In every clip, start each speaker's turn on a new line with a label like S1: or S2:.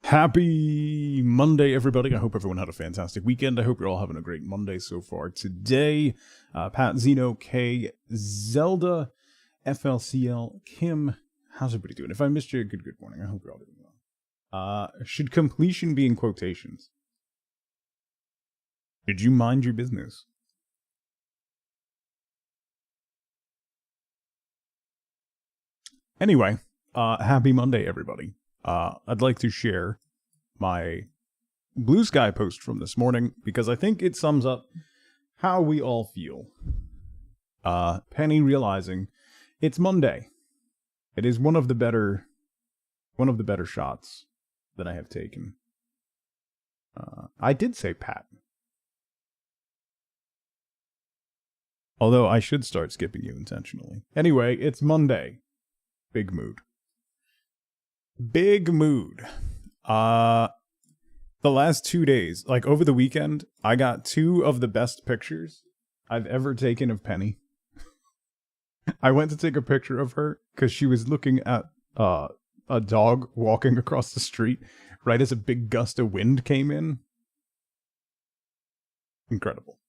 S1: Happy Monday, everybody. I hope everyone had a fantastic weekend. I hope you're all having a great Monday so far. Today, Pat, Zeno, K, Zelda, FLCL, Kim. How's everybody doing? If I missed you, good morning. I hope you're all doing well. Should completion be in quotations? Did you mind your business? Anyway, happy Monday, everybody. I'd like to share my Blue Sky post from this morning because I think it sums up how we all feel. Penny realizing it's Monday. It is one of the better shots that I have taken. I did say Pat. Although I should start skipping you intentionally. Anyway, it's Monday. Big mood. Big mood. The last 2 days, like over the weekend, I got 2 of the best pictures I've ever taken of Penny. I went to take a picture of her because she was looking at a dog walking across the street right as a big gust of wind came in. Incredible.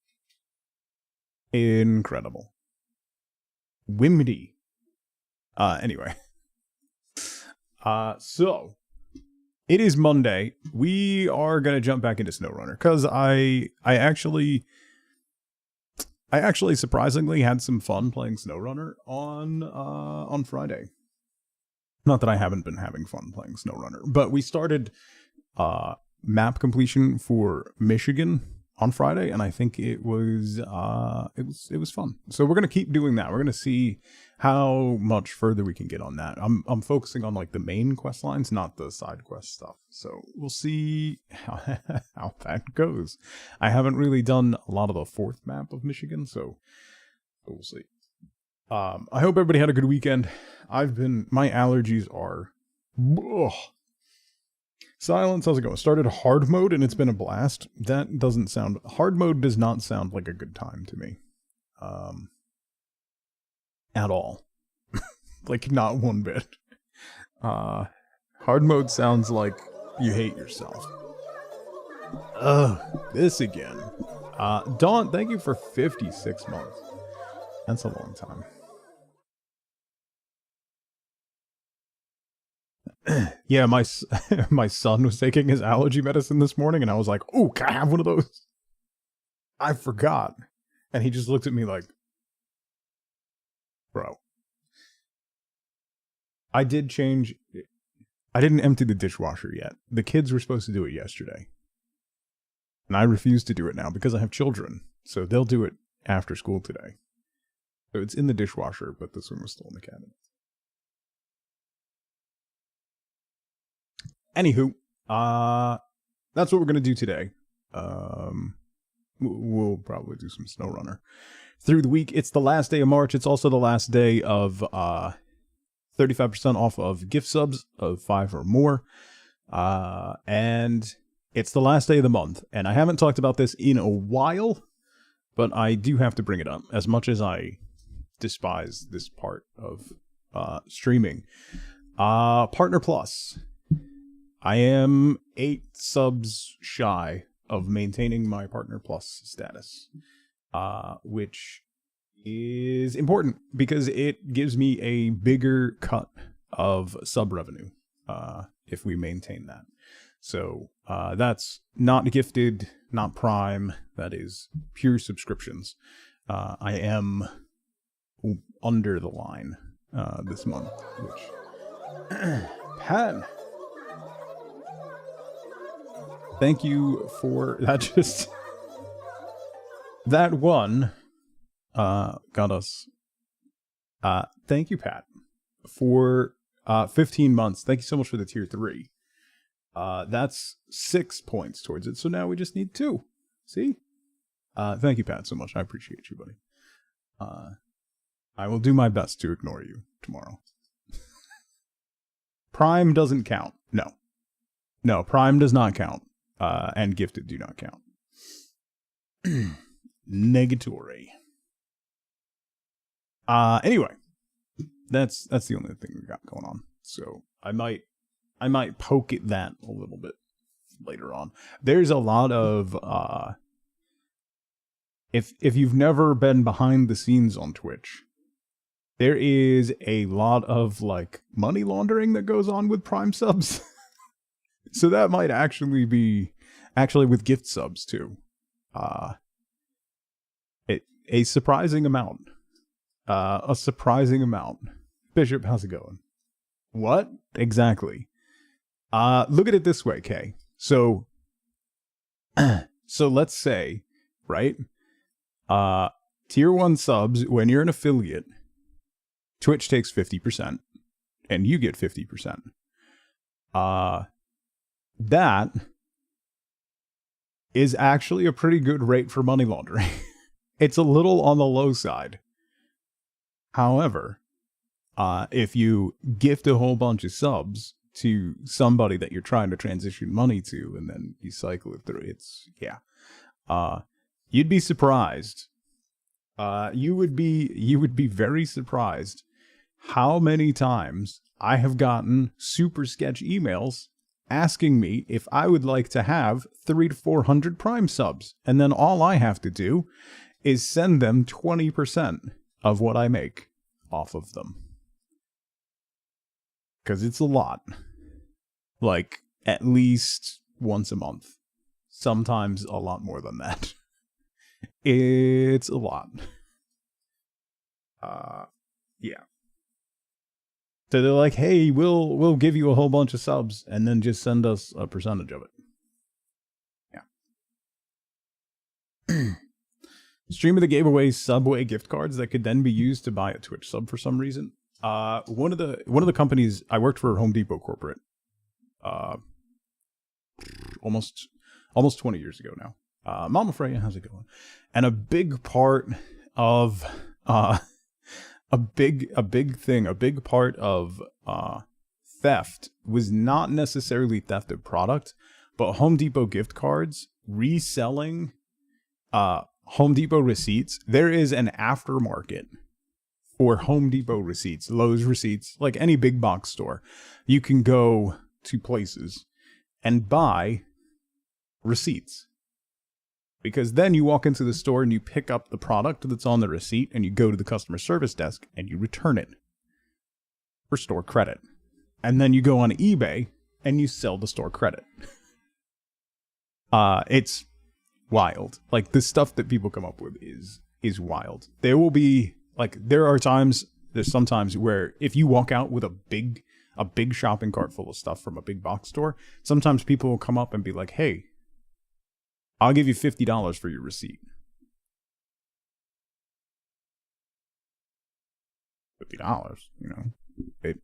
S1: Incredible. Wimdy. Anyway. So it is Monday. We are gonna jump back into Snowrunner because I actually surprisingly had some fun playing Snowrunner on Friday. Not that I haven't been having fun playing Snowrunner, but we started map completion for Michigan on Friday, and I think it was fun. So we're gonna keep doing that. We're gonna see how much further we can get on that. I'm focusing on like the main quest lines, not the side quest stuff. So we'll see how that goes. I haven't really done a lot of the 4th map of Michigan, so we'll see. I hope everybody had a good weekend. My allergies are. Ugh. Silence, how's it going? Started hard mode and it's been a blast. That doesn't sound... Hard mode does not sound like a good time to me. At all. Like, not one bit. Hard mode sounds like you hate yourself. Ugh, this again. Dawn, thank you for 56 months. That's a long time. Yeah, my son was taking his allergy medicine this morning, and I was like, "Oh, can I have one of those?" I forgot, and he just looked at me like, "Bro." I didn't empty the dishwasher yet. The kids were supposed to do it yesterday, and I refuse to do it now because I have children, so they'll do it after school today. So it's in the dishwasher, but this one was still in the cabinet. Anywho, that's what we're going to do today. We'll probably do some Snowrunner through the week. It's the last day of March. It's also the last day of 35% off of gift subs of 5 or more. And it's the last day of the month. And I haven't talked about this in a while, but I do have to bring it up. As much as I despise this part of streaming. Partner Plus. I am 8 subs shy of maintaining my Partner Plus status, which is important because it gives me a bigger cut of sub revenue if we maintain that. So that's not gifted, not Prime, that is pure subscriptions. I am under the line this month, which... Pan! Thank you for that. Just that one got us. Thank you, Pat, for 15 months. Thank you so much for the tier 3. That's 6 points towards it. So now we just need 2. See? Thank you, Pat, so much. I appreciate you, buddy. I will do my best to ignore you tomorrow. Prime doesn't count. No, Prime does not count. And gifted do not count. Negatory. Anyway, that's the only thing we got going on. So I might poke at that a little bit later on. There's a lot of if you've never been behind the scenes on Twitch, there is a lot of like money laundering that goes on with Prime subs. So that might actually be with gift subs too. A surprising amount. A surprising amount. Bishop, how's it going? What? Exactly. Look at it this way, Kay. So let's say, right? Tier 1 subs, when you're an affiliate, Twitch takes 50%, and you get 50%. That is actually a pretty good rate for money laundering. It's a little on the low side. However, if you gift a whole bunch of subs to somebody that you're trying to transition money to, and then you cycle it through, you'd be surprised. You would be very surprised how many times I have gotten super sketch emails asking me if I would like to have 300 to 400 Prime subs, and then all I have to do is send them 20% of what I make off of them. Because it's a lot. Like, at least once a month. Sometimes a lot more than that. It's a lot. Yeah. So they're like, hey, we'll give you a whole bunch of subs, and then just send us a percentage of it. Yeah. Streamer that gave away Subway gift cards that could then be used to buy a Twitch sub for some reason. One of the companies I worked for, Home Depot corporate, almost 20 years ago now. Mama Freya, how's it going? And a big part of a big part of theft was not necessarily theft of product, but Home Depot gift cards reselling Home Depot receipts. There is an aftermarket for Home Depot receipts, Lowe's receipts, like any big box store. You can go to places and buy receipts. Because then you walk into the store and you pick up the product that's on the receipt and you go to the customer service desk and you return it for store credit. And then you go on eBay and you sell the store credit. It's wild. Like, the stuff that people come up with is wild. There's sometimes where if you walk out with a big shopping cart full of stuff from a big box store, sometimes people will come up and be like, hey, I'll give you $50 for your receipt. $50, it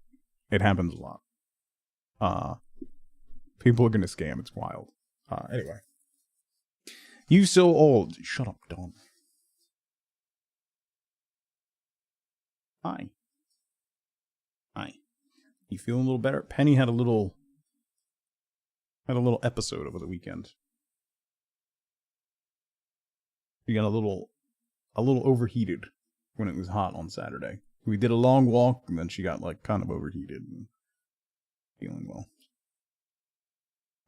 S1: happens a lot. People are gonna scam. It's wild. Anyway, you so old. Shut up, Don. Hi. You feeling a little better? Penny had a little episode over the weekend. She got a little overheated when it was hot on Saturday. We did a long walk, and then she got kind of overheated and feeling well.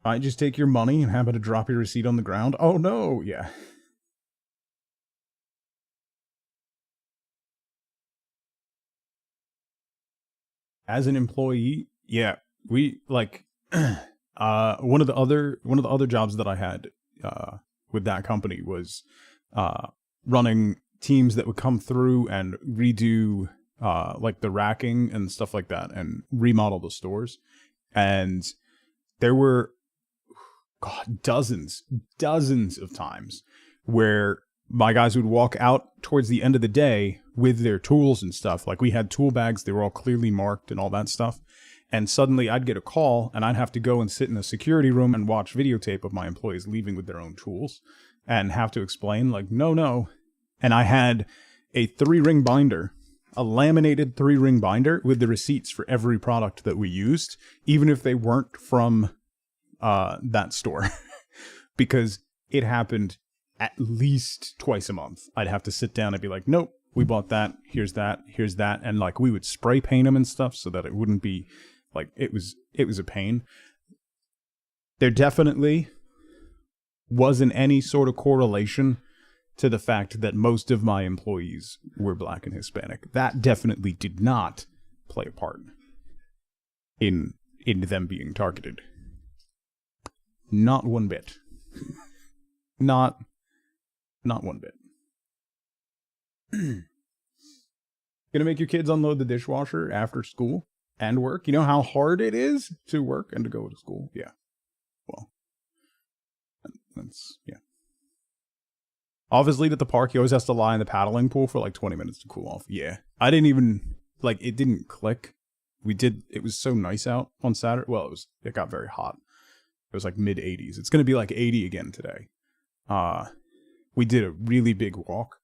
S1: I just take your money and happen to drop your receipt on the ground. Oh no, yeah. As an employee, yeah, we one of the other jobs that I had with that company was running teams that would come through and redo the racking and stuff like that and remodel the stores. And there were dozens of times where my guys would walk out towards the end of the day with their tools and stuff. Like, we had tool bags, they were all clearly marked and all that stuff. And suddenly I'd get a call and I'd have to go and sit in a security room and watch videotape of my employees leaving with their own tools and have to explain, no. And I had a 3-ring binder, a laminated 3-ring binder with the receipts for every product that we used, even if they weren't from that store. Because it happened at least twice a month. I'd have to sit down and be like, nope, we bought that, here's that. And we would spray paint them and stuff so that it wouldn't be it was a pain. There definitely wasn't any sort of correlation to the fact that most of my employees were Black and Hispanic. That definitely did not play a part in them being targeted. Not one bit. Not one bit. Gonna make your kids unload the dishwasher after school and work? You know how hard it is to work and to go to school? Yeah. Well, that's, yeah. Obviously, at the park, he always has to lie in the paddling pool for like 20 minutes to cool off. Yeah. I didn't even, like, it didn't click. It was so nice out on Saturday. Well, it got very hot. It was like mid 80s. It's going to be like 80 again today. We did a really big walk.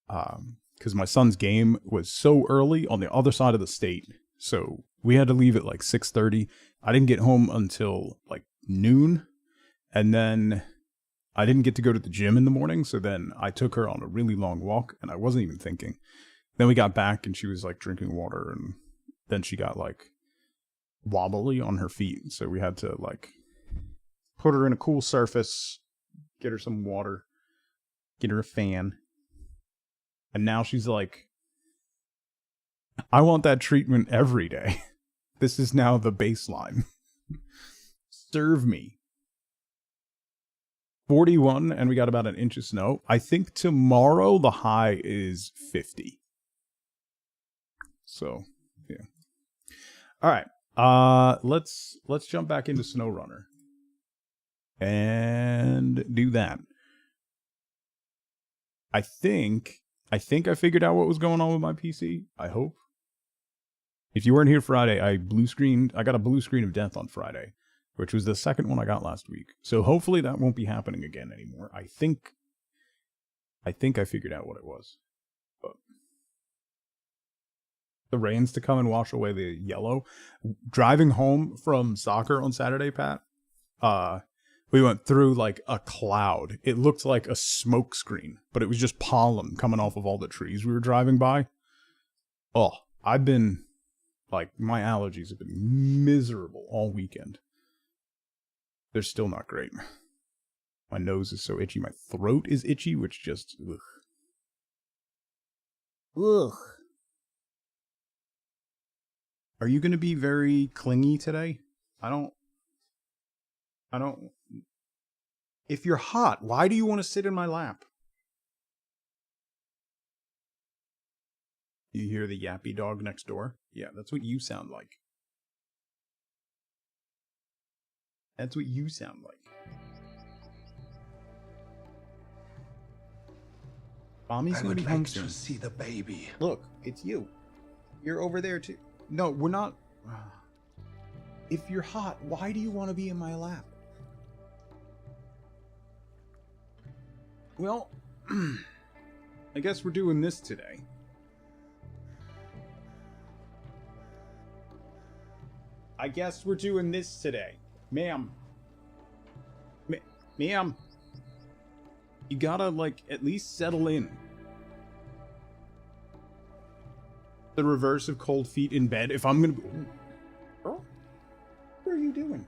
S1: Because my son's game was so early on the other side of the state. So we had to leave at like 6:30. I didn't get home until like noon. And then I didn't get to go to the gym in the morning. So then I took her on a really long walk and I wasn't even thinking. Then we got back and she was like drinking water. And then she got like wobbly on her feet. So we had to like put her in a cool surface, get her some water, get her a fan. And now she's like, I want that treatment every day. This is now the baseline. Serve me. 41, and we got about an inch of snow. I think tomorrow the high is 50. So, yeah. All right. Let's jump back into Snowrunner and do that. I think I figured out what was going on with my PC. I hope. If you weren't here Friday, I got a blue screen of death on Friday, which was the second one I got last week. So hopefully that won't be happening again anymore. I think I figured out what it was. But the rains to come and wash away the yellow. Driving home from soccer on Saturday, Pat, we went through like a cloud. It looked like a smoke screen, but it was just pollen coming off of all the trees we were driving by. Oh, I've been, like, my allergies have been miserable all weekend. They're still not great. My nose is so itchy. My throat is itchy, which just, ugh. Ugh. Are you going to be very clingy today? I don't. If you're hot, why do you want to sit in my lap? You hear the yappy dog next door? Yeah, that's what you sound like. That's what you sound like. Mommy's gonna be home soon. To see the baby. Look, it's you. You're over there too. No, we're not. If you're hot, why do you want to be in my lap? Well, I guess we're doing this today. Ma'am. Ma'am. You gotta, like, at least settle in. The reverse of cold feet in bed. If I'm gonna be... Girl? What are you doing?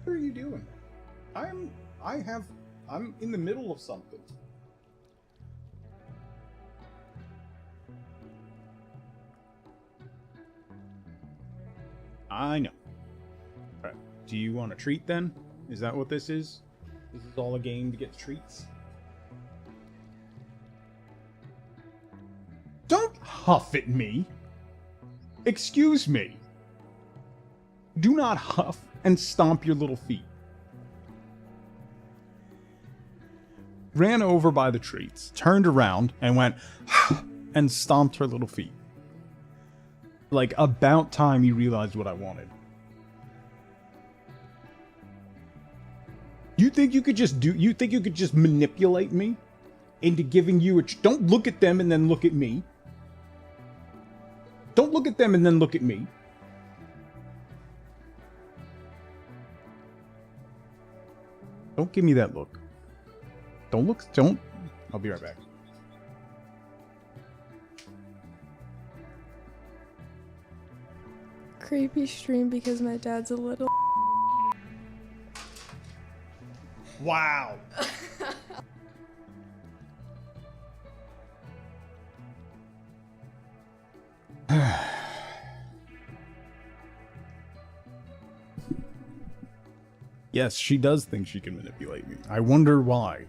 S1: What are you doing? I'm in the middle of something. I know. Alright. Do you want a treat then? Is that what this is? This is all a game to get treats? Don't huff at me! Excuse me! Do not huff and stomp your little feet. Ran over by the treats, turned around, and went and stomped her little feet. Like, about time you realized what I wanted. You think you could just manipulate me into giving you a... Don't look at them and then look at me. Don't look at them and then look at me. Don't give me that look. Don't. I'll be right back.
S2: creepy stream because my dad's a little.
S1: Wow. Yes, she does think she can manipulate me. I wonder why.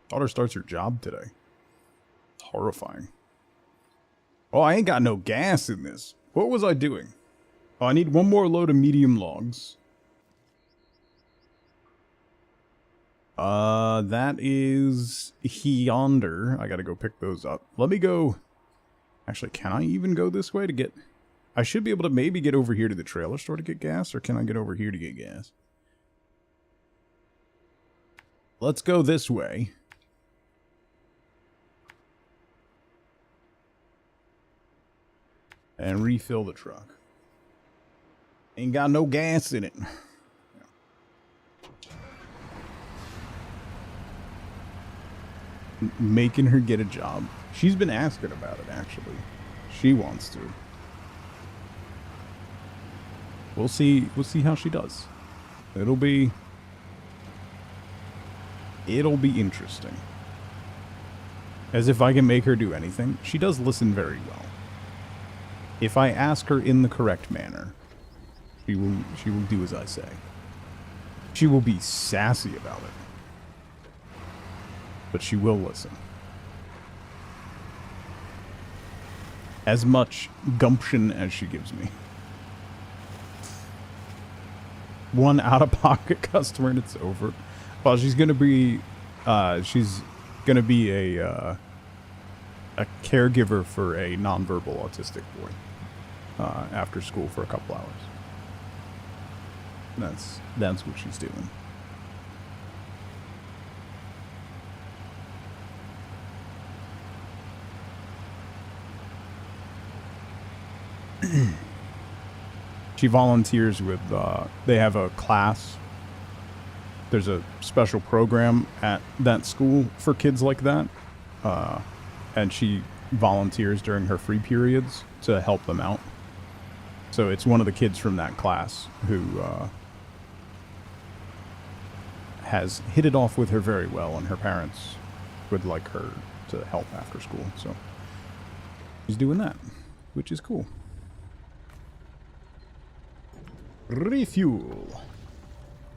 S1: Daughter starts her job today. Horrifying. Oh, I ain't got no gas in this. What was I doing? Oh, I need one more load of medium logs. That is yonder. I gotta go pick those up. Let me go. Actually, can I even go this way to get... I should be able to maybe get over here to the trailer store to get gas, or can I get over here to get gas? Let's go this way. And refill the truck. Ain't got no gas in it. Making her get a job. She's been asking about it, actually. She wants to. We'll see how she does. It'll be interesting. As if I can make her do anything. She does listen very well. If I ask her in the correct manner, she will do as I say. She will be sassy about it. But she will listen. As much gumption as she gives me. One out-of-pocket customer and it's over. Well, she's gonna be a caregiver for a nonverbal autistic boy after school for a couple hours. That's what she's doing. She volunteers with, they have a class. There's a special program at that school for kids like that. And she volunteers during her free periods to help them out. So it's one of the kids from that class who has hit it off with her very well, and her parents would like her to help after school. So she's doing that, which is cool. Refuel.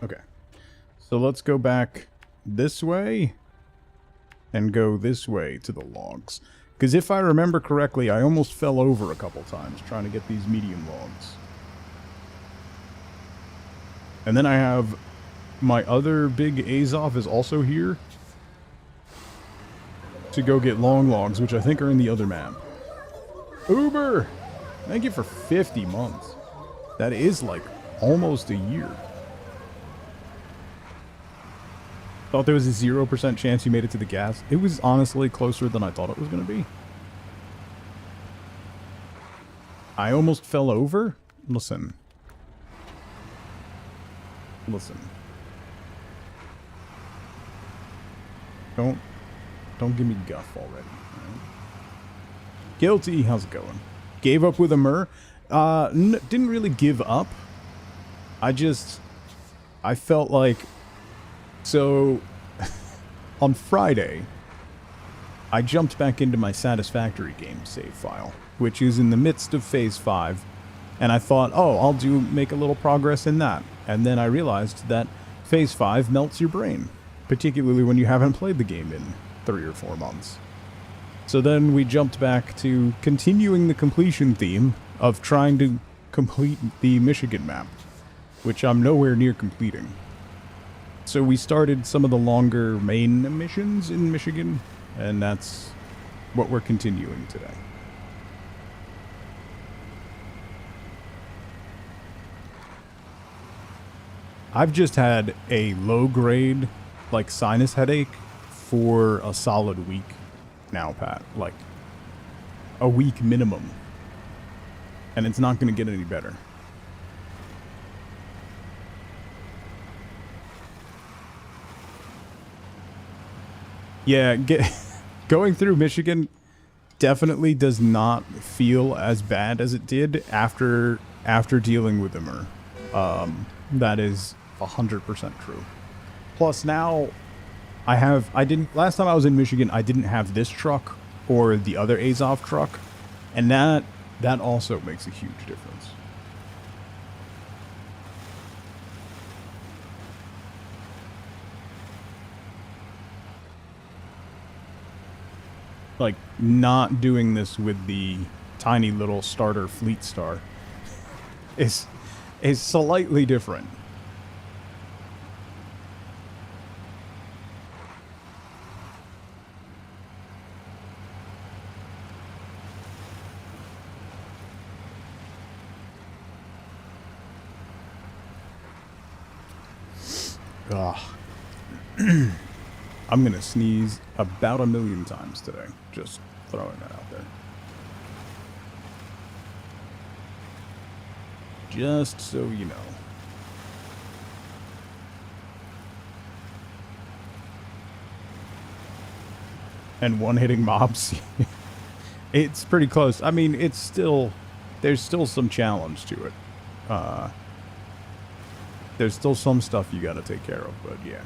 S1: Okay. So let's go back this way and go this way to the logs. Because if I remember correctly, I almost fell over a couple times trying to get these medium logs. And then I have my other big Azov is also here to go get long logs, which I think are in the other map. Uber! Thank you for 50 months. That is like almost a year. Thought there was a 0% chance you made it to the gas. It was honestly closer than I thought it was going to be. I almost fell over? Listen. Don't give me guff already. Right? Guilty, how's it going? Gave up with a myrrh? Didn't really give up. I felt like... So, on Friday, I jumped back into my Satisfactory game save file, which is in the midst of Phase 5, and I thought, oh, I'll make a little progress in that. And then I realized that Phase 5 melts your brain, particularly when you haven't played the game in 3 or 4 months. So then we jumped back to continuing the completion theme of trying to complete the Michigan map, which I'm nowhere near completing. So we started some of the longer main missions in Michigan, and that's what we're continuing today. I've just had a low-grade, like, sinus headache for a solid week now, Pat. Like, a week minimum. And it's not going to get any better. Yeah, going through Michigan definitely does not feel as bad as it did after dealing with Immer. That is 100% true. Plus now I didn't last time I was in Michigan I didn't have this truck or the other Azov truck, and that also makes a huge difference. Like, not doing this with the tiny little starter Fleet Star is slightly different. Ugh. I'm gonna sneeze about 1,000,000 times today. Just throwing that out there. Just so you know. And one-hitting mobs. It's pretty close. I mean, it's still... There's still some challenge to it. There's still some stuff you gotta take care of, but yeah.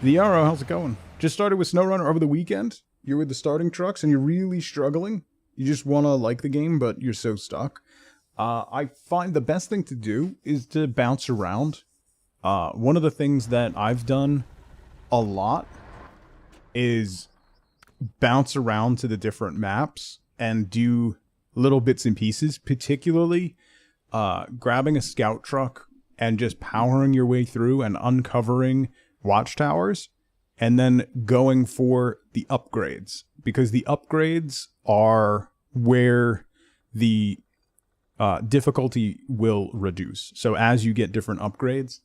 S1: The Yarrow, how's it going? Just started with Snowrunner over the weekend. You're with the starting trucks and you're really struggling. You just want to like the game, but you're so stuck. I find the best thing to do is to bounce around. One of the things that I've done a lot is bounce around to the different maps and do little bits and pieces, particularly grabbing a scout truck and just powering your way through and uncovering watchtowers, and then going for the upgrades, because the upgrades are where the difficulty will reduce. So as you get different upgrades,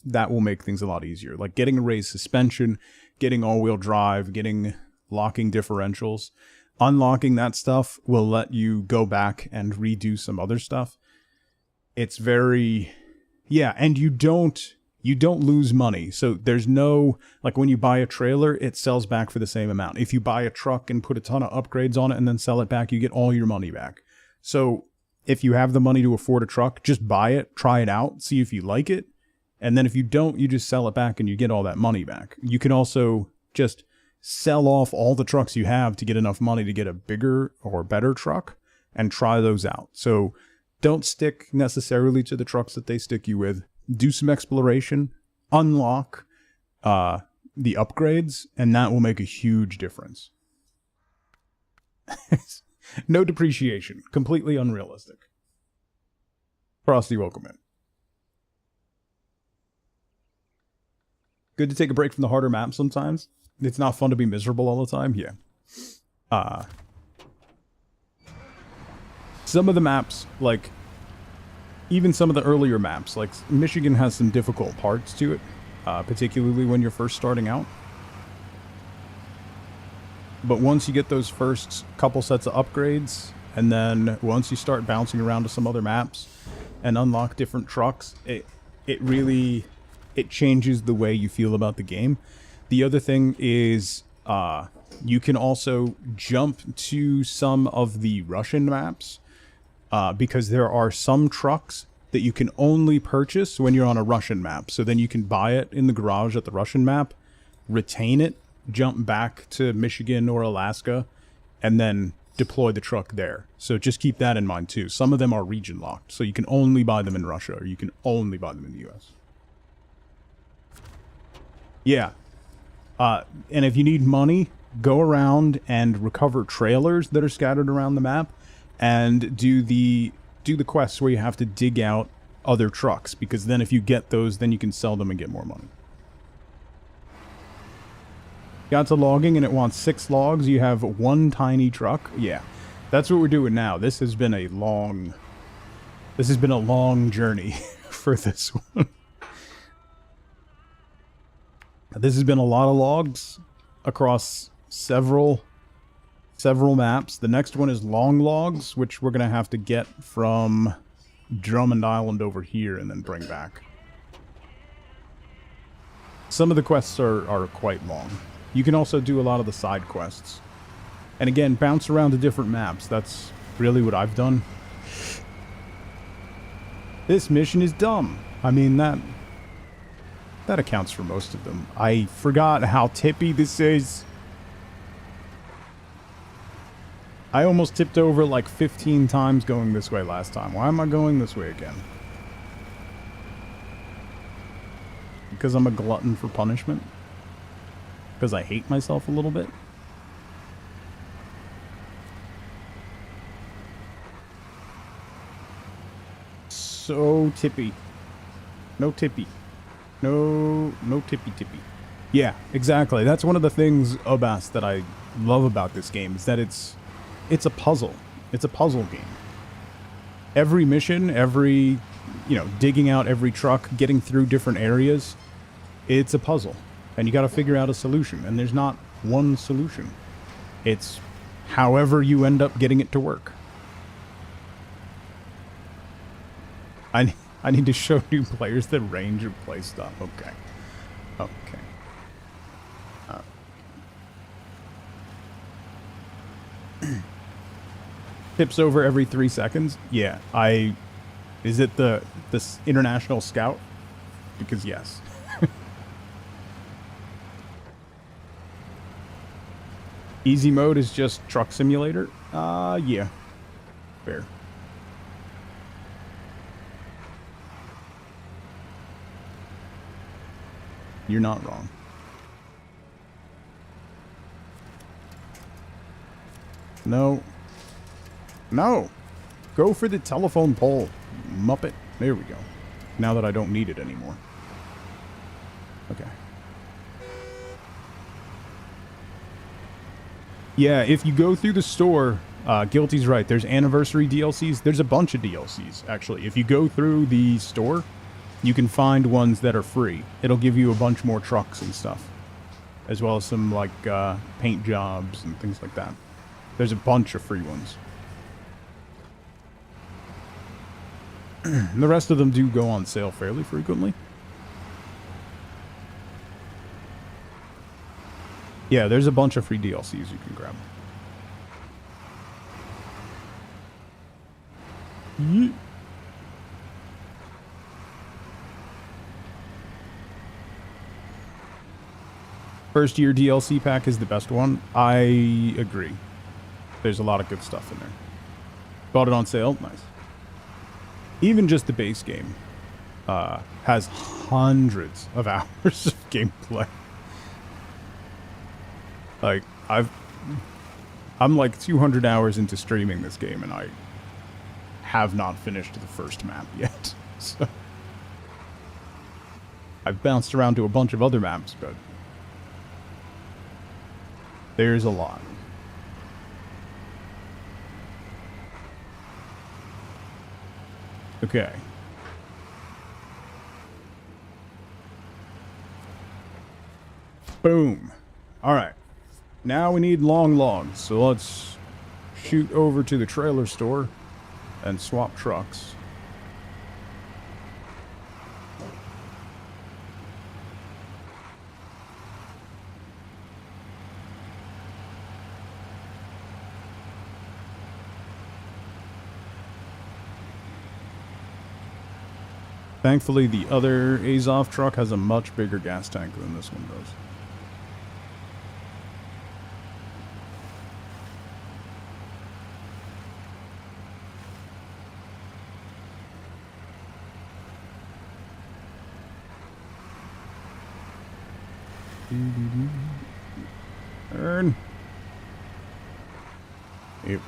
S1: that will make things a lot easier. Like getting a raised suspension, getting all-wheel drive, getting locking differentials. Unlocking that stuff will let you go back and redo some other stuff. It's very... Yeah, and you don't lose money. So there's no, like when you buy a trailer, it sells back for the same amount. If you buy a truck and put a ton of upgrades on it and then sell it back, you get all your money back. So if you have the money to afford a truck, just buy it, try it out, see if you like it. And then if you don't, you just sell it back and you get all that money back. You can also just sell off all the trucks you have to get enough money to get a bigger or better truck and try those out. So don't stick necessarily to the trucks that they stick you with. Do some exploration, unlock the upgrades, and that will make a huge difference. No depreciation. Completely unrealistic. Frosty, welcome in. Good to take a break from the harder maps sometimes. It's not fun to be miserable all the time. Yeah. Some of the maps, like, even some of the earlier maps, like Michigan has some difficult parts to it, particularly when you're first starting out. But once you get those first couple sets of upgrades, and then once you start bouncing around to some other maps and unlock different trucks, it changes the way you feel about the game. The other thing is you can also jump to some of the Russian maps, because there are some trucks that you can only purchase when you're on a Russian map. So then you can buy it in the garage at the Russian map, retain it, jump back to Michigan or Alaska, and then deploy the truck there. So just keep that in mind too. Some of them are region locked, so you can only buy them in Russia, or you can only buy them in the US. Yeah. And if you need money, go around and recover trailers that are scattered around the map, and do the quests where you have to dig out other trucks, because then if you get those, then you can sell them and get more money. Got to logging and it wants 6 logs. You have 1 tiny truck. Yeah, that's what we're doing now. This has been a long journey for this one. This has been a lot of logs across several maps. The next one is long logs, which we're gonna have to get from Drummond Island over here and then bring back. Some of the quests are quite long. You can also do a lot of the side quests. And again, bounce around to different maps. That's really what I've done. This mission is dumb. I mean, that accounts for most of them. I forgot how tippy this is. I almost tipped over like 15 times going this way last time. Why am I going this way again? Because I'm a glutton for punishment? Because I hate myself a little bit? So tippy. No tippy. No tippy. Yeah, exactly. That's one of the things, Obas, that I love about this game, is that it's a puzzle. It's a puzzle game. Every mission, every, digging out every truck, getting through different areas, it's a puzzle. And you gotta figure out a solution. And there's not one solution. It's however you end up getting it to work. I need to show new players the range of play stuff. Okay. Tips over every 3 seconds? Yeah, is it this international scout? Because yes. Easy mode is just truck simulator? Yeah. Fair. You're not wrong. No. No! Go for the telephone pole, Muppet. There we go. Now that I don't need it anymore. Okay. Yeah, if you go through the store, Guilty's right, there's anniversary DLCs. There's a bunch of DLCs, actually. If you go through the store, you can find ones that are free. It'll give you a bunch more trucks and stuff. As well as some, like, paint jobs and things like that. There's a bunch of free ones. The rest of them do go on sale fairly frequently. Yeah, there's a bunch of free DLCs you can grab. Yeet. First year DLC pack is the best one. I agree. There's a lot of good stuff in there. Bought it on sale. Nice. Even just the base game has hundreds of hours of gameplay. Like, I'm like 200 hours into streaming this game, and I have not finished the first map yet. So I've bounced around to a bunch of other maps, but there's a lot. Okay. Boom. All right. Now we need long logs, so let's shoot over to the trailer store and swap trucks. Thankfully, the other Azov truck has a much bigger gas tank than this one does. Turn. Yep.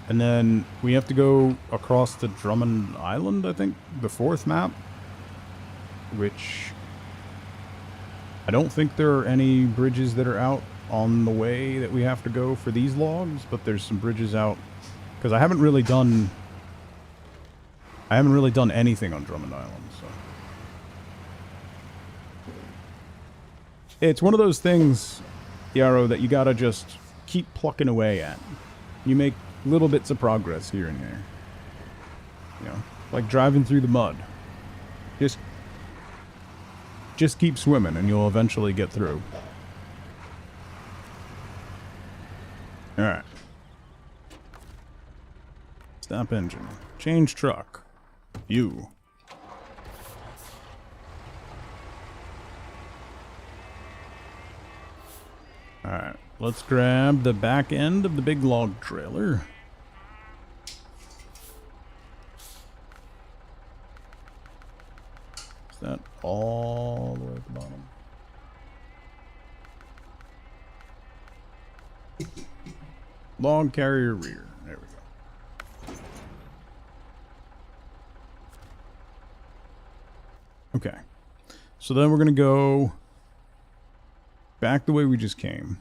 S1: And then we have to go across the Drummond Island, I think, the 4th map, which I don't think there are any bridges that are out on the way that we have to go for these logs, but there's some bridges out, because I haven't really done anything on Drummond Island, so it's one of those things. arrow that you gotta just keep plucking away at. You make little bits of progress here and there. You know, like driving through the mud. Just keep swimming and you'll eventually get through. Alright. Stop engine. Change truck. You. Alright. Let's grab the back end of the big log trailer. Is that all the way at the bottom? Log carrier rear. There we go. Okay. So then we're going to go back the way we just came.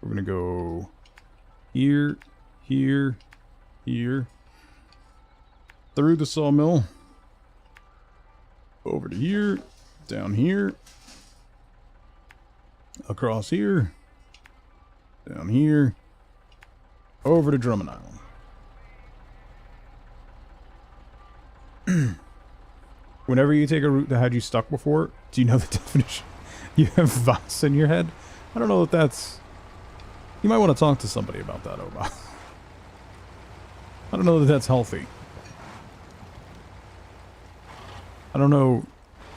S1: We're going to go here, here, here. Through the sawmill. Over to here. Down here. Across here. Down here. Over to Drummond Island. Whenever you take a route that had you stuck before, do you know the definition? You have Voss in your head? I don't know if that's... You might want to talk to somebody about that, Oba. I don't know that that's healthy. I don't know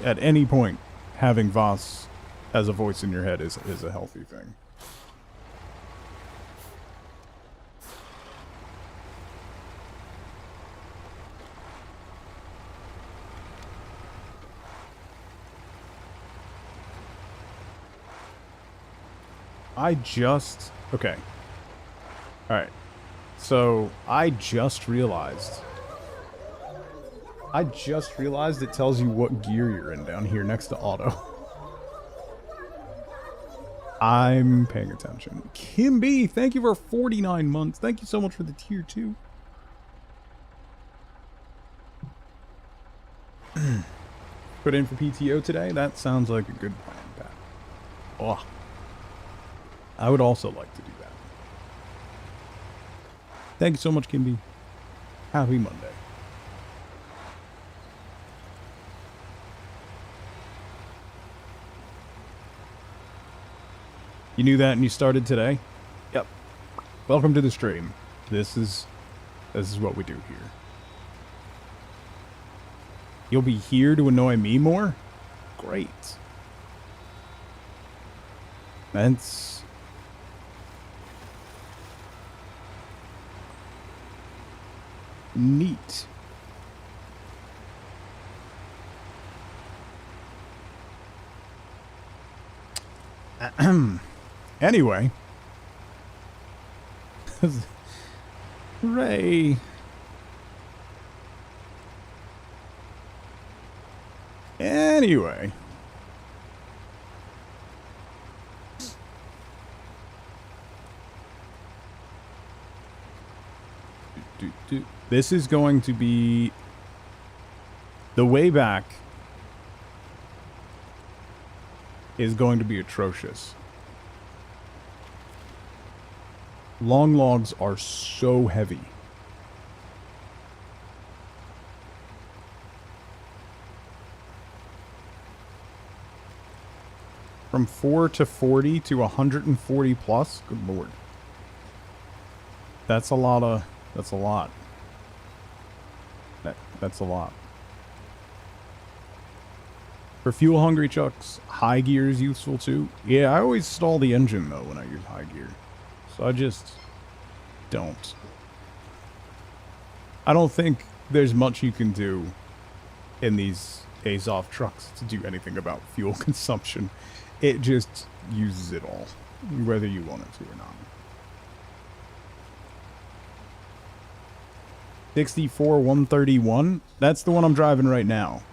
S1: at any point having Voss as a voice in your head is a healthy thing. Okay. Alright. So, I just realized it tells you what gear you're in down here next to auto. I'm paying attention. Kim B, thank you for 49 months. Thank you so much for the tier 2. Put in for PTO today? That sounds like a good plan, Pat. Oh. I would also like to do that. Thank you so much, Kimby. Happy Monday. You knew that and you started today? Yep. Welcome to the stream. This is what we do here. You'll be here to annoy me more? Great. That's... neat. Anyway. Hooray. Anyway. This is going to be the way back is going to be atrocious. Long logs are so heavy. From 4 to 40 to 140 plus? Good lord. That's a lot of... That's a lot. That's a lot. For fuel-hungry trucks, high gear is useful too. Yeah, I always stall the engine though when I use high gear. So I just don't. I don't think there's much you can do in these Azov trucks to do anything about fuel consumption. It just uses it all, whether you want it to or not. 64 131. That's the one I'm driving right now.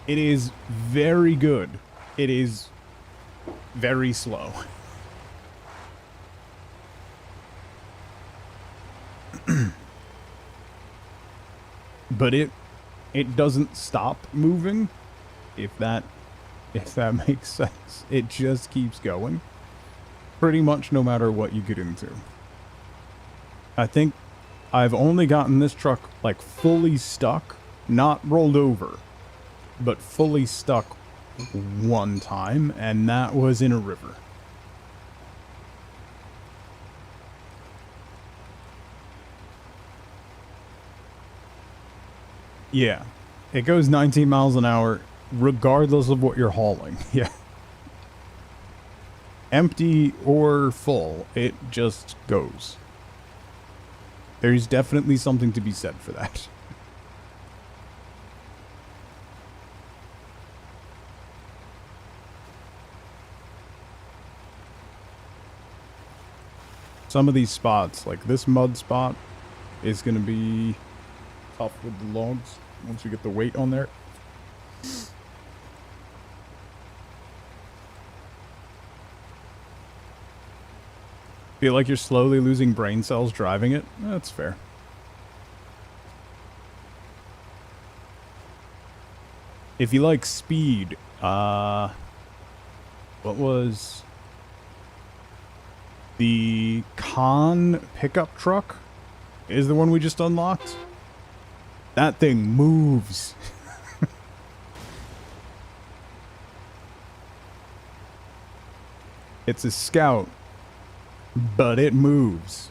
S1: It is very good. It is very slow. But it doesn't stop moving, if that if that makes sense. It just keeps going. Pretty much no matter what you get into. I think I've only gotten this truck, like, fully stuck, not rolled over, but fully stuck one time, and that was in a river. Yeah. It goes 19 miles an hour, regardless of what you're hauling. Yeah. Empty or full, it just goes. There's definitely something to be said for that. Some of these spots, like this mud spot, is going to be tough with the logs once you get the weight on there. Feel like you're slowly losing brain cells driving it? That's fair. If you like speed, what was the Con pickup truck is the one we just unlocked? That thing moves. It's a Scout, but it moves.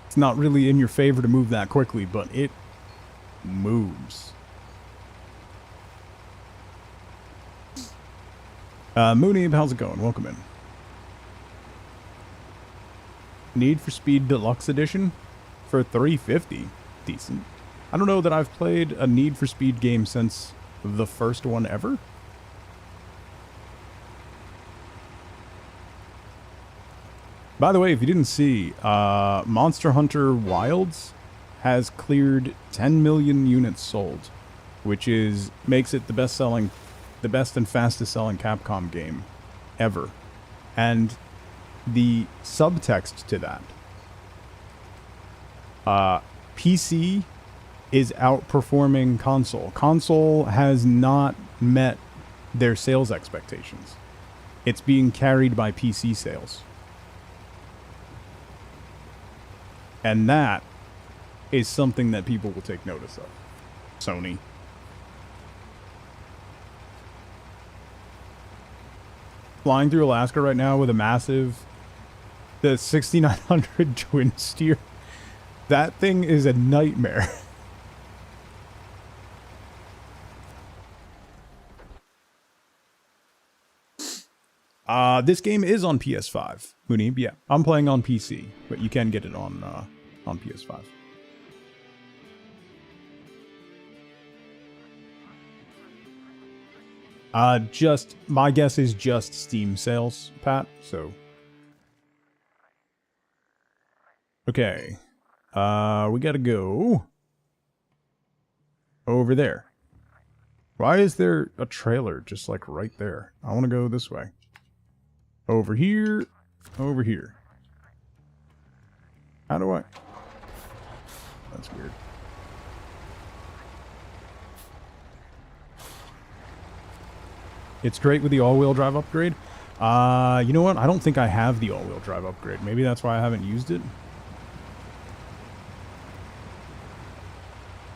S1: It's not really in your favor to move that quickly, but it moves. Mooney, how's it going? Welcome in. Need for Speed Deluxe Edition for $350. Decent. I don't know that I've played a Need for Speed game since the first one ever. By the way, if you didn't see, Monster Hunter Wilds has cleared 10 million units sold, which makes it the best and fastest selling Capcom game ever. And the subtext to that, PC is outperforming console. Console has not met their sales expectations. It's being carried by PC sales. And that is something that people will take notice of. Sony. Flying through Alaska right now with a massive... the 6900 twin steer. That thing is a nightmare. This game is on PS5. Munib, yeah. I'm playing on PC, but you can get it on PS5. My guess is just Steam sales, Pat, so. Okay. We gotta go over there. Why is there a trailer just like right there? I want to go this way. Over here. Over here. How do I? That's weird. It's great with the all-wheel drive upgrade. You know what? I don't think I have the all-wheel drive upgrade. Maybe that's why I haven't used it.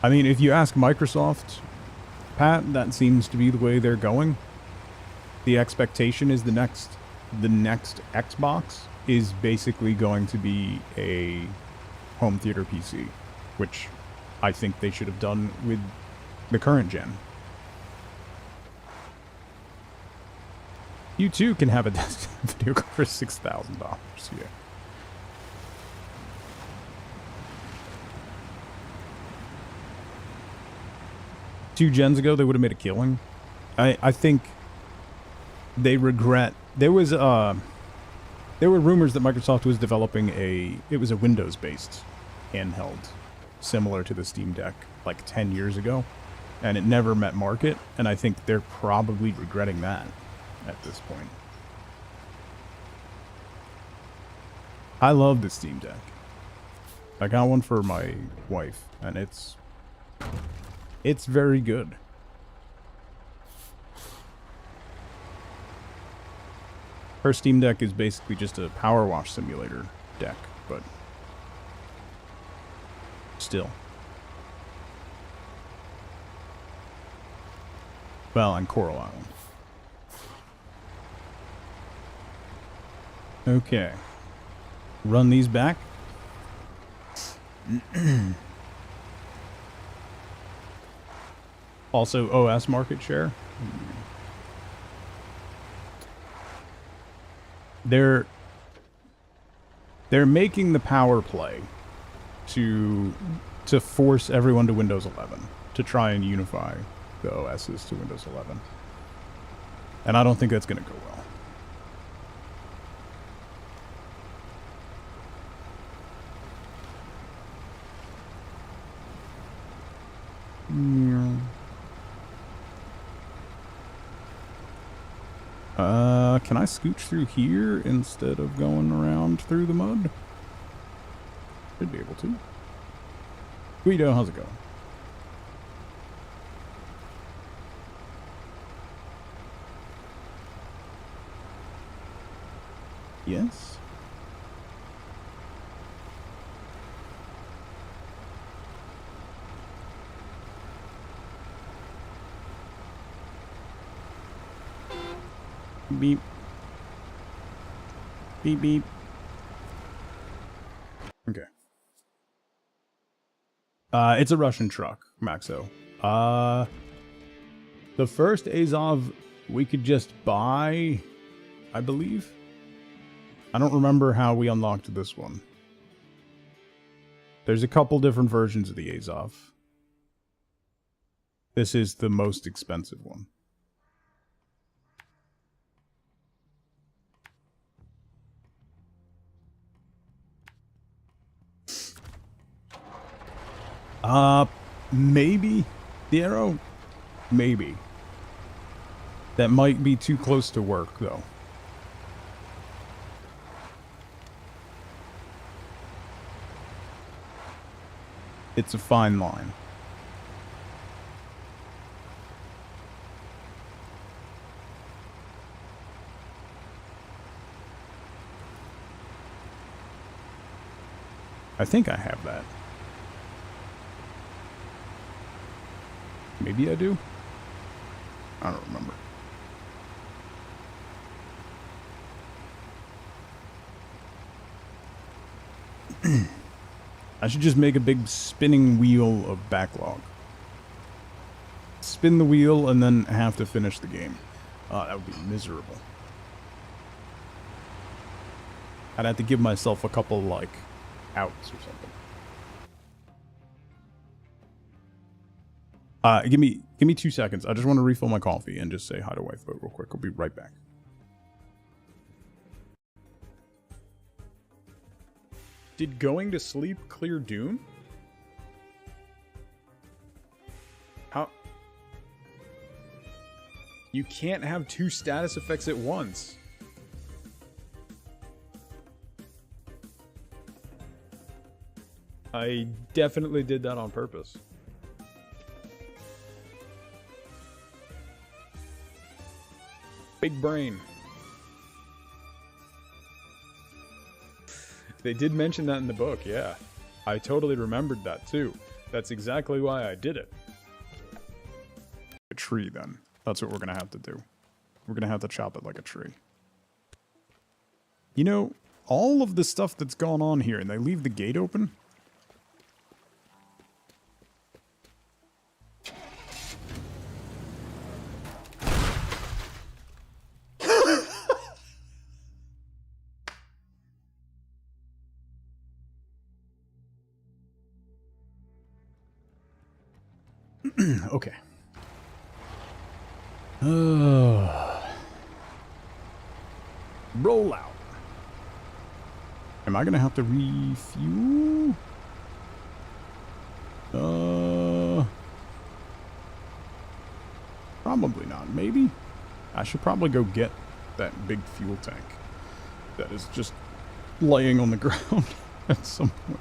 S1: I mean, if you ask Microsoft, Pat, that seems to be the way they're going. The expectation is the next Xbox is basically going to be a home theater PC, which I think they should have done with the current gen. You too can have a video card for $6,000. Yeah. Two gens ago, they would have made a killing. I think they regret. There were rumors that Microsoft was developing it was a Windows-based handheld, similar to the Steam Deck, like 10 years ago, and it never met market, and I think they're probably regretting that at this point. I love the Steam Deck. I got one for my wife, and it's It's very good. Her Steam Deck is basically just a power wash simulator deck, but still. Well, on Coral Island. Okay. Run these back. Also, OS market share. They're making the power play to force everyone to Windows 11 to try and unify the OSs to Windows 11. And I don't think that's going to go well. Yeah. Can I scooch through here instead of going around through the mud? Should be able to. Guido, how's it going? Yes? Beep. Beep, beep. Okay. It's a Russian truck, Maxo. The first Azov we could just buy, I believe. I don't remember how we unlocked this one. There's a couple different versions of the Azov. This is the most expensive one. Maybe the arrow? Maybe. That might be too close to work, though. It's a fine line. I think I have that. Maybe I do? I don't remember. I should just make a big spinning wheel of backlog. Spin the wheel and then have to finish the game. That would be miserable. I'd have to give myself a couple, like, outs or something. Give me 2 seconds. I just want to refill my coffee and just say hi to Wife Boat real quick. I'll be right back. Did going to sleep clear Dune? How? You can't have two status effects at once. I definitely did that on purpose. Big brain. They did mention that in the book, yeah. I totally remembered that too. That's exactly why I did it. A tree, then. That's what we're gonna have to do. We're gonna have to chop it like a tree. You know, all of the stuff that's gone on here, and they leave the gate open. Okay. Roll out. Am I gonna have to refuel? Probably not. Maybe. I should probably go get that big fuel tank that is just laying on the ground at some point.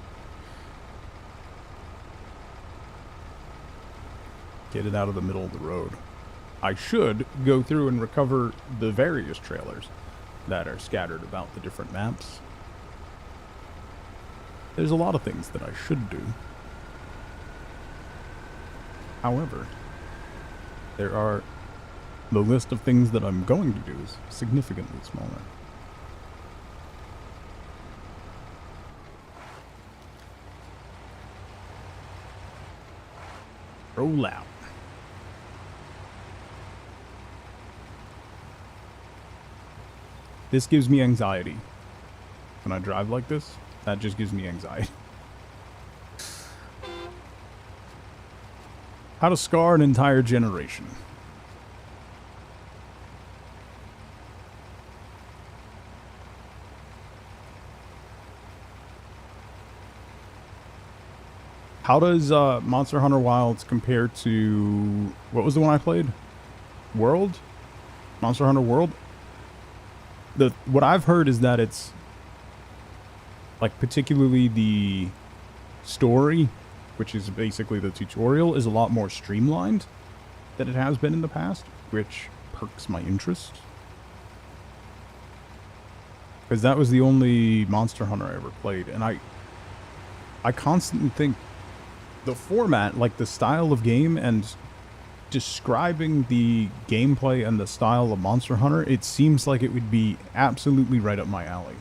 S1: Get it out of the middle of the road. I should go through and recover the various trailers that are scattered about the different maps. There's a lot of things that I should do. However, the list of things that I'm going to do is significantly smaller. Roll out. This gives me anxiety. When I drive like this, that just gives me anxiety. How to scar an entire generation. How does Monster Hunter Wilds compare to... What was the one I played? World? Monster Hunter World? What I've heard is that it's... like, particularly the story, which is basically the tutorial, is a lot more streamlined than it has been in the past, which perks my interest. Because that was the only Monster Hunter I ever played, and I constantly think the format, like the style of game and describing the gameplay and the style of Monster Hunter, it seems like it would be absolutely right up my alley.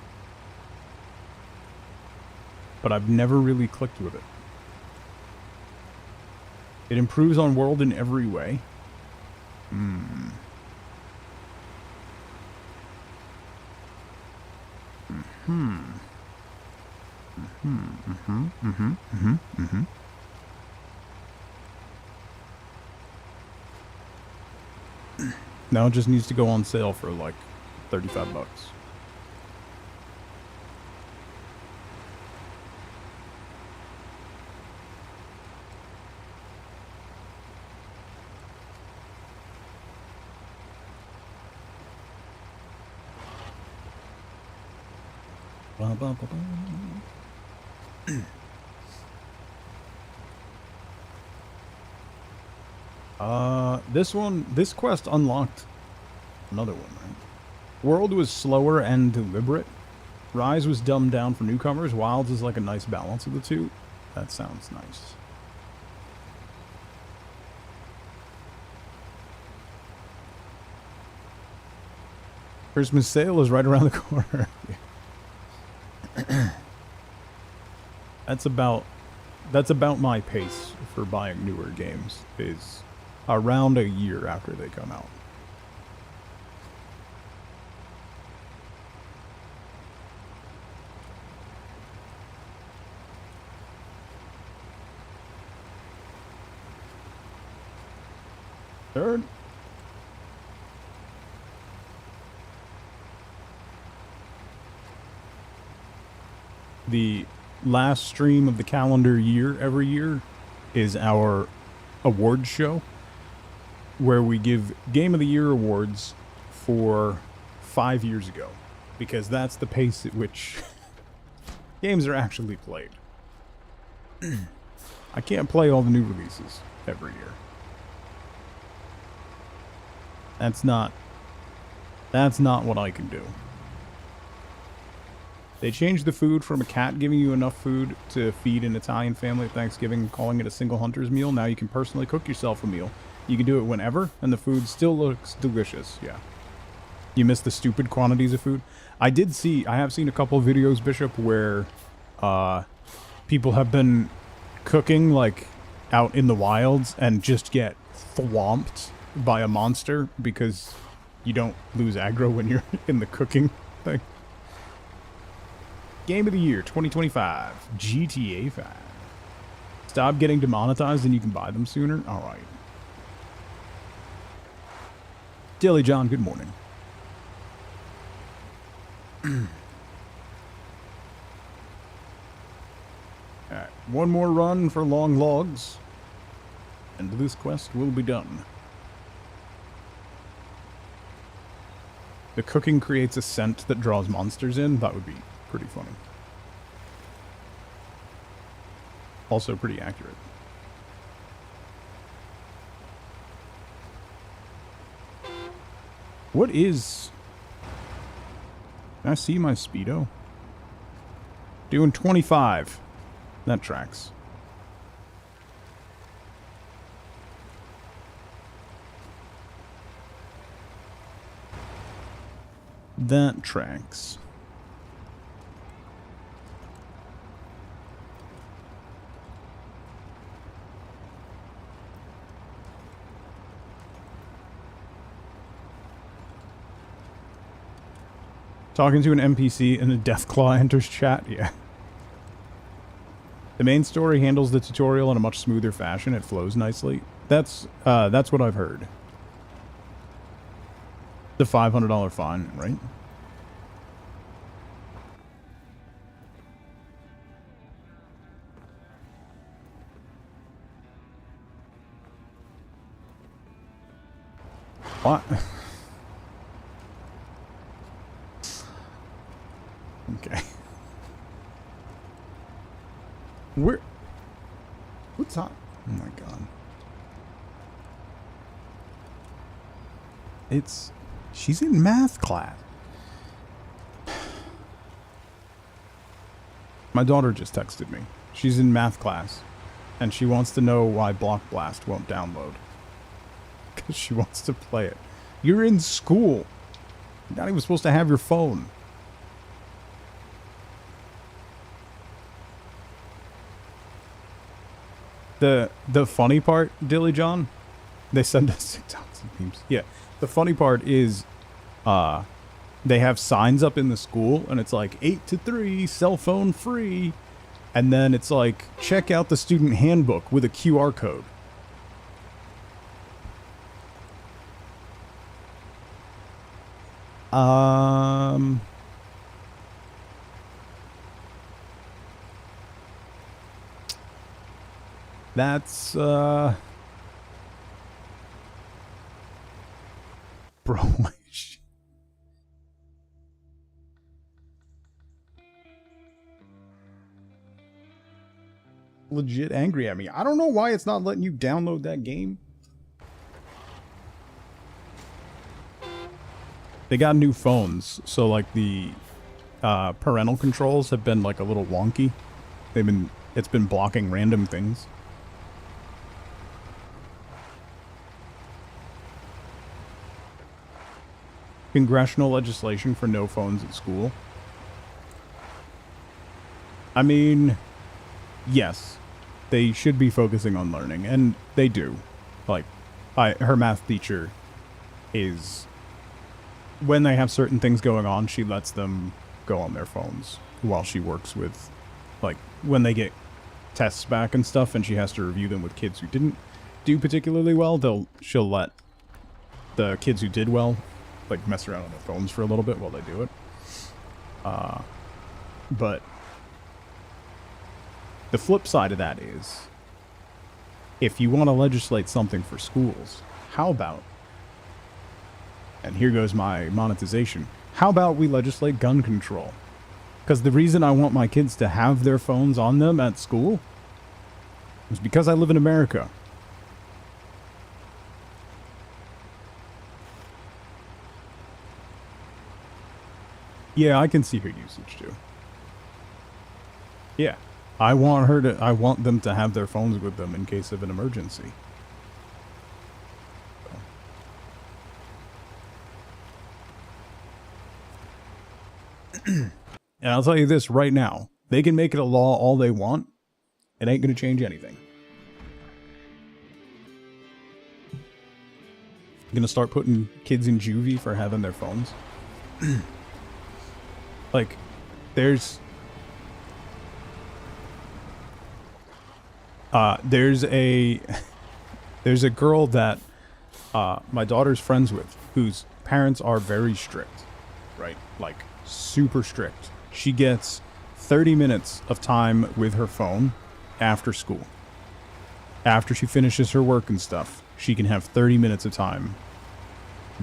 S1: But I've never really clicked with it. It improves on World in every way. Now it just needs to go on sale for like 35 bucks. This quest unlocked another one, right? World was slower and deliberate. Rise was dumbed down for newcomers. Wilds is like a nice balance of the two. That sounds nice. Christmas sale is right around the corner. That's about my pace for buying newer games, is around a year after they come out. Third. The last stream of the calendar year every year is our awards show, where we give Game of the Year awards for 5 years ago, because that's the pace at which games are actually played. I can't play all the new releases every year. That's not what I can do. They changed the food from a cat giving you enough food to feed an Italian family at Thanksgiving, calling it a single hunter's meal. Now you can personally cook yourself a meal. You can do it whenever, and the food still looks delicious. Yeah. You miss the stupid quantities of food. I have seen a couple of videos, Bishop, where people have been cooking, like, out in the wilds and just get thwomped by a monster because you don't lose aggro when you're in the cooking thing. Game of the Year 2025, GTA 5. Stop getting demonetized and you can buy them sooner? Alright. Dilly John, good morning. Alright, one more run for long logs, and this quest will be done. The cooking creates a scent that draws monsters in. That would be pretty funny. Also pretty accurate. What is... Can I see my speedo? Doing 25. That tracks. That tracks. Talking to an NPC and a Deathclaw enters chat? Yeah. The main story handles the tutorial in a much smoother fashion. It flows nicely. That's what I've heard. The $500 fine, right? What? Okay. What's up? Oh my god. She's in math class. My daughter just texted me. She's in math class. And she wants to know why Block Blast won't download. Because she wants to play it. You're in school. You're not even supposed to have your phone. The funny part, Dilly John, they send us TikToks and memes. Yeah, the funny part is, they have signs up in the school, and it's like 8 to 3, cell phone free, and then it's like check out the student handbook with a QR code. That's, bro, legit angry at me. I don't know why it's not letting you download that game. They got new phones, so like the parental controls have been like a little wonky. It's been blocking random things. Congressional legislation for no phones at school. I mean, yes, they should be focusing on learning, and they do. Like, her math teacher is, when they have certain things going on, she lets them go on their phones while she works with, like, when they get tests back and stuff, and she has to review them with kids who didn't do particularly well, she'll let the kids who did well, like, mess around on their phones for a little bit while they do it. But the flip side of that is, if you want to legislate something for schools, how about, and here goes my monetization, how about we legislate gun control? Because the reason I want my kids to have their phones on them at school is because I live in America. Yeah, I can see her usage too. Yeah. I want them to have their phones with them in case of an emergency. And I'll tell you this right now. They can make it a law all they want. It ain't going to change anything. Going to start putting kids in juvie for having their phones. Like, there's a girl that my daughter's friends with whose parents are very strict, right? Like, super strict. She gets 30 minutes of time with her phone after school. After she finishes her work and stuff, she can have 30 minutes of time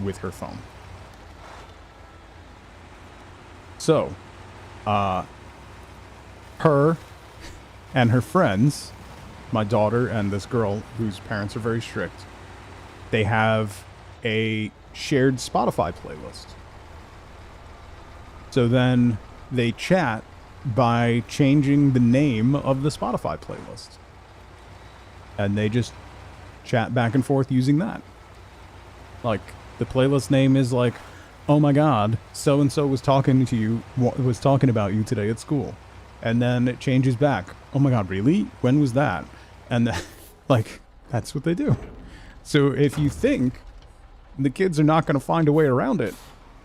S1: with her phone. So, her and her friends, my daughter and this girl whose parents are very strict, they have a shared Spotify playlist. So then they chat by changing the name of the Spotify playlist. And they just chat back and forth using that. Like, the playlist name is like, oh my god, so-and-so was talking about you today at school. And then it changes back. Oh my god, really? When was that? And then, like, that's what they do. So if you think the kids are not going to find a way around it,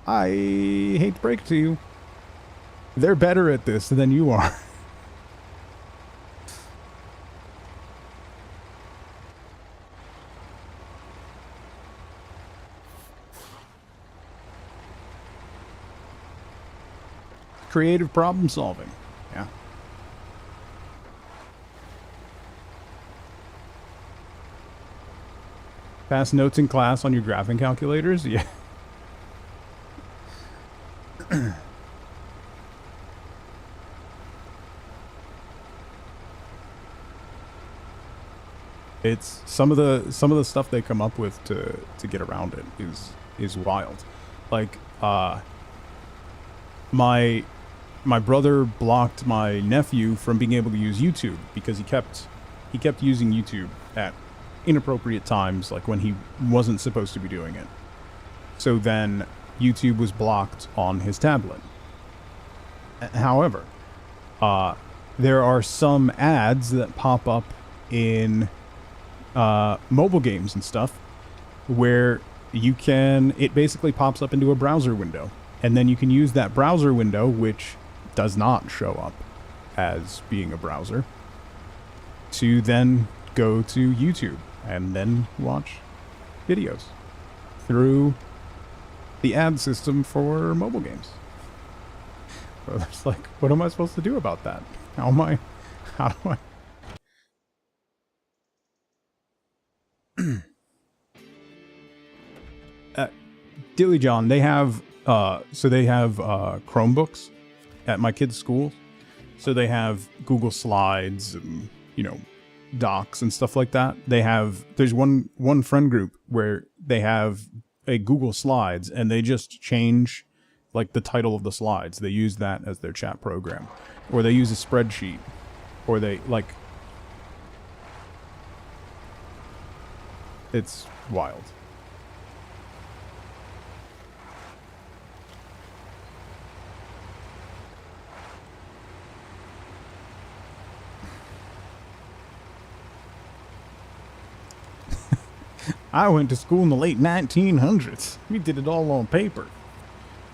S1: I hate to break it to you, they're better at this than you are. Creative problem solving. Yeah. Pass notes in class on your graphing calculators? Yeah. It's some of the stuff they come up with to get around it is wild. Like my brother blocked my nephew from being able to use YouTube because he kept using YouTube at inappropriate times, like when he wasn't supposed to be doing it. So then YouTube was blocked on his tablet. However, there are some ads that pop up in mobile games and stuff where it basically pops up into a browser window, and then you can use that browser window, which does not show up as being a browser, to then go to YouTube and then watch videos through the ad system for mobile games. So it's like, what am I supposed to do about that? How do I Dilly John, they have Chromebooks at my kids' school. So they have Google Slides and, docs and stuff like that. There's one friend group where they have a Google Slides and they just change like the title of the slides. They use that as their chat program, or they use a spreadsheet, or it's wild. I went to school in the late 1900s. We did it all on paper.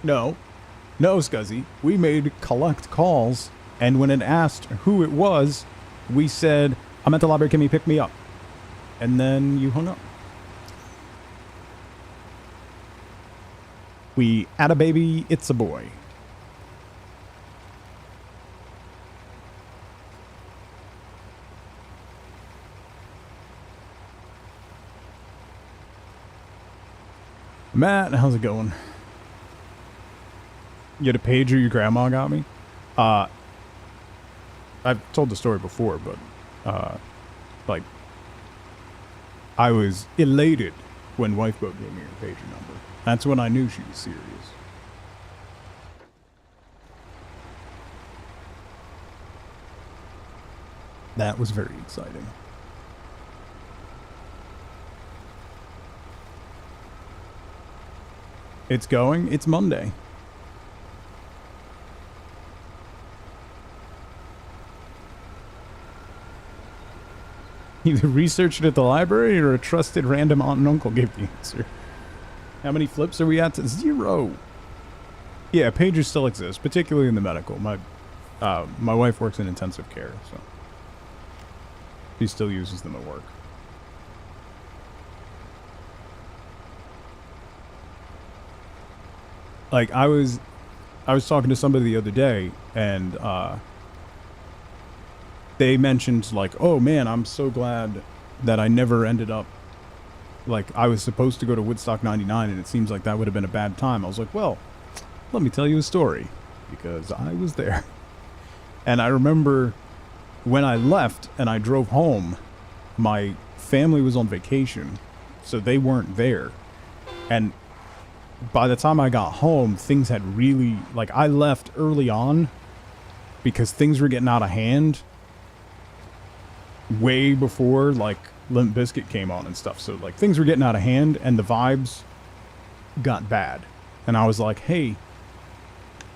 S1: No, Scuzzy. We made collect calls, and when it asked who it was, we said, I'm at the library, can you pick me up? And then you hung up. We had a baby, it's a boy. Matt, how's it going? You had a pager your grandma got me? I've told the story before, but, I was elated when Wifeboat gave me her pager number. That's when I knew she was serious. That was very exciting. It's going. It's Monday. Either researched it at the library or a trusted random aunt and uncle gave the answer. How many flips are we at? 0. Yeah, pagers still exist, particularly in the medical. My wife works in intensive care, so she still uses them at work. Like, I was talking to somebody the other day, and they mentioned, like, oh man, I'm so glad that I never ended up, like, I was supposed to go to Woodstock 99, and it seems like that would have been a bad time. I was like, well, let me tell you a story, because I was there. And I remember when I left and I drove home, my family was on vacation, so they weren't there. And by the time I got home, things had really, like, I left early on because things were getting out of hand way before, like, Limp Bizkit came on and stuff. So, like, things were getting out of hand and the vibes got bad. And I was like, hey,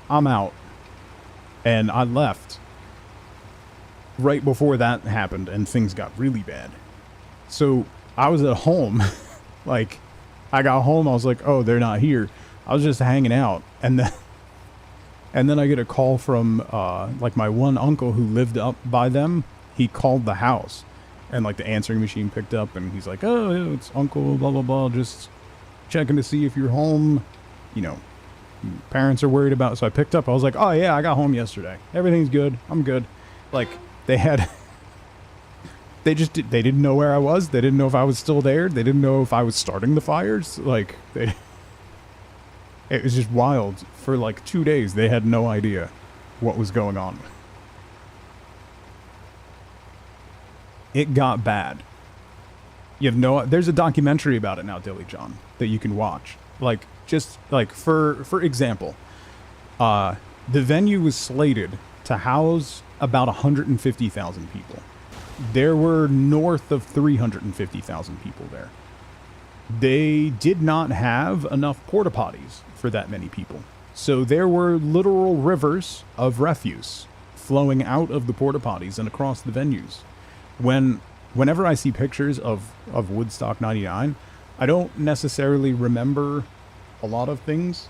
S1: I'm out. And I left right before that happened and things got really bad. So I was at home. Like, I got home, I was like, oh, they're not here. I was just hanging out. And then I get a call from, like, my one uncle who lived up by them. He called the house. And, like, the answering machine picked up, and he's like, oh, it's Uncle, blah, blah, blah, just checking to see if you're home. You know, parents are worried about it. So I picked up. I was like, oh, yeah, I got home yesterday. Everything's good. I'm good. Like, they had... They didn't know where I was. They didn't know if I was still there. They didn't know if I was starting the fires. Like, it was just wild. For, like, 2 days, they had no idea what was going on. It got bad. You have no... There's a documentary about it now, Dilly John, that you can watch. Like, just, like, for example, the venue was slated to house about 150,000 people. There were north of 350,000 people there. They did not have enough porta potties for that many people. So there were literal rivers of refuse flowing out of the porta potties and across the venues. Whenever I see pictures of Woodstock 99, I don't necessarily remember a lot of things.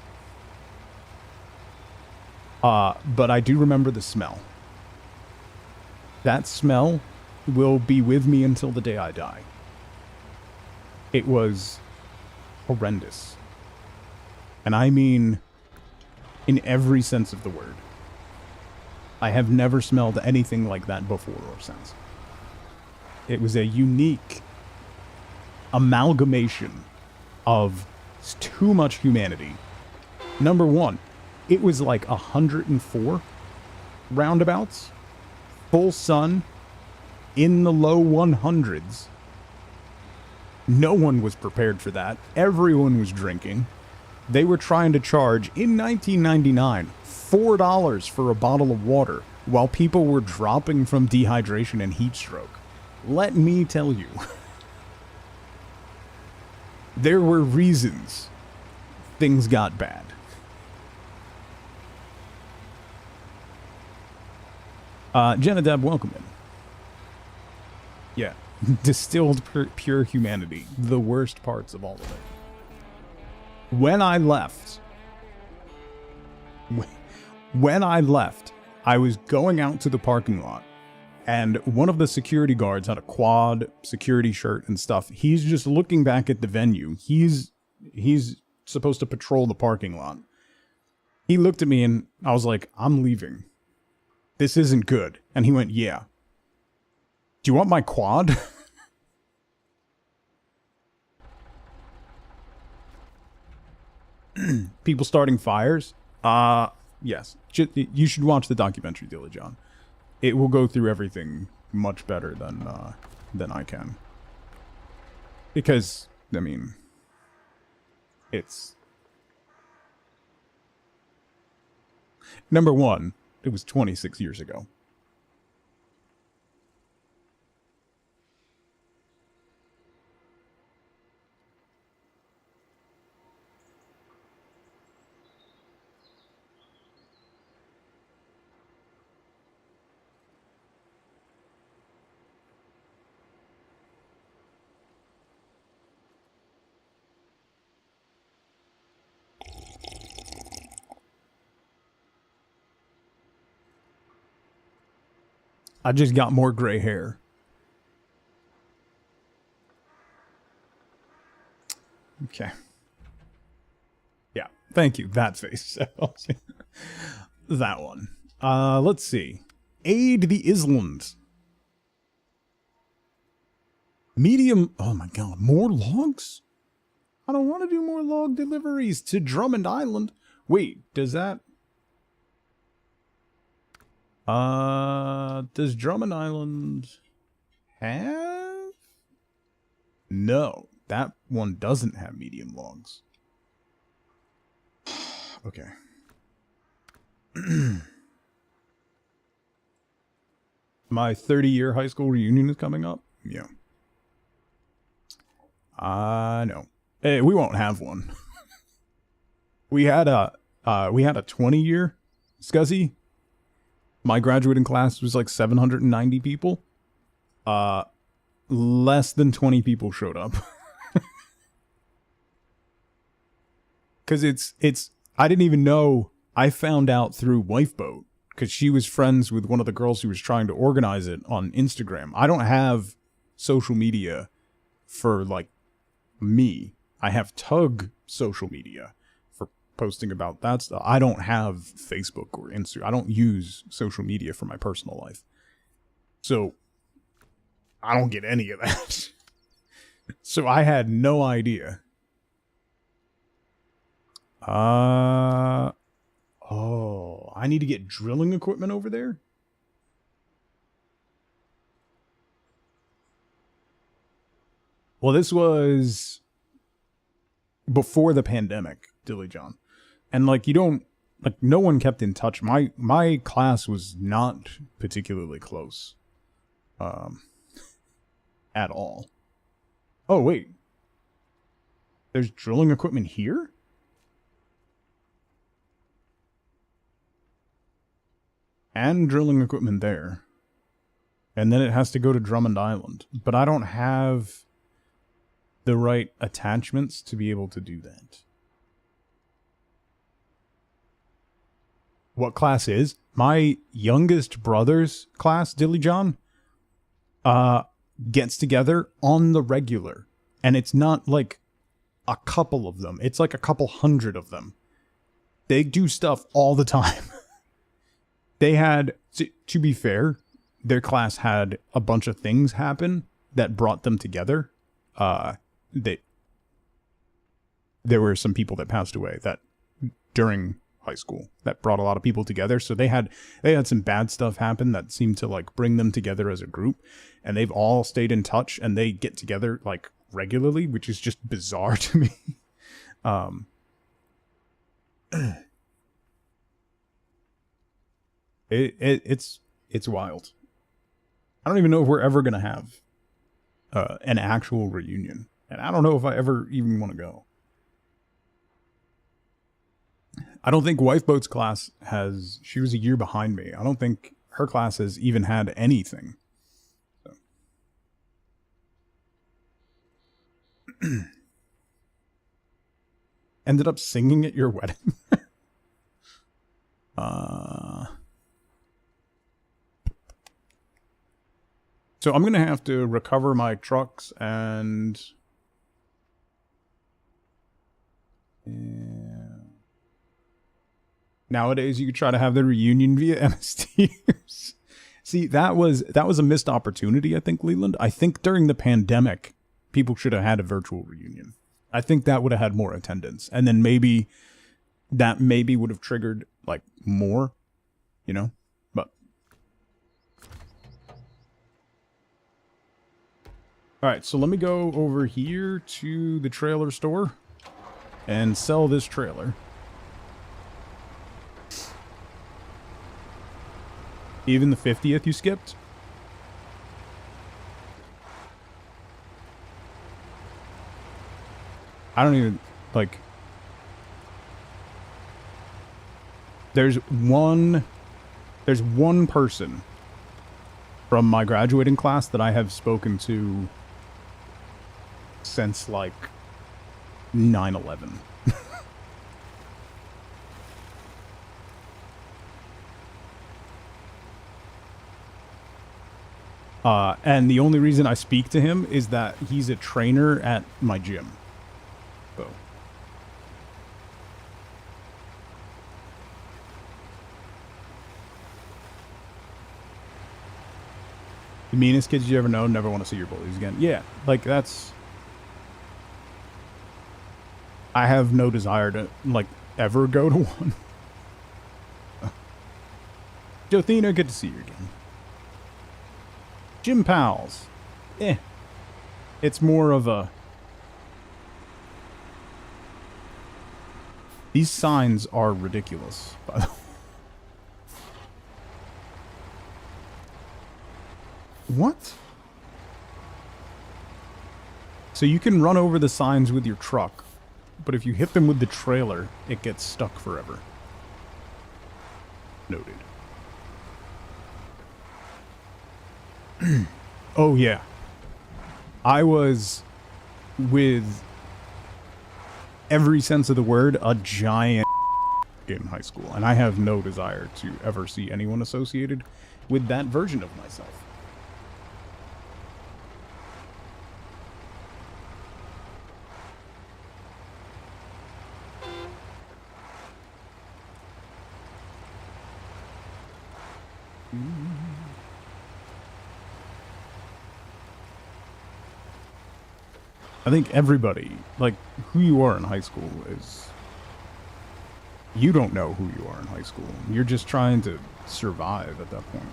S1: But I do remember the smell. That smell will be with me until the day I die. It was horrendous. And I mean, in every sense of the word. I have never smelled anything like that before or since. It was a unique amalgamation of too much humanity. Number one, it was like 104 roundabouts, full sun, in the low 100s. No one was prepared for that. Everyone was drinking. They were trying to charge, in 1999, $4 for a bottle of water, while people were dropping from dehydration and heat stroke. Let me tell you, there were reasons things got bad. Jenna Deb, welcome in. Yeah. Distilled pure humanity. The worst parts of all of it. When I left, I was going out to the parking lot, and one of the security guards had a quad security shirt and stuff. He's just looking back at the venue. He's supposed to patrol the parking lot. He looked at me and I was like, I'm leaving. This isn't good. And he went, yeah. Do you want my quad? People starting fires? Yes. You should watch the documentary, Dilly John. It will go through everything much better than I can. Because, I mean, it's... Number one, it was 26 years ago. I just got more gray hair. Okay. Yeah, thank you. That face. That one. Let's see. Aid the Islands. Medium... Oh my god, more logs? I don't want to do more log deliveries to Drummond Island. Wait, does that... does Drummond Island have? No, that one doesn't have medium logs. Okay. My 30-year high school reunion is coming up. Yeah. No. Hey, we won't have one. We had a 20-year Scuzzy. My graduating class was like 790 people. Less than 20 people showed up. Cause I didn't even know. I found out through Wifeboat because she was friends with one of the girls who was trying to organize it on Instagram. I don't have social media for like me. I have Tug social media for posting about that stuff. I don't have Facebook or Instagram. I don't use social media for my personal life. So I don't get any of that. So I had no idea. Oh, I need to get drilling equipment over there? Well, this was before the pandemic, Dilly John. And like no one kept in touch. My class was not particularly close. At all. Oh, wait. There's drilling equipment here? And drilling equipment there. And then it has to go to Drummond Island. But I don't have the right attachments to be able to do that. What class is? My youngest brother's class, Dilly John, gets together on the regular. And it's not like a couple of them. It's like a couple hundred of them. They do stuff all the time. They had, to be fair, their class had a bunch of things happen that brought them together. There were some people that passed away that during high school that brought a lot of people together. So they had some bad stuff happen that seemed to like bring them together as a group, and they've all stayed in touch and they get together like regularly, which is just bizarre to me. It's wild. I don't even know if we're ever gonna have an actual reunion, and I don't know if I ever even want to go. I don't think Wifeboat's class she was a year behind me. I don't think her class has even had anything. So. Ended up singing at your wedding. So I'm going to have to recover my trucks and... Yeah. Nowadays, you could try to have the reunion via MSTs. See, that was a missed opportunity, I think, Leland. I think during the pandemic, people should have had a virtual reunion. I think that would have had more attendance. And then maybe would have triggered, like, more, you know? But... Alright, so let me go over here to the trailer store and sell this trailer. Even the 50th you skipped? I don't even, like... There's one person from my graduating class that I have spoken to since, like, 9/11. And the only reason I speak to him is that he's a trainer at my gym. So. The meanest kids you ever know, never want to see your bullies again. Yeah, like that's... I have no desire to, like, ever go to one. Jothina, good to see you again. Gym pals. It's more of a... These signs are ridiculous, by the way. What? So you can run over the signs with your truck, but if you hit them with the trailer, it gets stuck forever. Noted. Oh, yeah. I was, with every sense of the word, a giant in high school, and I have no desire to ever see anyone associated with that version of myself. I think everybody, like, who you are in high school is... You don't know who you are in high school. You're just trying to survive at that point.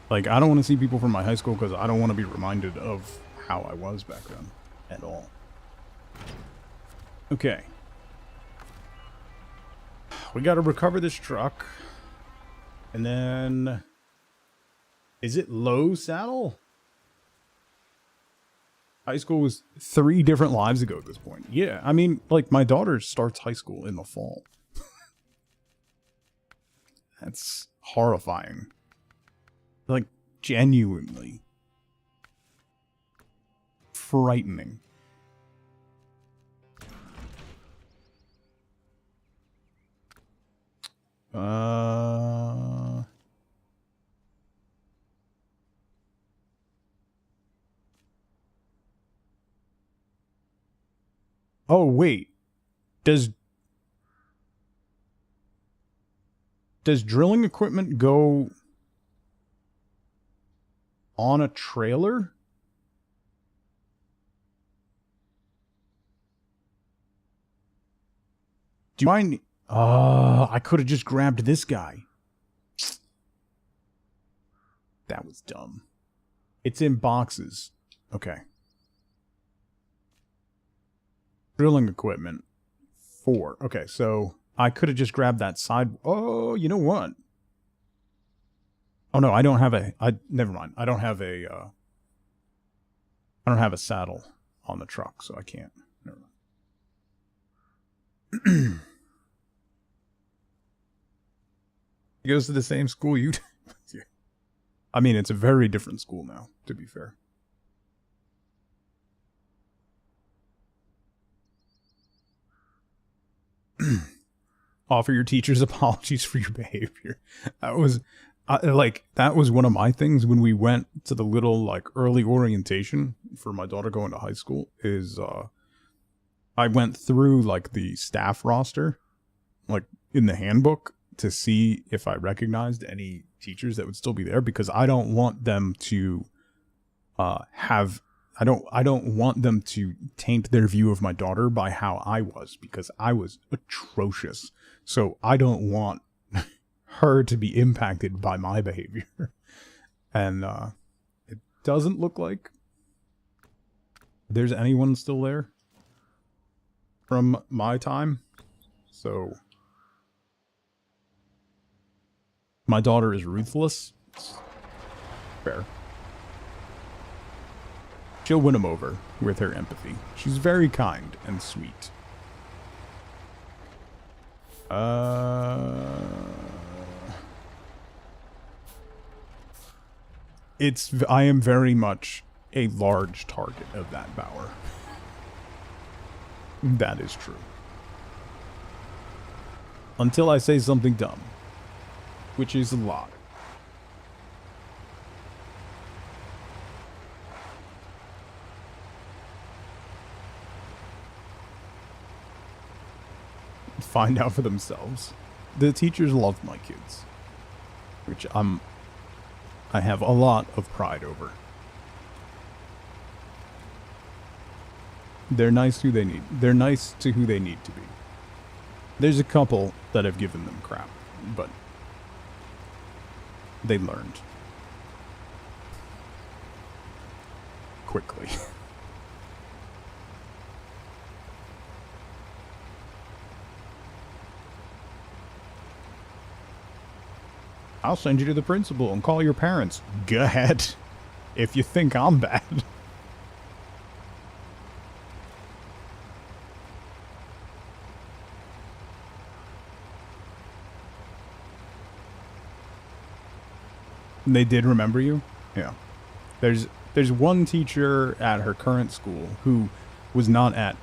S1: Like, I don't want to see people from my high school because I don't want to be reminded of how I was back then at all. Okay. We got to recover this truck. And then... Is it low saddle? High school was 3 different lives ago at this point. Yeah, I mean, like, my daughter starts high school in the fall. That's horrifying. Like, genuinely frightening. Oh, wait. Does drilling equipment go on a trailer? Do you mind? I could have just grabbed this guy. That was dumb. It's in boxes. Okay. Drilling equipment. 4. Okay, so I could have just grabbed that side. Oh, you know what? Oh no, I don't have a... never mind. I don't have a saddle on the truck, so I can't. Never mind. He goes to the same school you do. Yeah. I mean, it's a very different school now, to be fair. Offer your teachers apologies for your behavior. That was... that was one of my things when we went to the little, like, early orientation for my daughter going to high school, is, I went through, like, the staff roster, like, in the handbook, to see if I recognized any teachers that would still be there, because I don't want them to, I don't want them to taint their view of my daughter by how I was, because I was atrocious. So I don't want her to be impacted by my behavior. And it doesn't look like there's anyone still there from my time. So my daughter is ruthless. It's fair. She'll win him over with her empathy. She's very kind and sweet. I am very much a large target of that Bower. That is true. Until I say something dumb, which is a lot. Find out for themselves. The teachers love my kids, which I have a lot of pride over. They're nice to who they need. They're nice to who they need to be. There's a couple that have given them crap, but they learned. quickly. I'll send you to the principal and call your parents. Go ahead. If you think I'm bad. They did remember you? Yeah. There's one teacher at her current school who was not at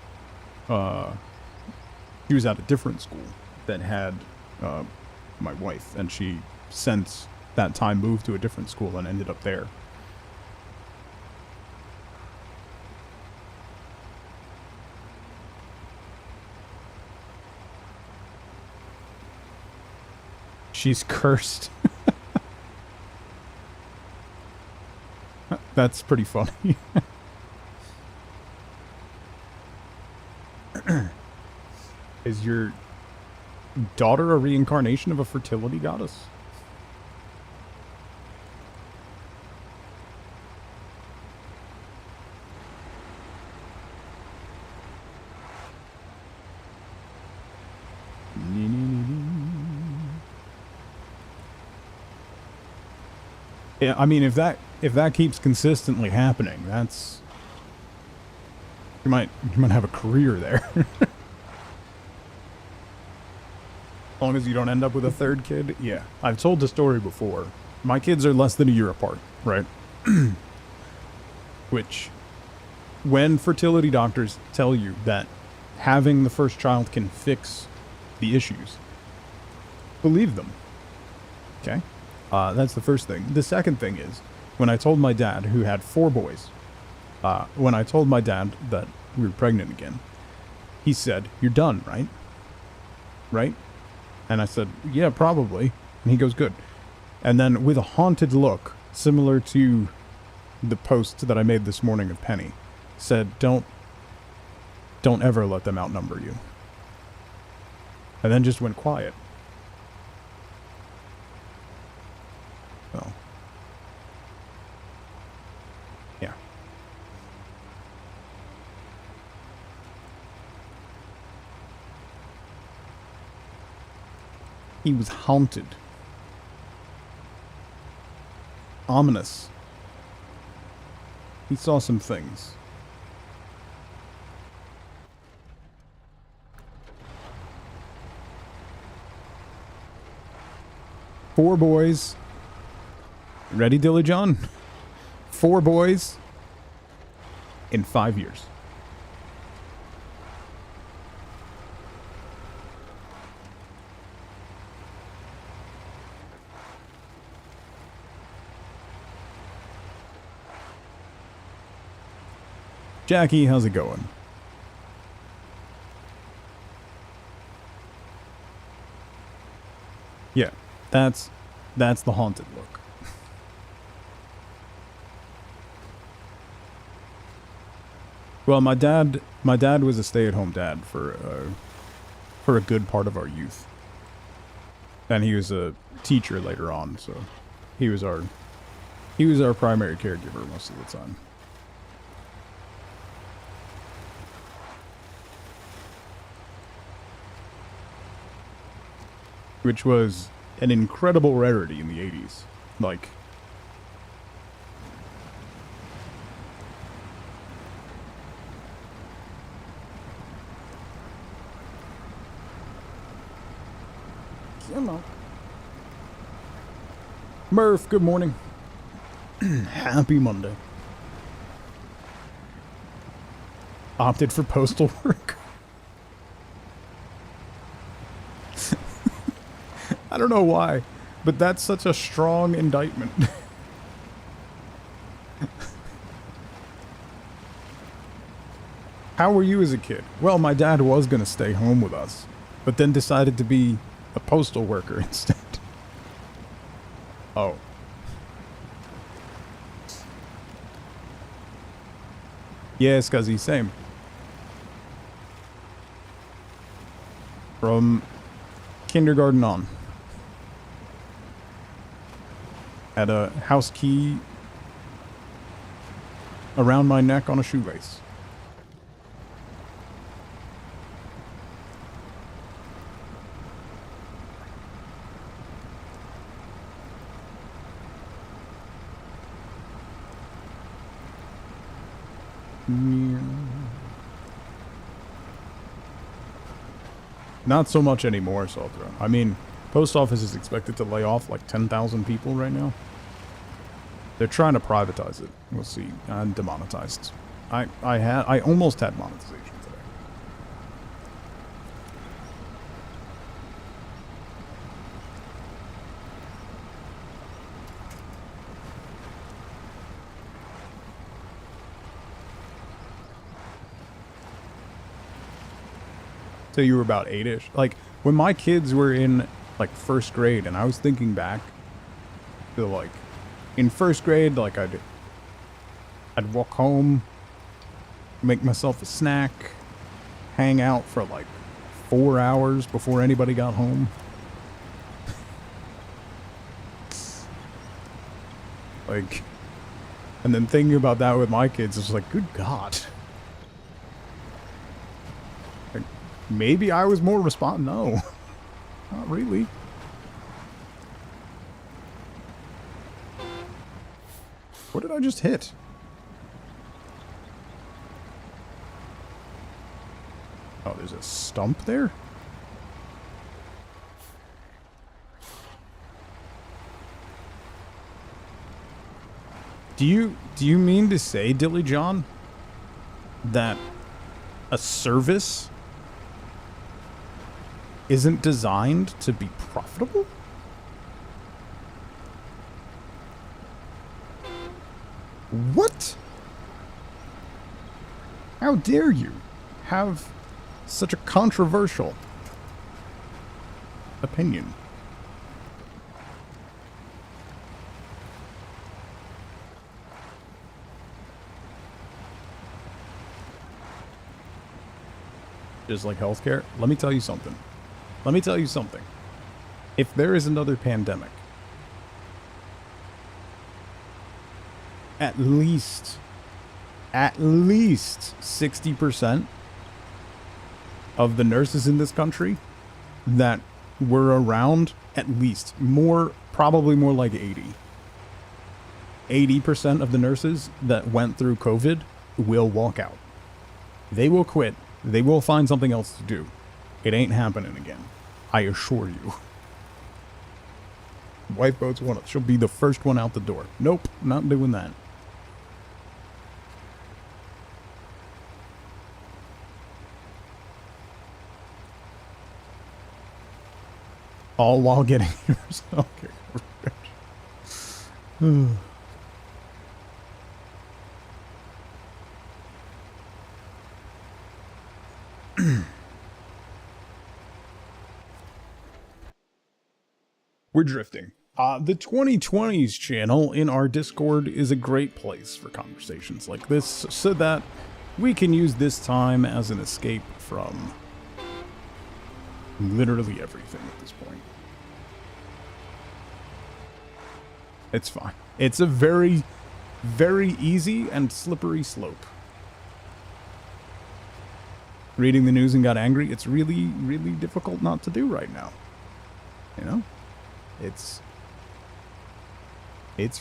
S1: he was at a different school that had my wife, and she since that time moved to a different school and ended up there. She's cursed. That's pretty funny. Is your daughter a reincarnation of a fertility goddess? Yeah, I mean, if that keeps consistently happening, that's you might have a career there. As long as you don't end up with a third kid. Yeah, I've told the story before. My kids are less than a year apart, right? Which, when fertility doctors tell you that having the first child can fix the issues, believe them. Okay? That's the first thing. The second thing is, when I told my dad, who had 4 boys, when I told my dad that we were pregnant again, he said, "You're done, right? Right?" And I said, "Yeah, probably." And he goes, "Good." And then with a haunted look, similar to the post that I made this morning of Penny, said, don't ever let them outnumber you. And then just went quiet. So, yeah. He was haunted. Ominous. He saw some things. Four boys. Ready, Dilly John? 4 boys in 5 years. Jackie, how's it going? Yeah, that's the haunted look. Well, my dad was a stay-at-home dad for a good part of our youth, and he was a teacher later on, so he was our primary caregiver most of the time. Which was an incredible rarity in the 80s. Like, come on. Murph, good morning. Happy Monday. Opted for postal work. I don't know why, but that's such a strong indictment. How were you as a kid? Well, my dad was going to stay home with us, but then decided to be a postal worker instead. Oh. Yeah, Scuzzy, same. From kindergarten on. Had a house key around my neck on a shoelace. Not so much anymore, Saltra. I mean, post office is expected to lay off like 10,000 people right now. They're trying to privatize it. We'll see. And demonetized. I almost had monetization today. So you were about 8-ish. Like, when my kids were in, like, first grade, and I was thinking back to, like, in first grade, like, I'd walk home, make myself a snack, hang out for, like, 4 hours before anybody got home. Like, and then thinking about that with my kids, it's like, good God. Maybe I was more No, not really. What did I just hit? Oh, there's a stump there? Do you mean to say, Dilly John, that a service isn't designed to be profitable? What? How dare you have such a controversial opinion? Just like healthcare? Let me tell you something. Let me tell you something. If there is another pandemic, at least 60% of the nurses in this country that were around, at least more, probably more like 80% of the nurses that went through COVID will walk out. They will quit. They will find something else to do. It ain't happening again. I assure you. Wife votes one. She'll be the first one out the door. Nope, not doing that. All while getting yourself. Okay. We're drifting. The 2020s channel in our Discord is a great place for conversations like this, so that we can use this time as an escape from literally everything at this point. It's fine. It's a very, very easy and slippery slope. Reading the news and got angry, it's really, really difficult not to do right now. You know? It's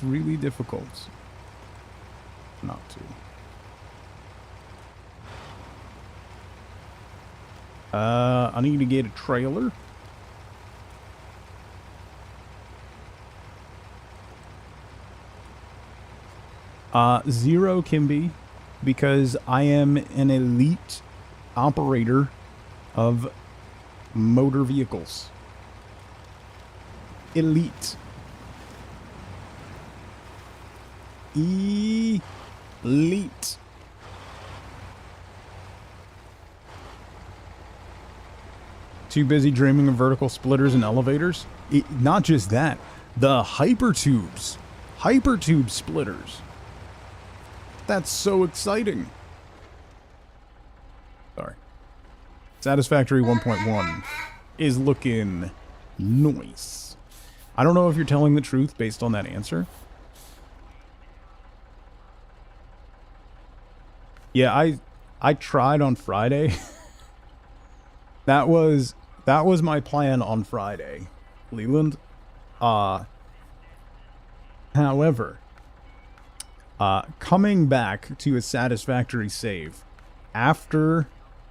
S1: really difficult not to. I need to get a trailer. Zero can be, because I am an elite operator of motor vehicles. Elite. Elite. Too busy dreaming of vertical splitters and elevators? Not just that. The hypertubes. Hypertube splitters. That's so exciting. Sorry. Satisfactory 1.1 is looking nice. I don't know if you're telling the truth based on that answer. Yeah, I tried on Friday. That was my plan on Friday, Leland. However, coming back to a satisfactory save after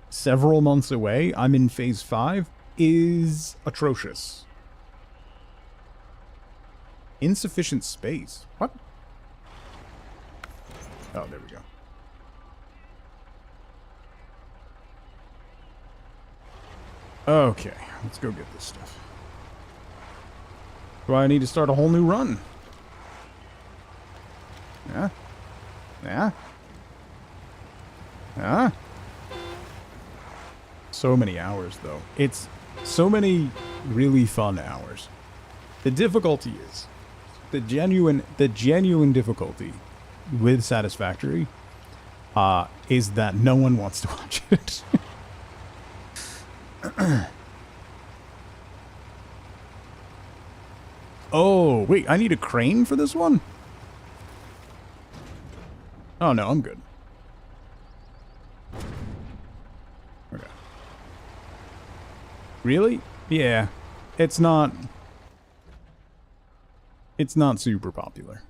S1: several months away, I'm in phase 5, is atrocious. Insufficient space. What? Oh, there we go. Okay, let's go get this stuff. Do I need to start a whole new run? Yeah? Yeah? Yeah? So many hours, though. It's so many really fun hours. The difficulty is, the genuine difficulty with Satisfactory is that no one wants to watch it. Oh, wait, I need a crane for this one? Oh, no, I'm good. Okay. Really? Yeah. It's not super popular.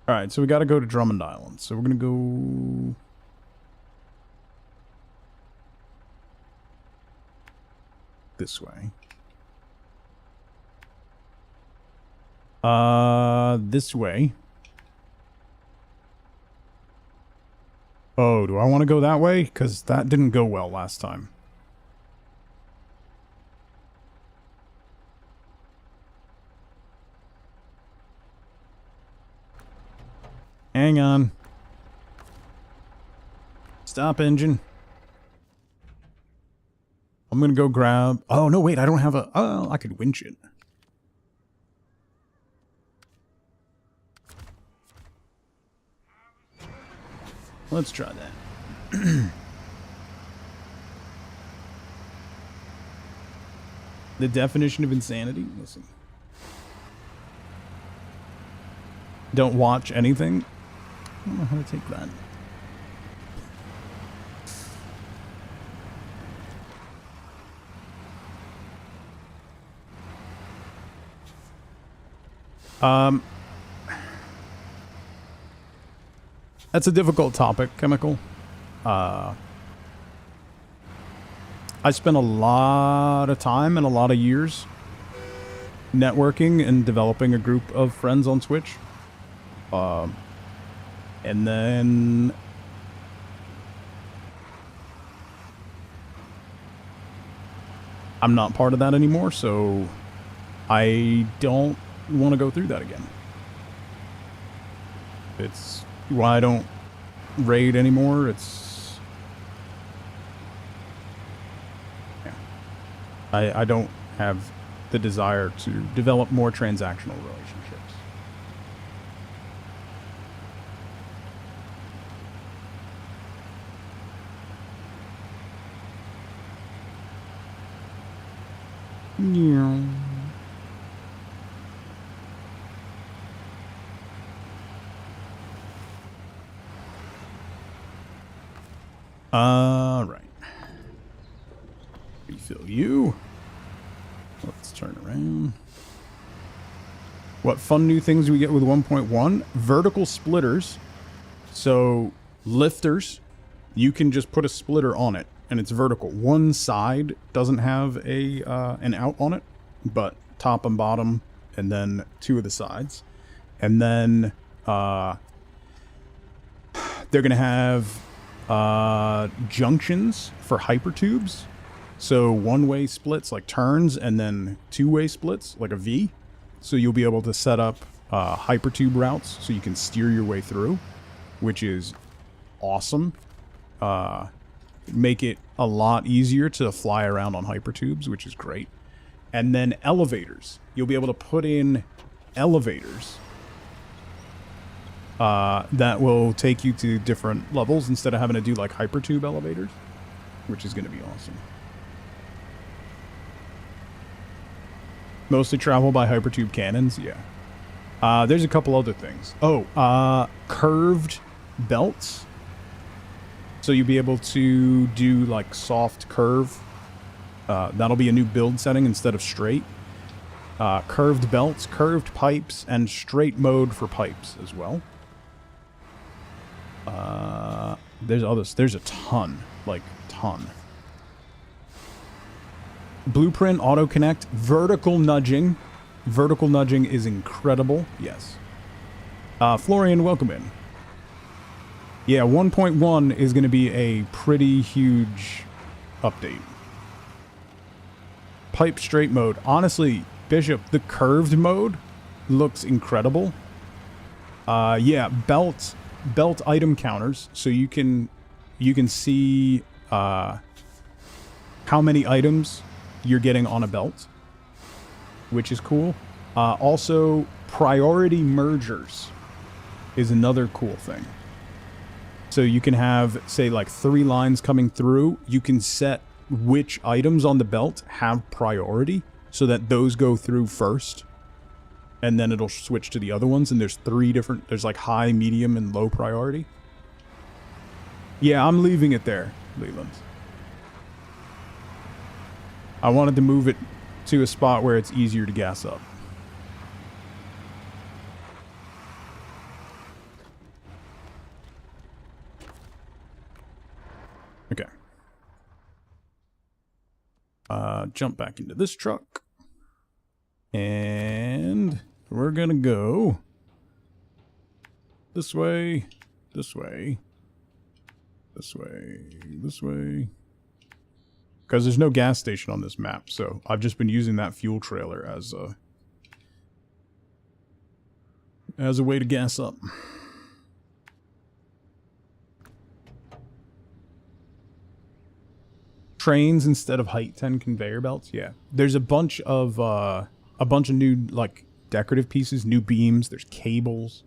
S1: Alright, so we gotta go to Drummond Island. So we're gonna go... this way. This way. Oh, do I want to go that way? Because that didn't go well last time. Hang on. Stop, engine. I'm gonna go grab... Oh, no, wait, I don't have a... Oh, I could winch it. Let's try that. The definition of insanity? Listen. Don't watch anything? I don't know how to take that. That's a difficult topic, Chemical. I spent a lot of time and a lot of years networking and developing a group of friends on Twitch. And then I'm not part of that anymore, so I don't want to go through that again. It's why I don't raid anymore. It's... yeah. I don't have the desire to develop more transactional relationships. Yeah. Right. Refill you. Let's turn around. What fun new things do we get with 1.1? Vertical splitters. So, lifters, you can just put a splitter on it, and it's vertical. One side doesn't have a an out on it, but top and bottom, and then two of the sides. And then they're going to have junctions for hypertubes. So one-way splits like turns, and then two-way splits like a V. So you'll be able to set up hypertube routes so you can steer your way through, which is awesome. Make it a lot easier to fly around on hypertubes, which is great. And then elevators. You'll be able to put in elevators that will take you to different levels instead of having to do like hypertube elevators, which is going to be awesome. Mostly travel by hypertube cannons, yeah. There's a couple other things. Oh, curved belts So you'll be able to do like soft curve. That'll be a new build setting instead of straight. Curved belts, curved pipes, and straight mode for pipes as well. There's others. There's a ton. Like, ton. Blueprint, auto connect, vertical nudging. Vertical nudging is incredible. Yes. Florian, welcome in. Yeah, 1.1 is going to be a pretty huge update. Pipe straight mode. Honestly, Bishop, the curved mode looks incredible. Yeah, belt item counters, so you can see how many items you're getting on a belt, which is cool. Also, priority mergers is another cool thing. So you can have, say, like 3 lines coming through. You can set which items on the belt have priority so that those go through first. And then it'll switch to the other ones. And there's 3 different, there's like high, medium, and low priority. Yeah, I'm leaving it there, Leland. I wanted to move it to a spot where it's easier to gas up. Okay. Jump back into this truck. And we're gonna go this way, this way, this way, this way. Because there's no gas station on this map, so I've just been using that fuel trailer as a way to gas up. Trains instead of height 10 conveyor belts. Yeah, there's a bunch of new like decorative pieces, new beams. There's cables.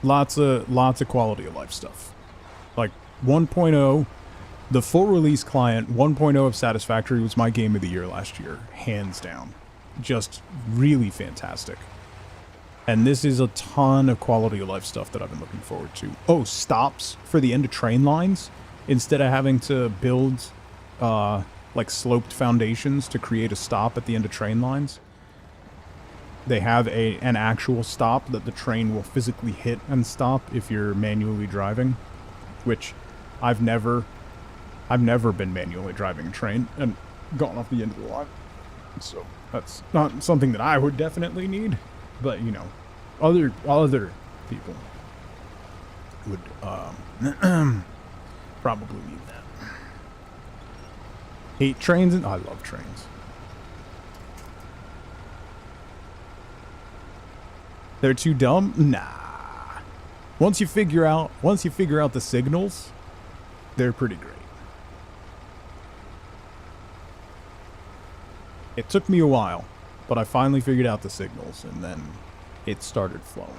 S1: lots of quality of life stuff. Like 1.0, the full release client 1.0 of Satisfactory was my game of the year last year, hands down. Just really fantastic. And this is a ton of quality of life stuff that I've been looking forward to. Oh, stops for the end of train lines. Instead of having to build like sloped foundations to create a stop at the end of train lines, they have an actual stop that the train will physically hit and stop if you're manually driving, which I've never been manually driving a train and gone off the end of the line. So that's not something that I would definitely need. But, you know, other people would probably need that. Hate trains, and I love trains. They're too dumb? Nah. Once you figure out the signals, they're pretty great. It took me a while, but I finally figured out the signals, and then it started flowing.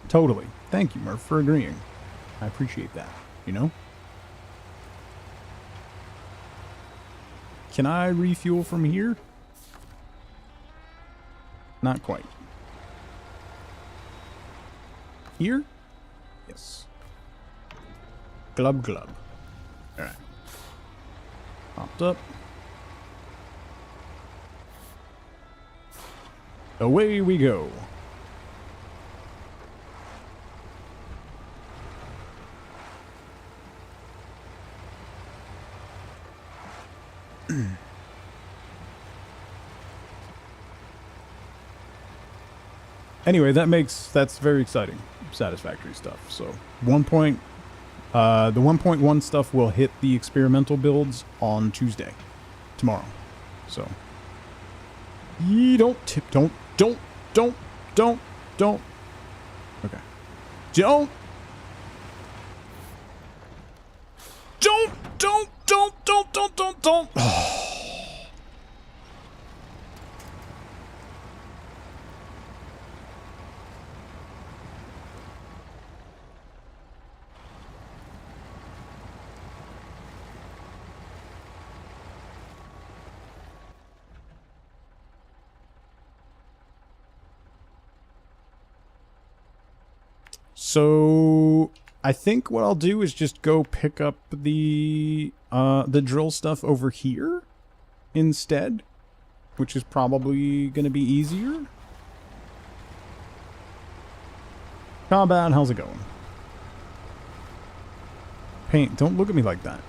S1: Totally. Thank you, Murph, for agreeing. I appreciate that, you know? Can I refuel from here? Not quite. Here? Yes. Glub glub. Alright. Popped up. Away we go. Anyway, that's very exciting, Satisfactory stuff. So the 1.1 stuff will hit the experimental builds on Tuesday, tomorrow. So don't. Okay. Don't. So I think what I'll do is just go pick up the drill stuff over here instead, which is probably gonna be easier. Combat, how's it going? Paint, don't look at me like that.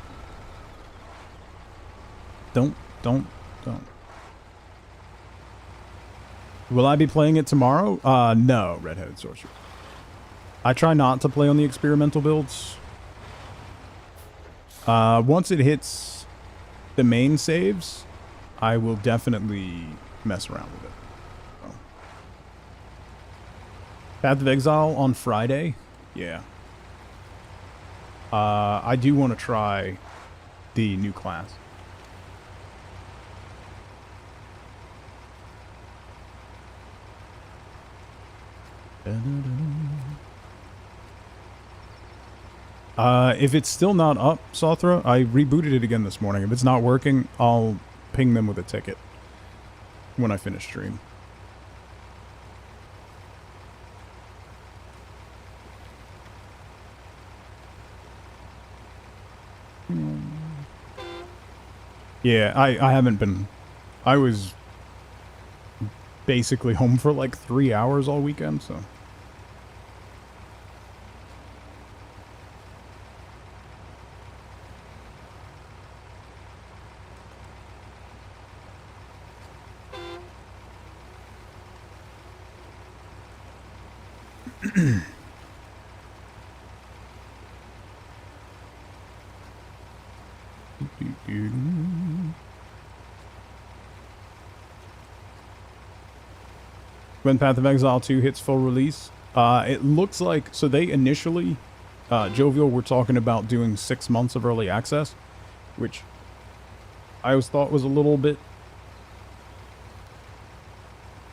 S1: Don't. Will I be playing it tomorrow? No, Redheaded Sorcerer. I try not to play on the experimental builds. Once it hits the main saves, I will definitely mess around with it. So. Path of Exile on Friday? Yeah. I do want to try the new class. If it's still not up, Sothra, I rebooted it again this morning. If it's not working, I'll ping them with a ticket when I finish stream. Yeah, I haven't been... I was basically home for like 3 hours all weekend, so... When Path of Exile 2 hits full release, it looks like... So they initially, Jovial, were talking about doing 6 months of early access, which I always thought was a little bit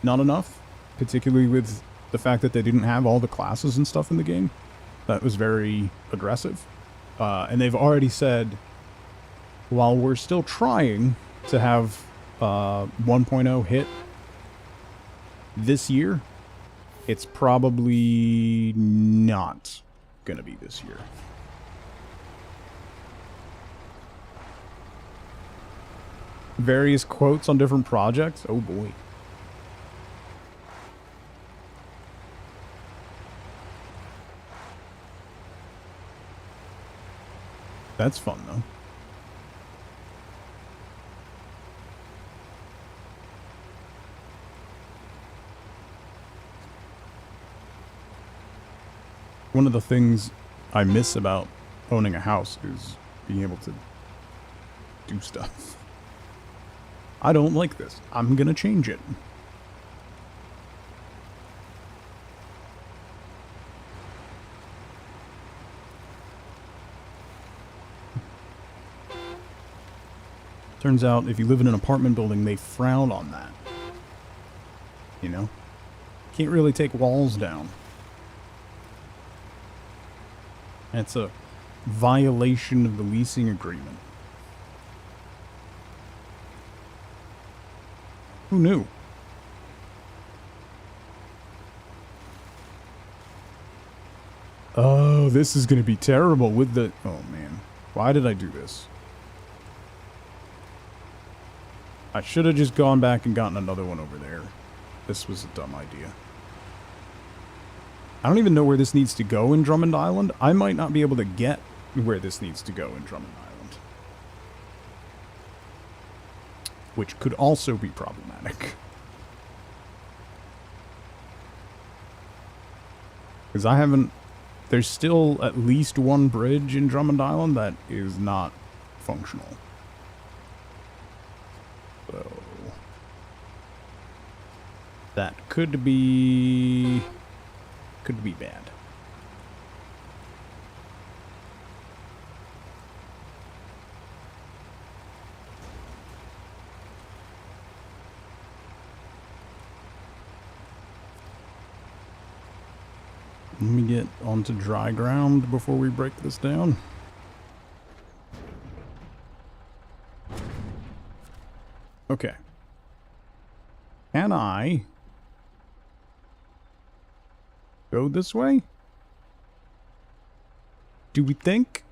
S1: not enough, particularly with the fact that they didn't have all the classes and stuff in the game. That was very aggressive. And they've already said, while we're still trying to have 1.0 hit this year, it's probably not gonna be this year. Various quotes on different projects. Oh boy. That's fun though. One of the things I miss about owning a house is being able to do stuff. I don't like this. I'm gonna change it. Turns out if you live in an apartment building, they frown on that. You know? Can't really take walls down. It's a violation of the leasing agreement. Who knew? Oh, this is going to be terrible with the... Oh, man. Why did I do this? I should have just gone back and gotten another one over there. This was a dumb idea. I don't even know where this needs to go in Drummond Island. I might not be able to get where this needs to go in Drummond Island. Which could also be problematic. Because I haven't... There's still at least one bridge in Drummond Island that is not functional. So... that could be... could be bad. Let me get onto dry ground before we break this down. Okay. Can I go this way? Do we think?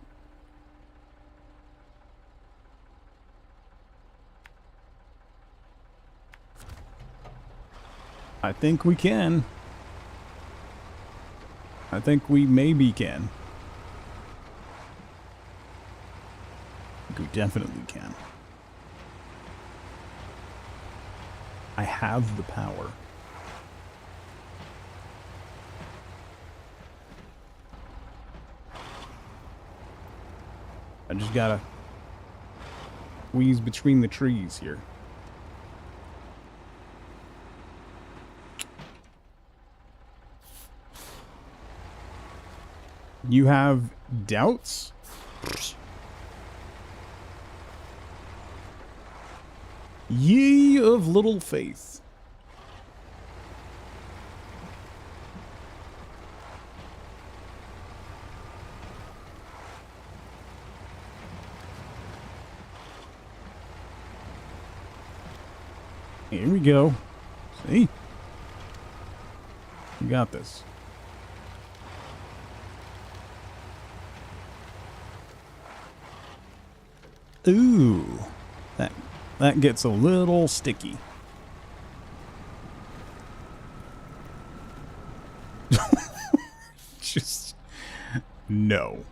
S1: I think we can. I think we maybe can. I think we definitely can. I have the power. I just gotta squeeze between the trees here. You have doubts? Ye of little faith. Here we go. See? You got this. Ooh. That gets a little sticky. Just no.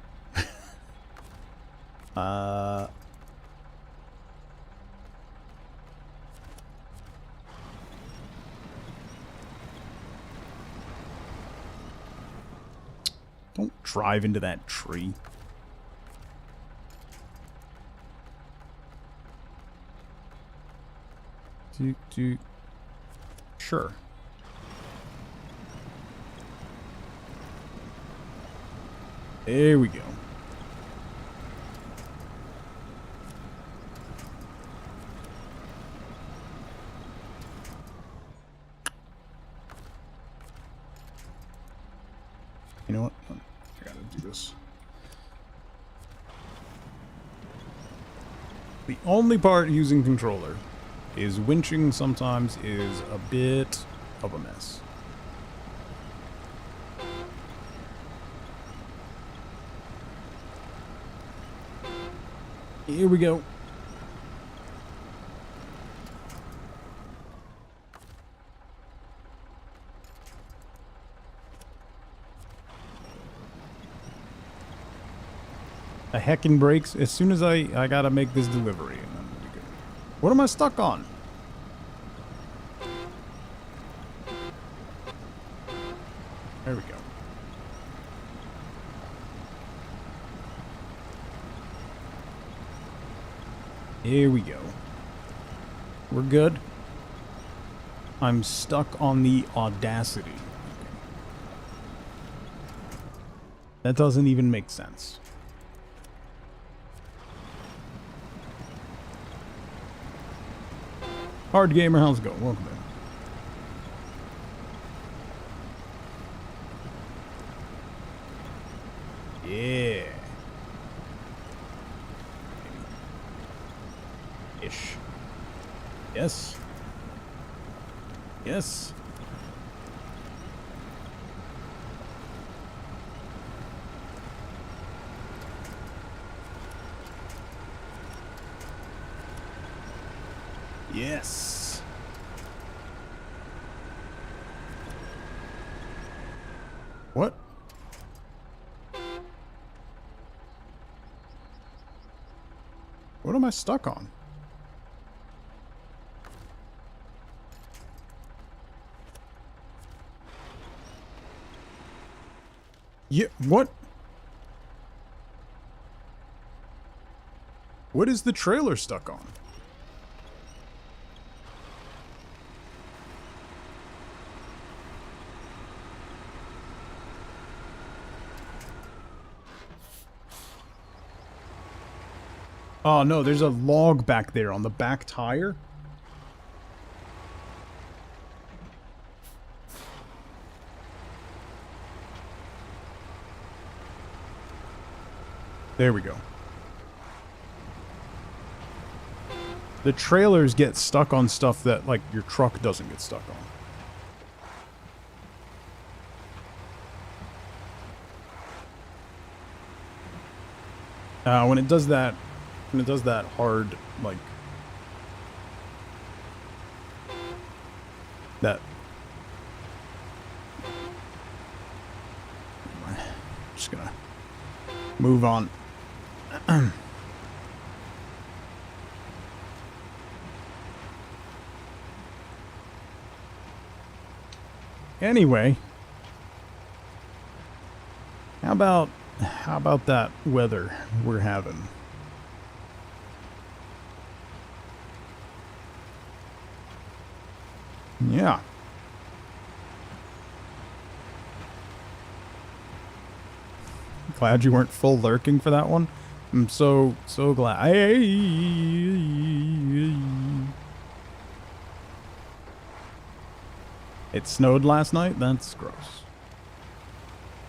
S1: Don't drive into that tree. Sure. There we go. You know what? I gotta do this. The only part using controller is winching sometimes is a bit of a mess. Here we go. A heckin' brakes as soon as I gotta make this delivery. And then we'll be good. What am I stuck on? There we go. Here we go. We're good. I'm stuck on the Audacity. That doesn't even make sense. Hard Gamer, how's it going? Welcome in. Yeah. Ish. Yes. Yes. Yes. What? What am I stuck on? Yeah, what? What is the trailer stuck on? Oh no, there's a log back there on the back tire. There we go. The trailers get stuck on stuff that, like, your truck doesn't get stuck on. When it does that hard, like, that. Just gonna move on. Anyway, how about that weather we're having? Yeah. Glad you weren't full lurking for that one. I'm so glad. It snowed last night? That's gross.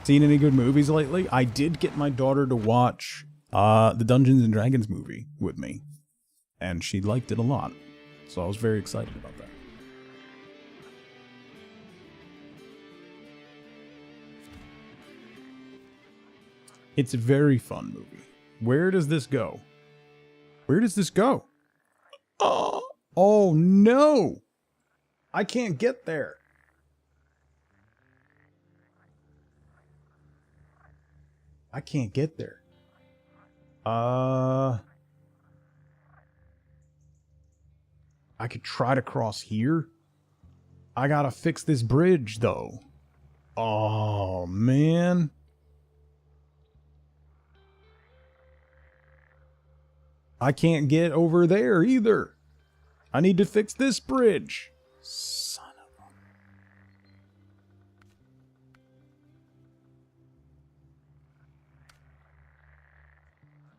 S1: Seen any good movies lately? I did get my daughter to watch the Dungeons and Dragons movie with me, and she liked it a lot. So I was very excited about that. It's a very fun movie. Where does this go? Where does this go? Oh no! I can't get there. I can't get there. I could try to cross here. I gotta fix this bridge, though. Oh, man. I can't get over there either. I need to fix this bridge. Son of a...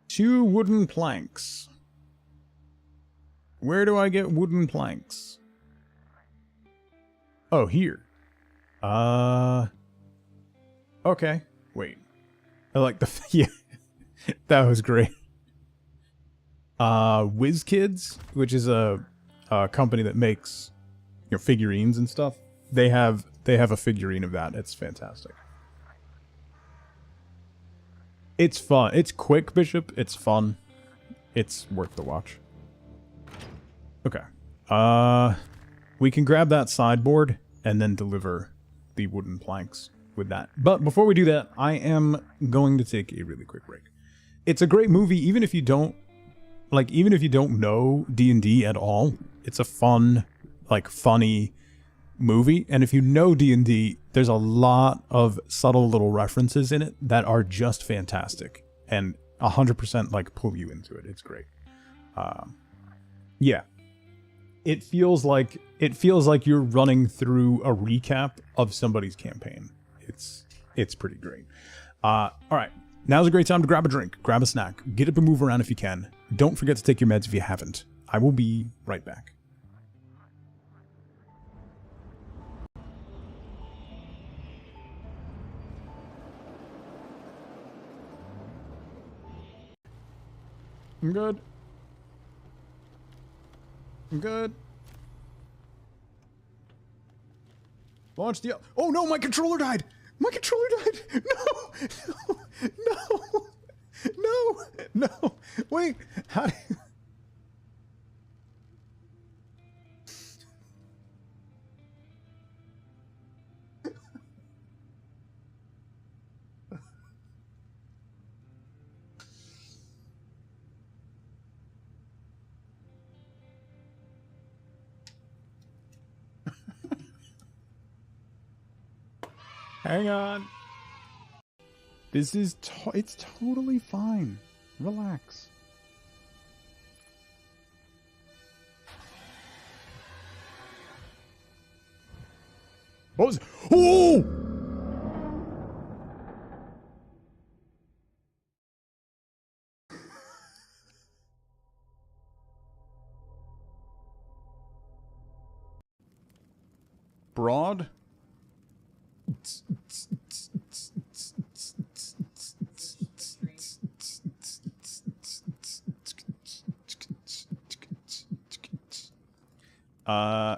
S1: 2 wooden planks. Where do I get wooden planks? Oh, here. Okay. Wait. I like the... yeah. That was great. WizKids, which is a company that makes, you know, figurines and stuff. They have a figurine of that. It's fantastic. It's fun. It's quick, Bishop. It's fun. It's worth the watch. Okay. We can grab that sideboard and then deliver the wooden planks with that. But before we do that, I am going to take a really quick break. It's a great movie, even if you don't know D&D at all. It's a fun, like, funny movie. And if you know D&D, there's a lot of subtle little references in it that are just fantastic and 100% like pull you into it. It's great. Yeah. It feels like you're running through a recap of somebody's campaign. It's pretty great. All right. Now's a great time to grab a drink, grab a snack, get up and move around if you can. Don't forget to take your meds if you haven't. I will be right back. I'm good. I'm good. Launch the... Oh no, my controller died! My controller died! No! No! No! No! No! Wait! How do you... Hang on. This is... it's totally fine. Relax. What was... Oh! Broad?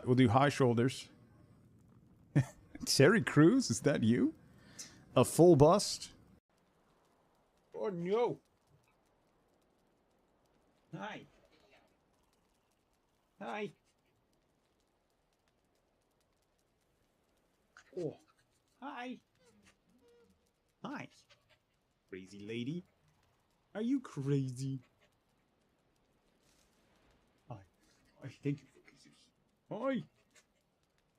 S1: We'll do high shoulders. Terry Crews, is that you? A full bust? Oh no. Hi. Hi. Oh. Hi. Hi. Crazy lady. Are you crazy? Hi. Hi. Thank you for kisses. Hi.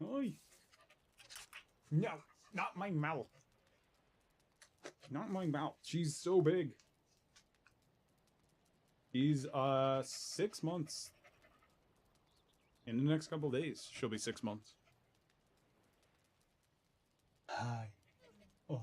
S1: Hi. No, not my mouth. Not my mouth. She's so big. She's 6 months. In the next couple days, she'll be 6 months. Hi. Oh.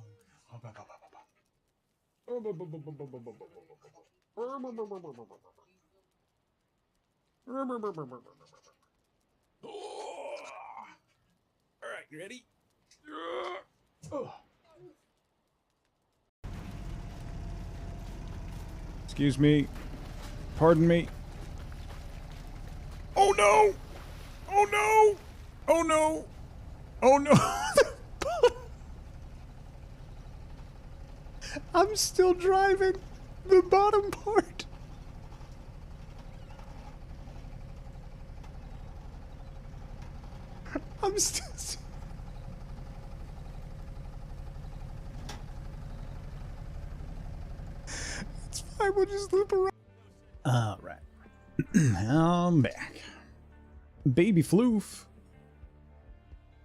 S1: Alright, you ready? Excuse me. Pardon me. Oh no! Oh no! Oh no! Oh no! I'm still driving the bottom part. I'm still... It's fine, we'll just loop around. Alright. I'm back. Baby floof.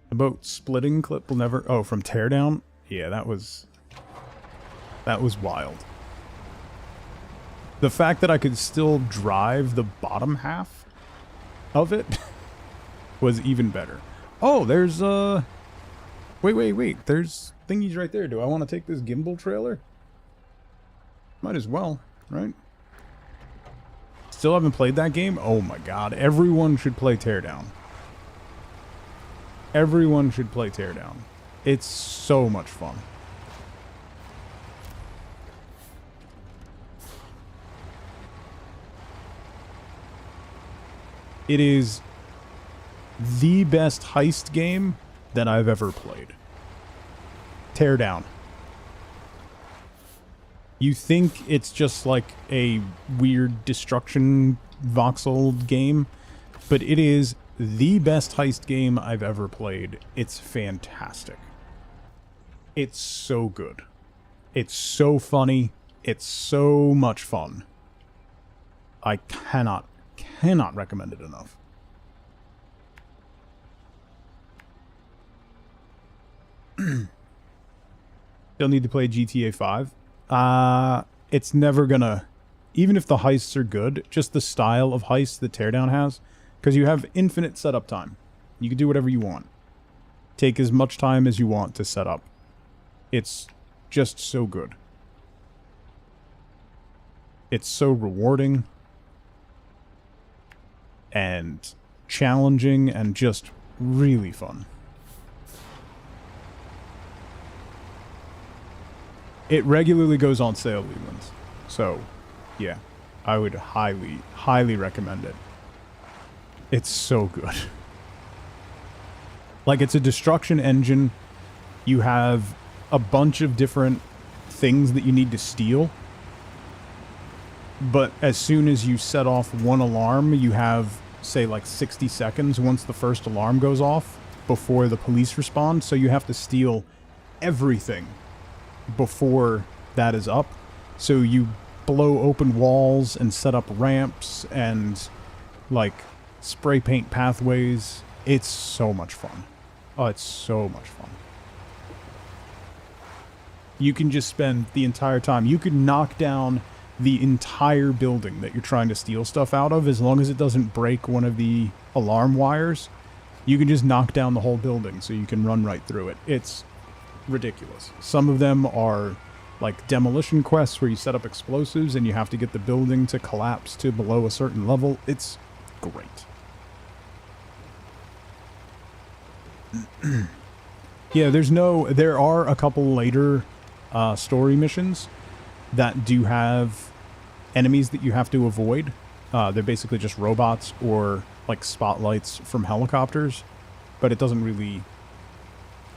S1: The boat splitting clip will never... Oh, from teardown? Yeah, that was wild. The fact that I could still drive the bottom half of it was even better. Oh, there's, Wait. There's thingies right there. Do I want to take this gimbal trailer? Might as well, right? Still haven't played that game? Oh my god. Everyone should play Teardown. Everyone should play Teardown. It's so much fun. It is the best heist game that I've ever played. Teardown. You think it's just like a weird destruction voxel game, but it is the best heist game I've ever played. It's fantastic. It's so good. It's so funny. It's so much fun. I cannot recommend it enough. Still need to play GTA 5. It's never gonna... Even if the heists are good, just the style of heists that Teardown has, because you have infinite setup time. You can do whatever you want. Take as much time as you want to set up. It's just so good. It's so rewarding and challenging and just really fun. It regularly goes on sale, Lelands. So, yeah, I would highly recommend it. It's so good. Like, it's a destruction engine. You have a bunch of different things that you need to steal. But as soon as you set off one alarm, you have, say, like 60 seconds once the first alarm goes off before the police respond. So you have to steal everything before that is up. So you blow open walls and set up ramps and, like, spray paint pathways. It's so much fun. Oh, it's so much fun. You can just spend the entire time. You could knock down the entire building that you're trying to steal stuff out of, as long as it doesn't break one of the alarm wires. You can just knock down the whole building so you can run right through it. It's ridiculous. Some of them are like demolition quests where you set up explosives and you have to get the building to collapse to below a certain level. It's great. Yeah, there are a couple later story missions that do have enemies that you have to avoid. They're basically just robots or like spotlights from helicopters, but it doesn't really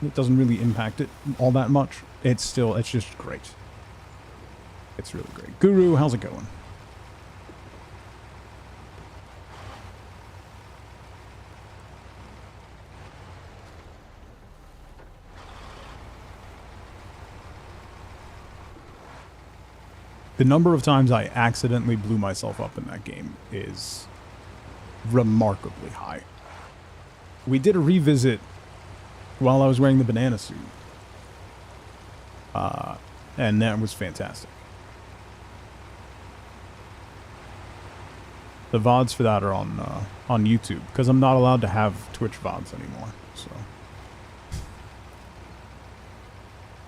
S1: impact it all that much. It's just great. It's really great. Guru, how's it going? The number of times I accidentally blew myself up in that game is remarkably high. We did a revisit while I was wearing the banana suit. And that was fantastic. The VODs for that are on YouTube, because I'm not allowed to have Twitch VODs anymore, so.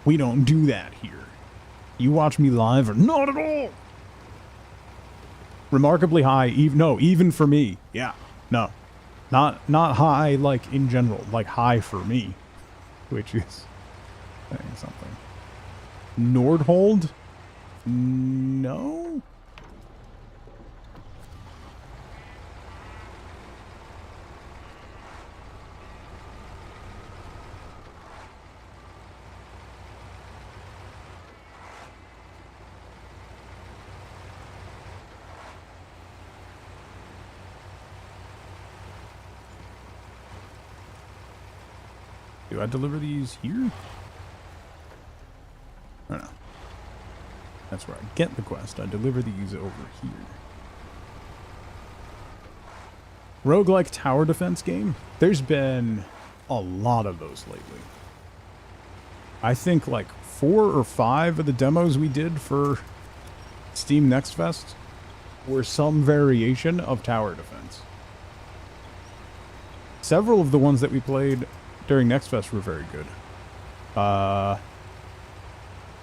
S1: We don't do that here. You watch me live or not at all? Remarkably high, even for me. Yeah, no. Not high like in general, like high for me, which is saying something. Nordhold? No? Do I deliver these here? Oh no. That's where I get the quest. I deliver these over here. Roguelike tower defense game? There's been a lot of those lately. I think like 4 or 5 of the demos we did for Steam Next Fest were some variation of tower defense. Several of the ones that we played during Next Fest were very good.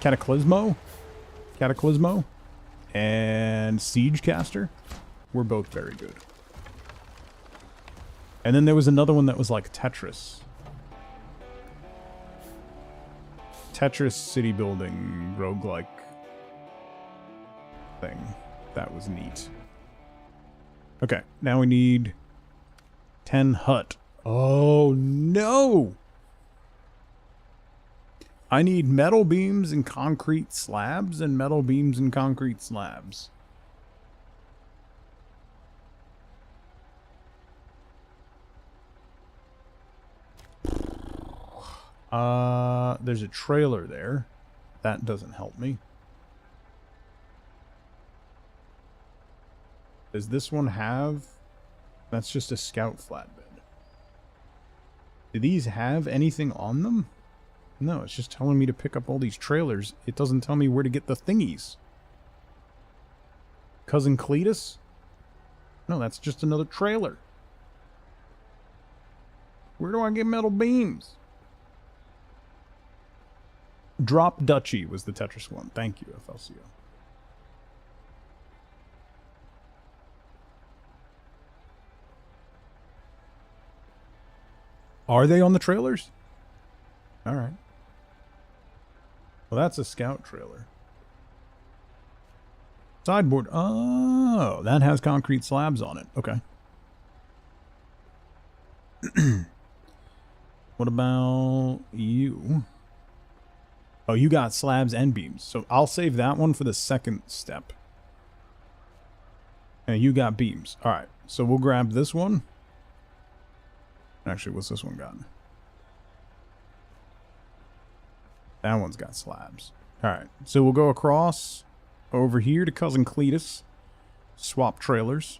S1: Cataclysmo and Siegecaster were both very good. And then there was another one that was like Tetris. Tetris city building roguelike thing. That was neat. Okay, now we need 10 hut. Oh no! I need metal beams and concrete slabs and metal beams and concrete slabs. There's a trailer there. That doesn't help me. Does this one have... That's just a scout flatbed. Do these have anything on them? No, it's just telling me to pick up all these trailers. It doesn't tell me where to get the thingies. Cousin Cletus? No, that's just another trailer. Where do I get metal beams? Drop Duchy was the Tetris one. Thank you, FLCO. Are they on the trailers? All right. Well, that's a scout trailer. Sideboard. Oh, that has concrete slabs on it. Okay. What about you? Oh, you got slabs and beams. So I'll save that one for the second step. And you got beams. All right. So we'll grab this one. Actually, what's this one got? That one's got slabs. All right. So we'll go across over here to Cousin Cletus. Swap trailers.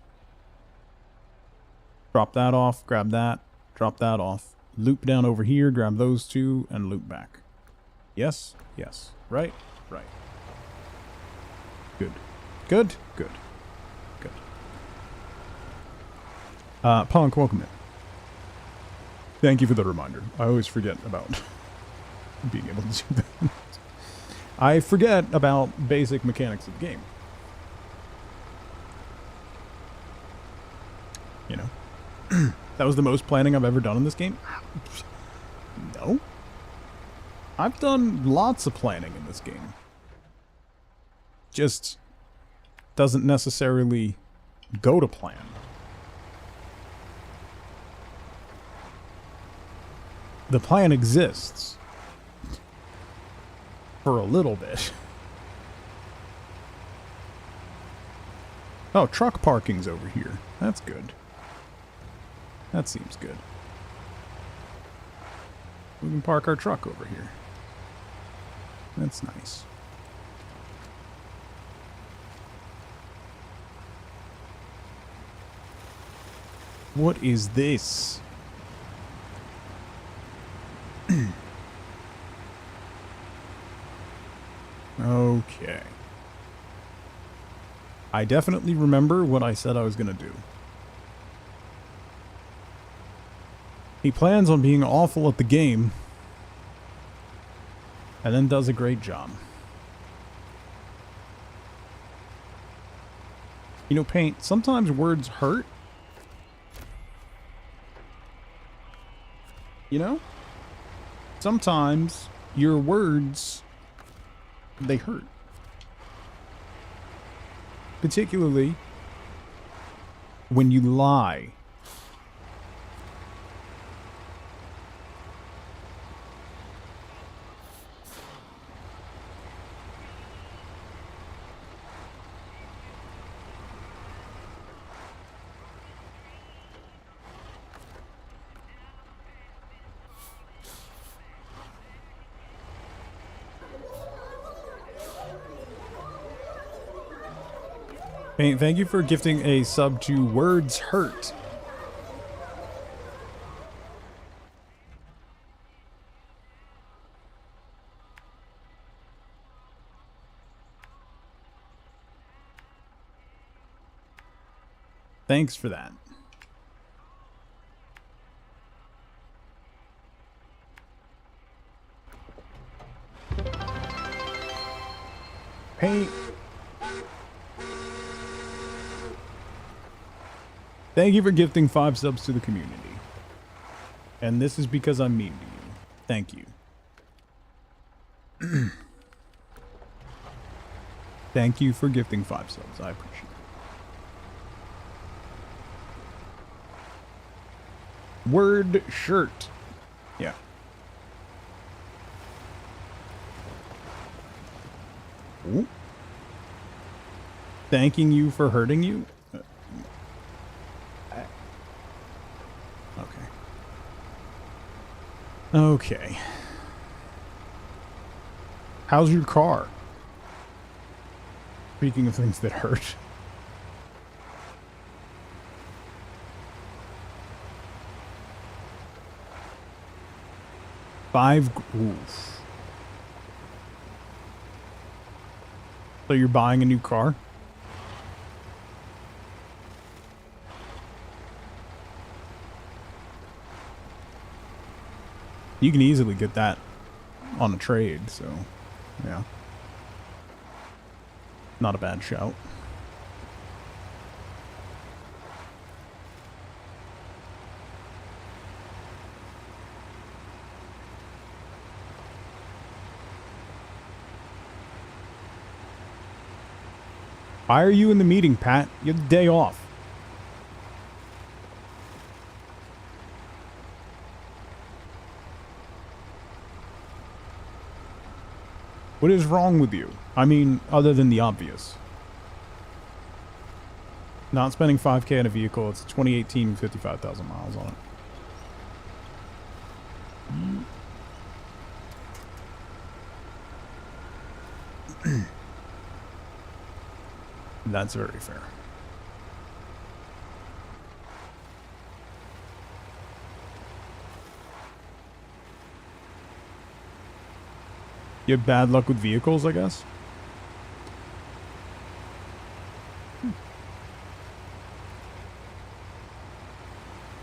S1: Drop that off. Grab that. Drop that off. Loop down over here. Grab those two and loop back. Yes? Yes. Right? Right. Good. Good? Good. Good. Punk, welcome in. Thank you for the reminder. I always forget about being able to do that. I forget about basic mechanics of the game. You know? That was the most planning I've ever done in this game? No. I've done lots of planning in this game. Just doesn't necessarily go to plan. The plan exists. For a little bit. Oh, truck parking's over here. That's good. That seems good. We can park our truck over here. That's nice. What is this? Okay. I definitely remember what I said I was going to do. He plans on being awful at the game, and then does a great job. You know, Paint, sometimes words hurt. You know? Sometimes your words, they hurt. Particularly when you lie. Paint, thank you for gifting a sub to Words Hurt. Thanks for that. Paint. Thank you for gifting 5 subs to the community. And this is because I'm mean to you. Thank you. Thank you for gifting 5 subs. I appreciate it. Word shirt. Yeah. Ooh. Thanking you for hurting you? Okay. Okay. How's your car? Speaking of things that hurt. Oof. So you're buying a new car? You can easily get that on a trade, so yeah. Not a bad shout. Why are you in the meeting, Pat? You have the day off. What is wrong with you? I mean, other than the obvious. Not spending 5K on a vehicle. It's 2018, 55,000 miles on it. That's very fair. You have bad luck with vehicles, I guess?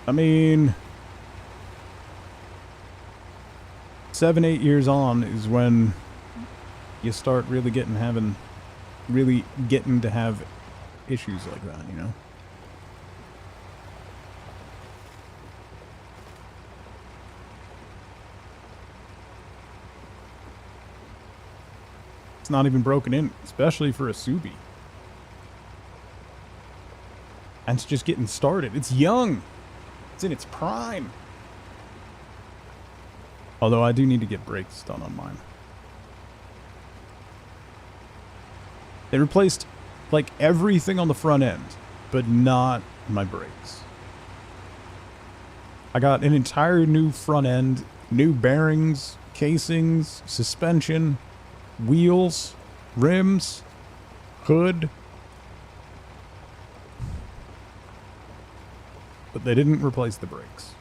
S1: I mean, 7, 8 years on is when you start really getting to have issues like that, you know? It's not even broken in, especially for a Subi. And it's just getting started. It's young. It's in its prime. Although I do need to get brakes done on mine. They replaced, like, everything on the front end, but not my brakes. I got an entire new front end, new bearings, casings, suspension, wheels, rims, hood. but they didn't replace the brakes.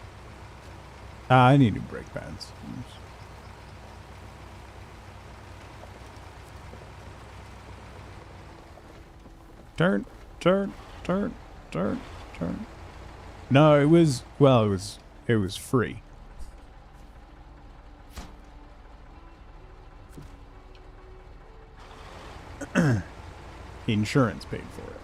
S1: I need new brake pads. Turn. No, it was free. Insurance paid for it.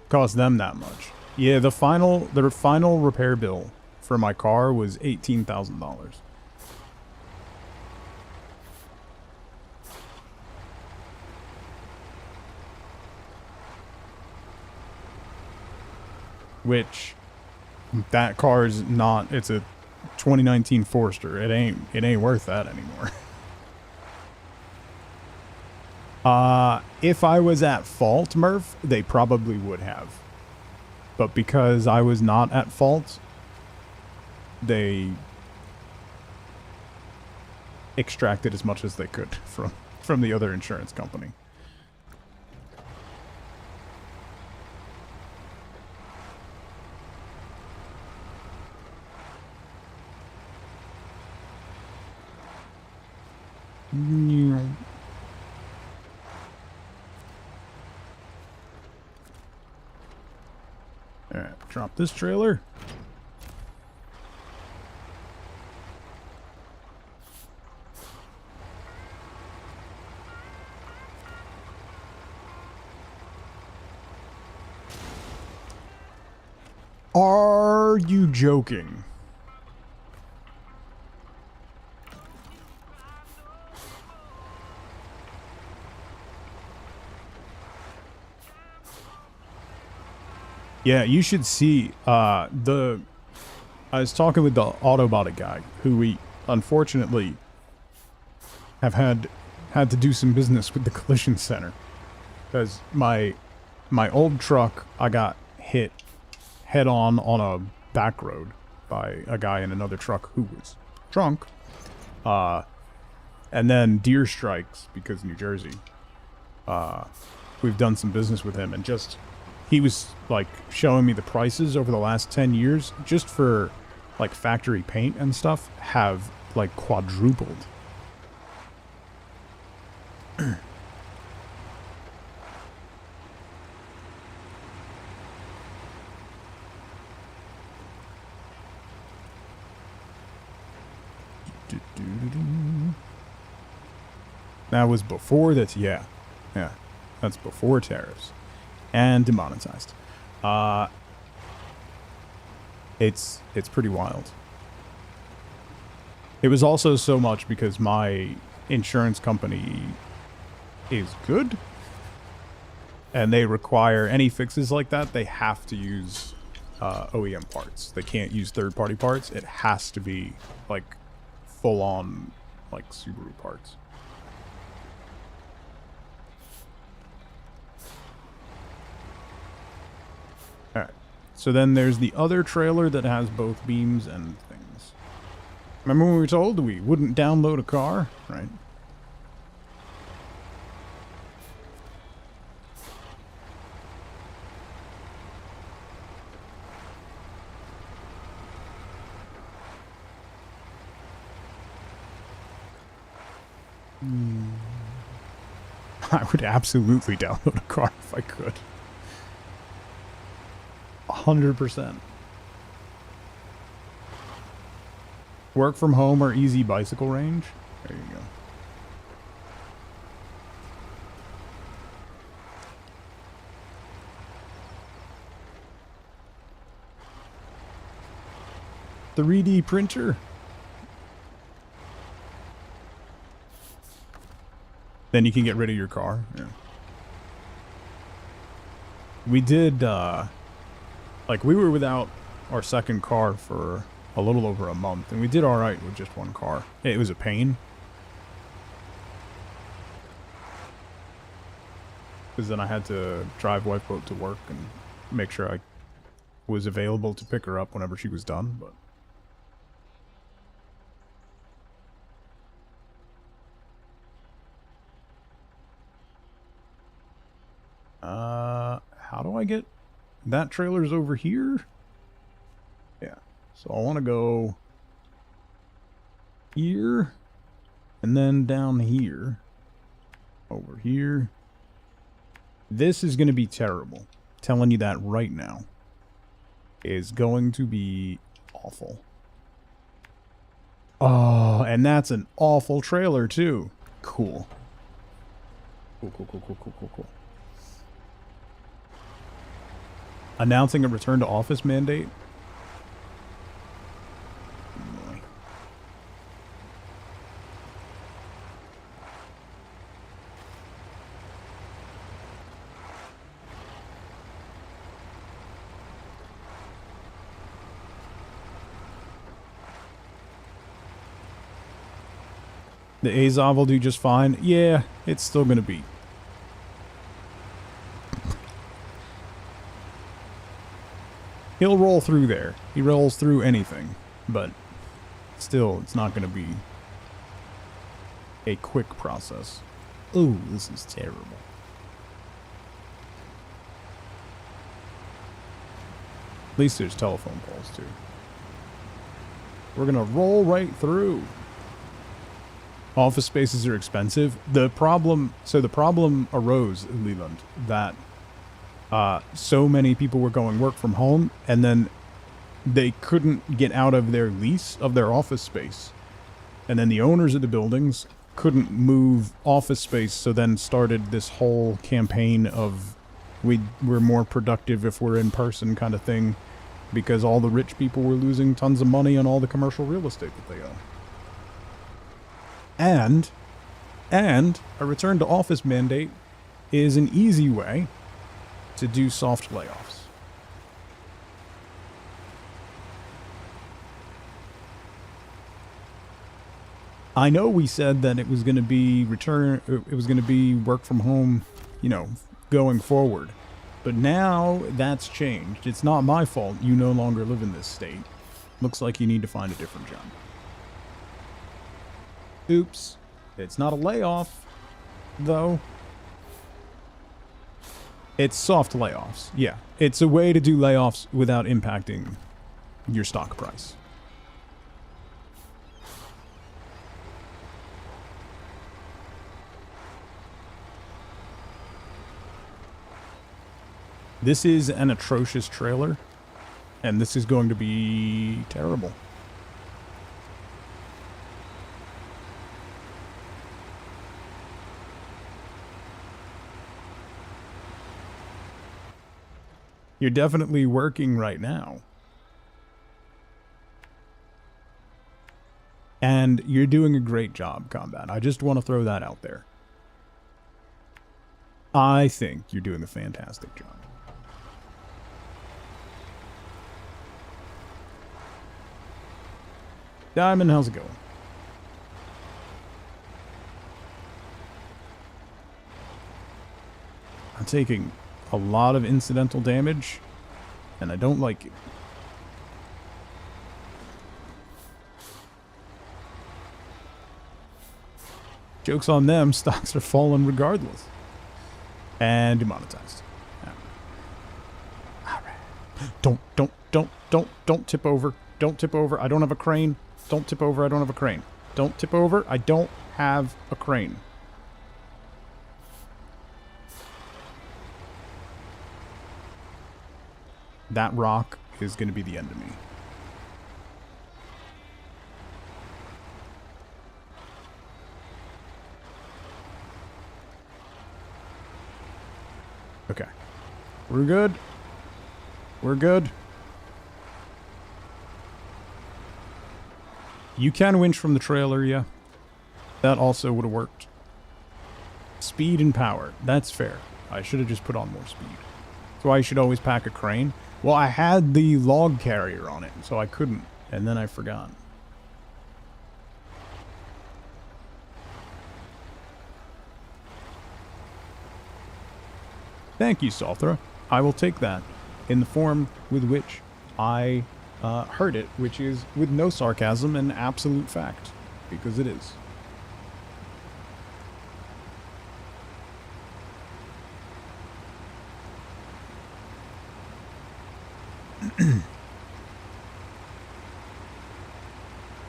S1: Cost them that much. Yeah, the final repair bill for my car was $18,000. Which that car is not, it's a 2019 Forester. It ain't worth that anymore. If I was at fault, Murph, they probably would have. But because I was not at fault, they extracted as much as they could from the other insurance company. Alright, drop this trailer. Are you joking? Yeah, you should see I was talking with the Autobot guy who we unfortunately have had to do some business with the collision center because my old truck, I got hit head on a back road by a guy in another truck who was drunk. And then deer strikes because New Jersey. We've done some business with him and just he was like showing me the prices over the last 10 years just for like factory paint and stuff have like quadrupled. That was before that, yeah. That's before tariffs. And demonetized. It's pretty wild. It was also so much because my insurance company is good. And they require any fixes like that, they have to use OEM parts. They can't use third-party parts. It has to be like full-on like Subaru parts. Alright, so then there's the other trailer that has both beams and things. Remember when we were told we wouldn't download a car? Right. I would absolutely download a car if I could. 100%. Work from home or easy bicycle range? There you go. The 3D printer? Then you can get rid of your car. Yeah. We did, like, we were without our second car for a little over a month, and we did alright with just one car. It was a pain. Because then I had to drive Wife Boat to work and make sure I was available to pick her up whenever she was done, but... How do I get... That trailer's over here? Yeah. So I want to go here, and then down here, over here. This is going to be terrible. Telling you that right now. Is going to be awful. Oh, and that's an awful trailer too. Cool. Cool. Announcing a return to office mandate. The Azov will do just fine. Yeah, it's still gonna be. He'll roll through there. He rolls through anything. But still, it's not gonna be a quick process. Ooh, this is terrible. At least there's telephone poles, too. We're gonna roll right through. Office spaces are expensive. The problem arose, Leland, that so many people were going work from home, and then they couldn't get out of their lease of their office space. And then the owners of the buildings couldn't move office space, so then started this whole campaign of we're more productive if we're in person kind of thing, because all the rich people were losing tons of money on all the commercial real estate that they own. And a return to office mandate is an easy way to do soft layoffs. I know we said that it was going to be work from home, going forward. But now that's changed. It's not my fault you no longer live in this state. Looks like you need to find a different job. Oops. It's not a layoff, though. It's soft layoffs. Yeah. It's a way to do layoffs without impacting your stock price. This is an atrocious trailer, and this is going to be terrible. You're definitely working right now. And you're doing a great job, Combat. I just want to throw that out there. I think you're doing a fantastic job. Diamond, how's it going? I'm taking a lot of incidental damage, and I don't like it. Joke's on them, stocks are falling regardless. And demonetized. All right. Don't tip over. Don't tip over. I don't have a crane. Don't tip over. I don't have a crane. Don't tip over. I don't have a crane. That rock is going to be the end of me. Okay. We're good. We're good. You can winch from the trailer, yeah. That also would have worked. Speed and power. That's fair. I should have just put on more speed. That's why you should always pack a crane. Well, I had the log carrier on it, so I couldn't. And then I forgot. Thank you, Salthra. I will take that in the form with which I heard it, which is with no sarcasm and absolute fact, because it is.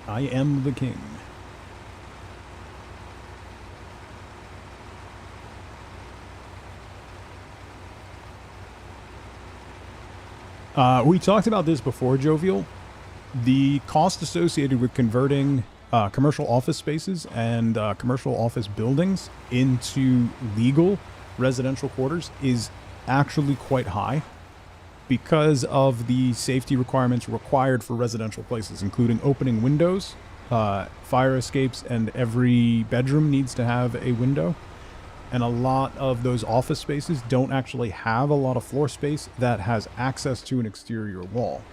S1: I am the king. We talked about this before, Jovial. The cost associated with converting commercial office spaces and commercial office buildings into legal residential quarters is actually quite high because of the safety requirements required for residential places, including opening windows, fire escapes, and every bedroom needs to have a window. And a lot of those office spaces don't actually have a lot of floor space that has access to an exterior wall.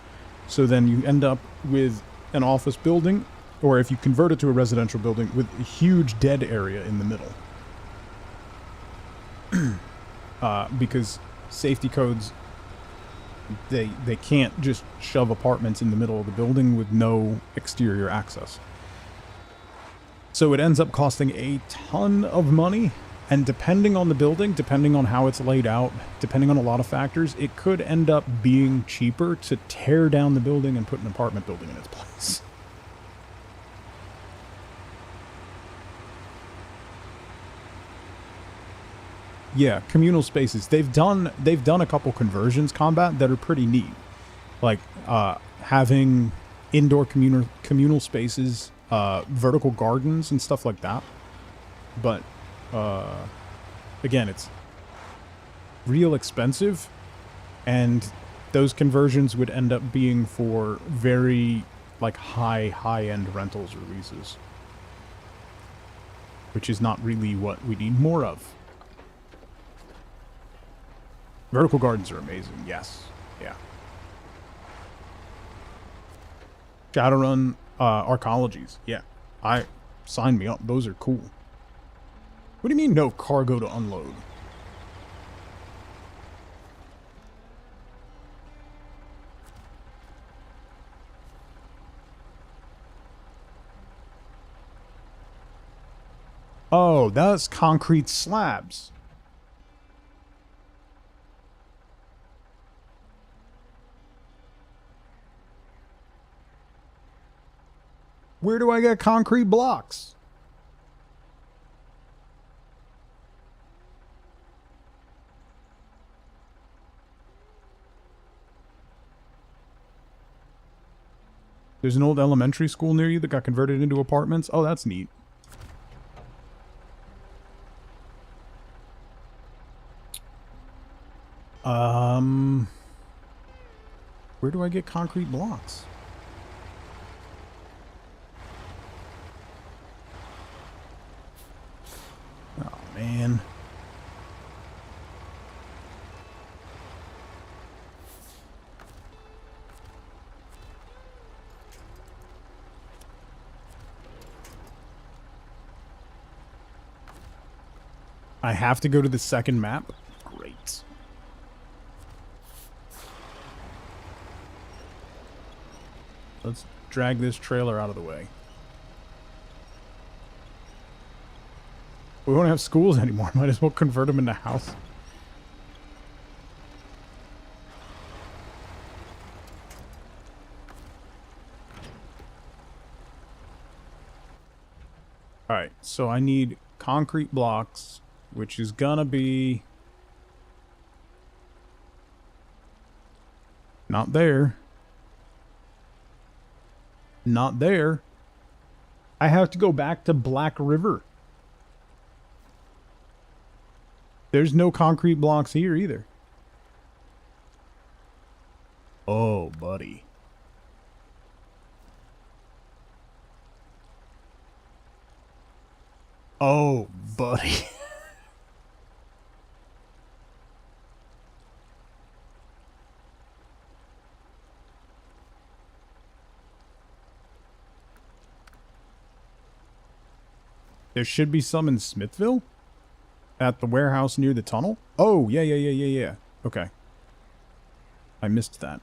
S1: So then you end up with an office building, or if you convert it to a residential building, with a huge dead area in the middle. Because safety codes, they can't just shove apartments in the middle of the building with no exterior access. So it ends up costing a ton of money. And depending on the building, depending on how it's laid out, depending on a lot of factors, it could end up being cheaper to tear down the building and put an apartment building in its place. Yeah, communal spaces. They've done a couple conversions, Combat, that are pretty neat. Like having indoor communal spaces, vertical gardens and stuff like that. But again, it's real expensive, and those conversions would end up being for very like high-end rentals or leases, which is not really what we need more of. Vertical gardens are amazing, yes. Yeah. Shadowrun arcologies, yeah. Sign me up, those are cool. What do you mean no cargo to unload? Oh, that's concrete slabs. Where do I get concrete blocks? There's an old elementary school near you that got converted into apartments. Oh, that's neat. Where do I get concrete blocks? Oh, man. I have to go to the second map? Great. Let's drag this trailer out of the way. We won't have schools anymore. Might as well convert them into house. Alright, so I need concrete blocks, which is gonna be... not there. Not there. I have to go back to Black River. There's no concrete blocks here either. Oh, buddy. Oh, buddy. There should be some in Smithville? At the warehouse near the tunnel? Oh, yeah. Okay. I missed that.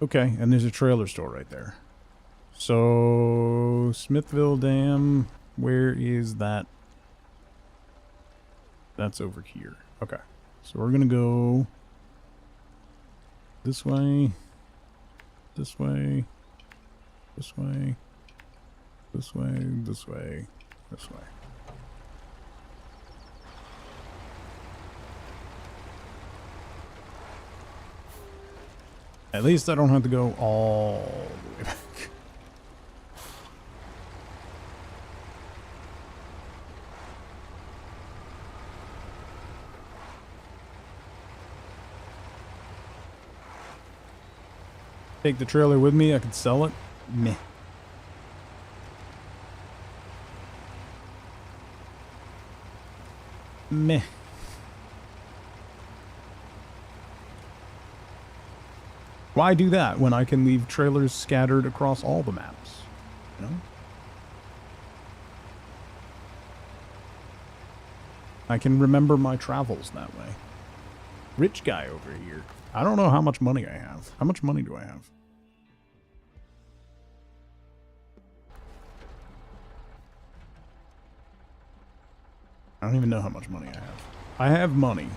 S1: Okay, and there's a trailer store right there. So, Smithville Dam, where is that? That's over here. Okay, so we're gonna go This way. This way. This way. This way. This way. This way. At least I don't have to go all the way back. Take the trailer with me, I could sell it. Meh. Meh. Why do that when I can leave trailers scattered across all the maps? You know? I can remember my travels that way. Rich guy over here. I don't know how much money I have. How much money do I have? I don't even know how much money I have. I have money.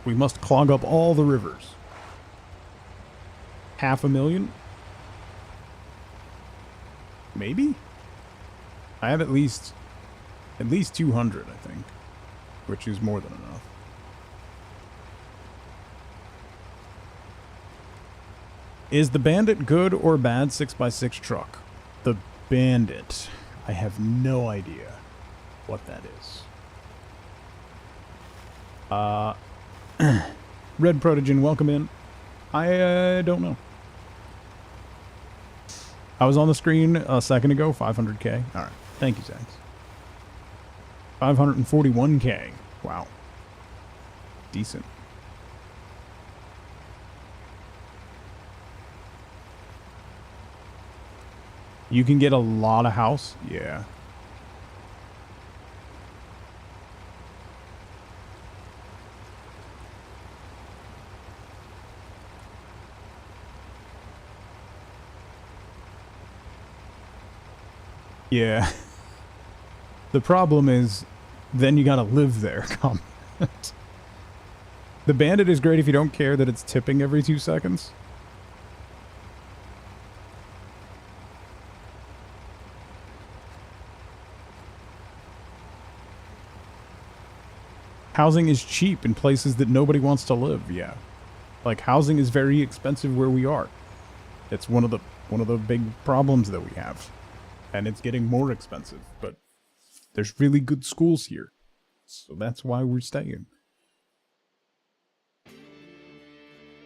S1: We must clog up all the rivers. 500,000? Maybe? I have at least 200, I think, which is more than enough. Is the Bandit good or bad 6x6 truck? The Bandit. I have no idea what that is. Red Protogen, welcome in. I don't know. I was on the screen a second ago, 500k. Alright, thank you, Zax. 541k. Wow. Decent. You can get a lot of house? Yeah. Yeah. The problem is, then you gotta live there. Comment. The Bandit is great if you don't care that it's tipping every 2 seconds. Housing is cheap in places that nobody wants to live, yeah. Like, housing is very expensive where we are. It's one of the big problems that we have. And it's getting more expensive, but there's really good schools here. So that's why we're staying.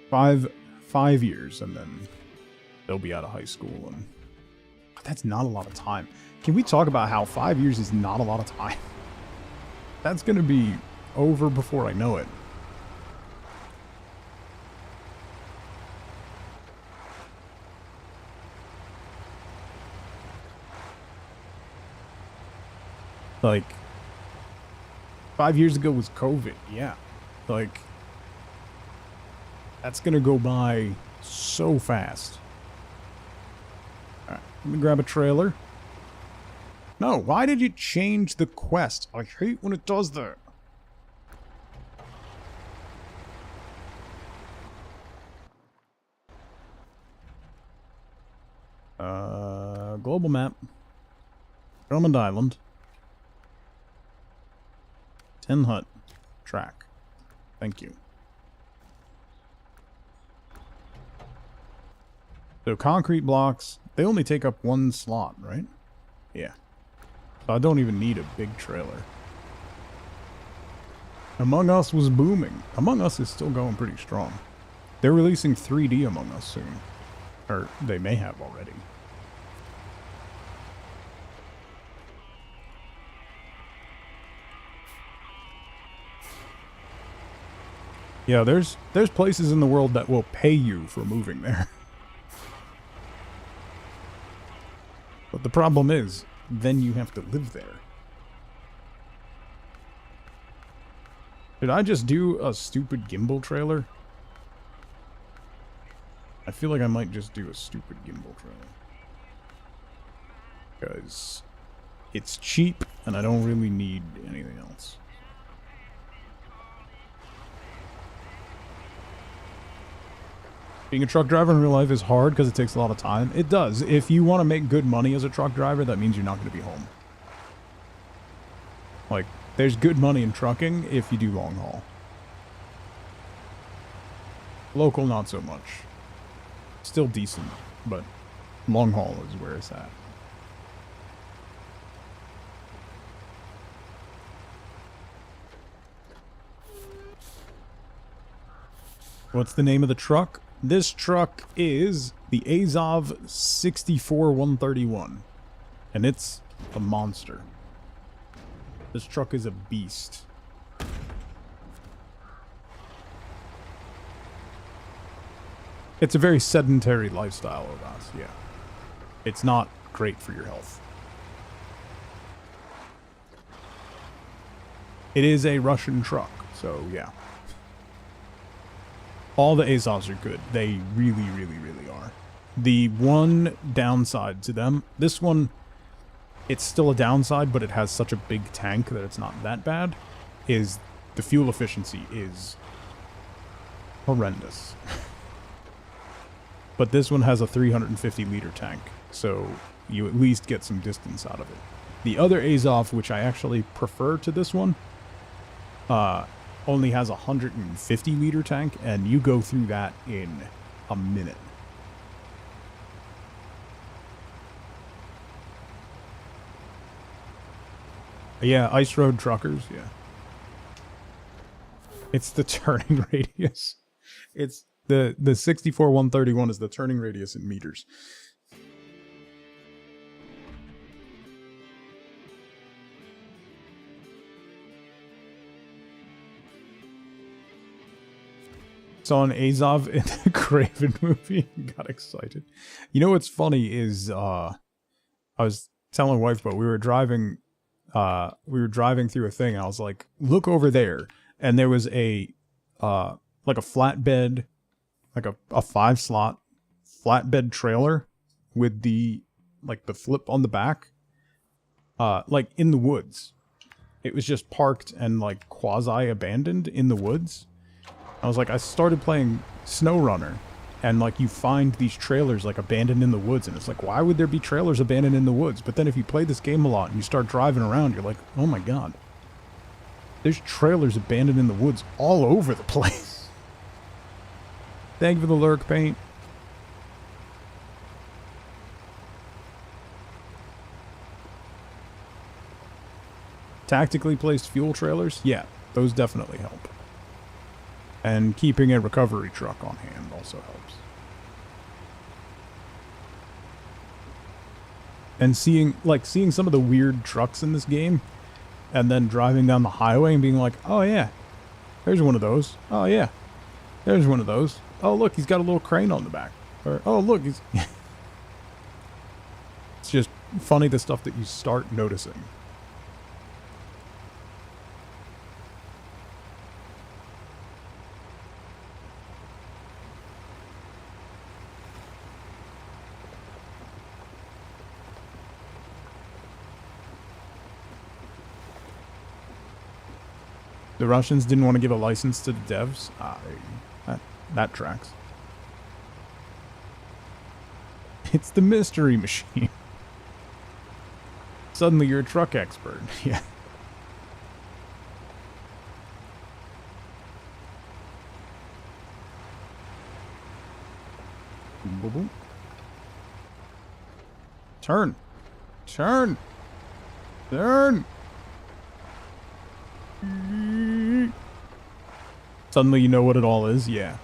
S1: 5 years, and then they'll be out of high school, and that's not a lot of time. Can we talk about how 5 years is not a lot of time? That's gonna be over before I know it. Like, 5 years ago was COVID, yeah. Like, that's gonna go by so fast. Alright, let me grab a trailer. No, why did you change the quest? I hate when it does that. Global map. Drummond Island. 10 hut. Track. Thank you. So concrete blocks, they only take up 1 slot, right? Yeah. So I don't even need a big trailer. Among Us was booming. Among Us is still going pretty strong. They're releasing 3D Among Us soon. Or they may have already. Yeah, there's places in the world that will pay you for moving there. But the problem is, then you have to live there. Did I just do a stupid gimbal trailer? I feel like I might just do a stupid gimbal trailer. because it's cheap and I don't really need anything else. Being a truck driver in real life is hard because it takes a lot of time. It does. If you want to make good money as a truck driver, that means you're not going to be home. Like, there's good money in trucking if you do long haul. Local, not so much. Still decent, but long haul is where it's at. What's the name of the truck? This truck is the Azov 64131, and it's a monster. This truck is a beast. It's a very sedentary lifestyle of us, yeah. It's not great for your health. It is a Russian truck, so yeah. All the Azovs are good. They really, really, really are. The one downside to them, this one, it's still a downside, but it has such a big tank that it's not that bad, is the fuel efficiency is horrendous. But this one has a 350-liter tank, so you at least get some distance out of it. The other Azov, which I actually prefer to this one, only has a 150-liter tank, and you go through that in a minute. Yeah, ice road truckers, yeah. It's the turning radius. It's the 64131 is the turning radius in meters. Saw an Azov in the Craven movie. Got excited. You know what's funny is I was telling my wife, but we were driving through a thing, and I was like, look over there, and there was a like a flatbed, like a 5-slot flatbed trailer with the flip on the back, like in the woods. It was just parked and like quasi abandoned in the woods. I was like, I started playing Snowrunner, and like you find these trailers like abandoned in the woods, and it's like, why would there be trailers abandoned in the woods? But then if you play this game a lot and you start driving around, you're like, oh my god, there's trailers abandoned in the woods all over the place. Thank you for the lurk paint. Tactically placed fuel trailers, yeah, those definitely help. And keeping a recovery truck on hand also helps. And seeing some of the weird trucks in this game, and then driving down the highway and being like, oh yeah, there's one of those. Oh yeah, there's one of those. Oh look, he's got a little crane on the back. Or, oh look, he's... It's just funny, the stuff that you start noticing. The Russians didn't want to give a license to the devs. That tracks. It's the mystery machine. Suddenly you're a truck expert. Yeah. Boom, boom. Turn. Turn. Turn. Suddenly you know what it all is. Yeah,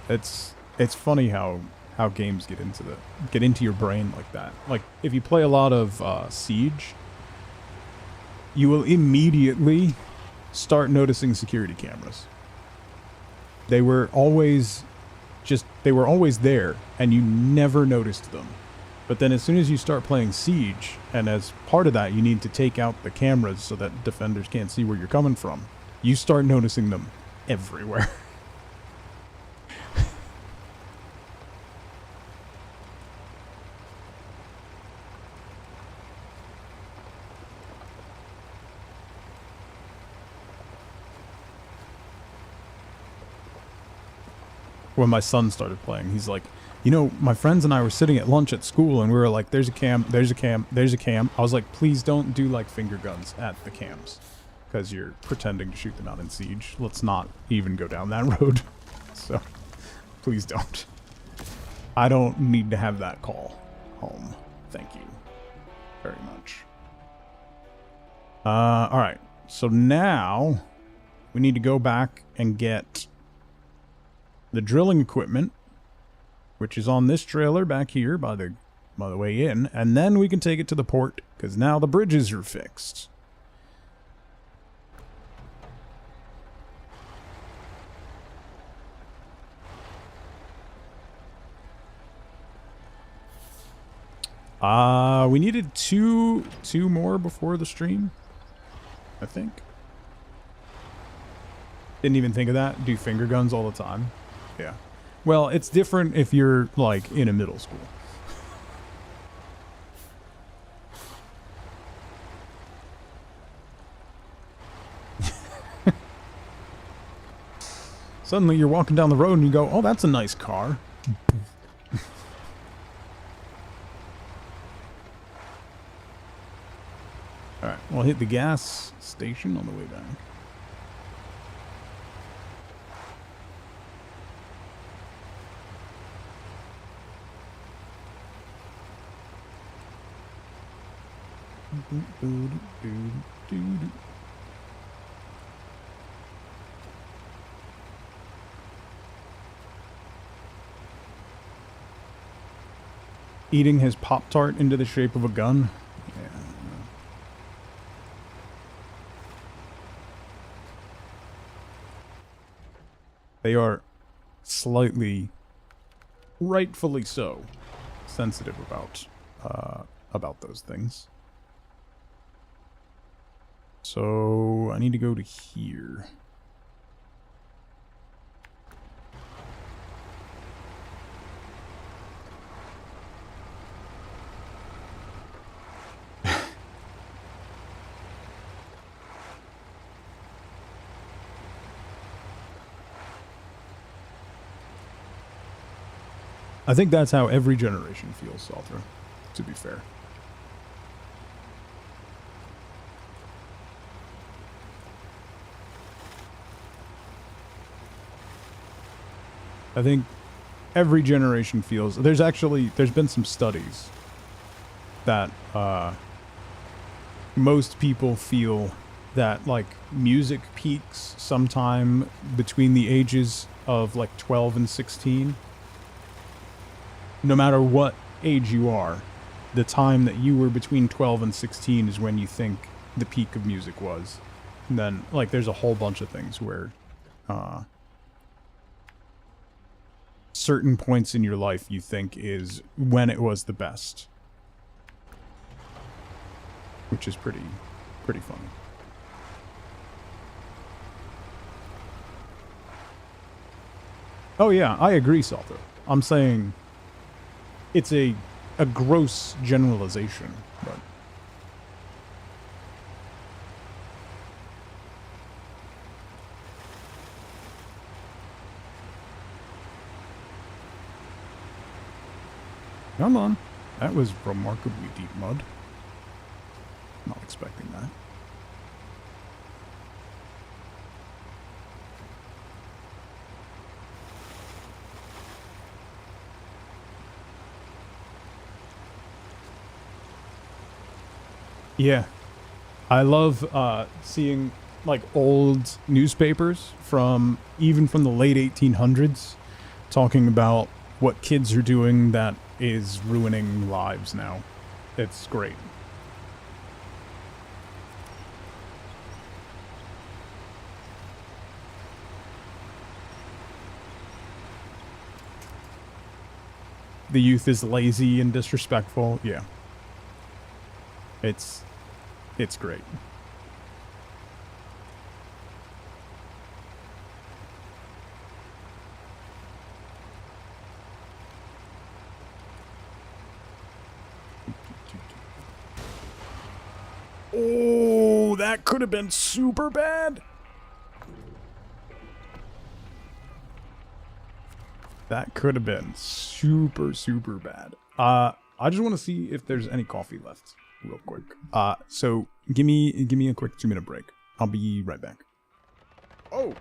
S1: it's funny how games get into your brain like that. Like if you play a lot of Siege, you will immediately start noticing security cameras. They were always there, and you never noticed them. But then as soon as you start playing Siege, and as part of that you need to take out the cameras so that defenders can't see where you're coming from, you start noticing them everywhere. when my son started playing. He's like, you know, my friends and I were sitting at lunch at school and we were like, there's a cam, there's a cam, there's a cam. I was like, please don't do like finger guns at the cams because you're pretending to shoot them out in Siege. Let's not even go down that road. So please don't. I don't need to have that call home. Thank you very much. All right. So now we need to go back and get the drilling equipment, which is on this trailer back here by the way in, and then we can take it to the port because now the bridges are fixed. We needed two more before the stream, I think. Didn't even think of that. Do finger guns all the time. Yeah. Well, it's different if you're, like, in a middle school. Suddenly you're walking down the road and you go, oh, that's a nice car. Alright, we'll hit the gas station on the way back. Eating his Pop-Tart into the shape of a gun. Yeah. They are slightly, rightfully so, sensitive about those things. So I need to go to here. I think that's how every generation feels, Saltra, to be fair. I think every generation feels... There's been some studies that most people feel that, like, music peaks sometime between the ages of, like, 12 and 16. No matter what age you are, the time that you were between 12 and 16 is when you think the peak of music was. And then, like, there's a whole bunch of things where certain points in your life you think is when it was the best. Which is pretty funny. Oh yeah, I agree, Salto. I'm saying it's a gross generalization, but... Come on. That was remarkably deep mud. Not expecting that. Yeah. I love seeing, like, old newspapers from, even from the late 1800s, talking about what kids are doing that is ruining lives now. It's great. The youth is lazy and disrespectful. Yeah. It's great. Oh, that could have been super bad. That could have been super, super bad. I just want to see if there's any coffee left real quick. So give me a quick 2-minute break. I'll be right back. Oh.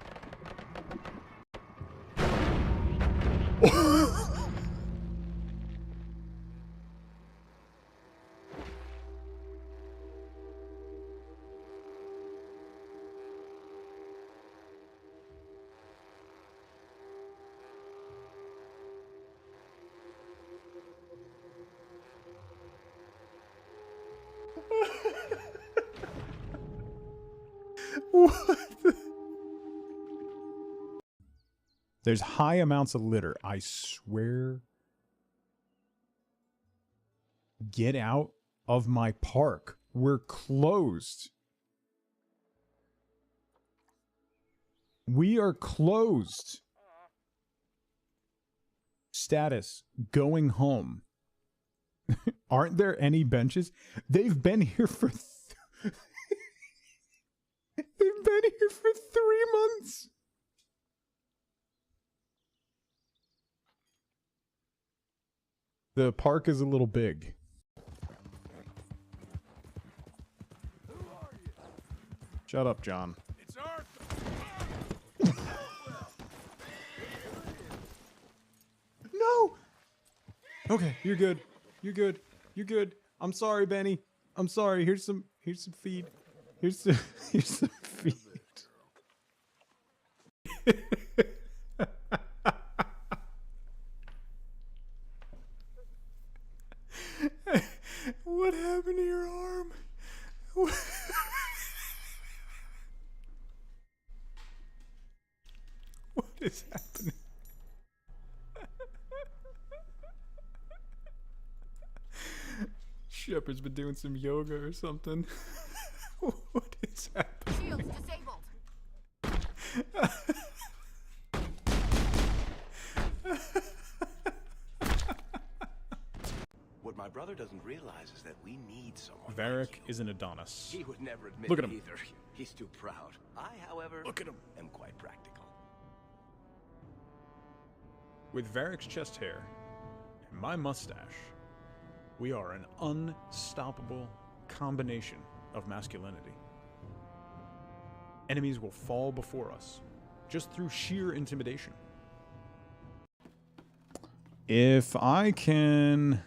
S1: What the? There's high amounts of litter. I swear. Get out of my park. We're closed. We are closed. Status. Going home. Aren't there any benches? They've been here for... They've been here for 3 months. The park is a little big. Shut up, John.
S3: It's Arthur.
S1: No! Okay, you're good. You're good. You're good. I'm sorry, Benny. I'm sorry. Here's some feed. Here's some feed. What happened to your arm? What is happening? Shepard's been doing some yoga or something. What is happening?
S4: Shields disabled.
S3: What my brother doesn't realize is that we need someone.
S1: Varric
S3: like
S1: is an Adonis.
S3: you. He would never admit
S1: Look
S3: it
S1: at him.
S3: either. He's too proud. I, however,
S1: Look at him.
S3: am quite practical.
S1: With Varric's chest hair and my mustache, we are an unstoppable combination of masculinity. Enemies will fall before us just through sheer intimidation. If I can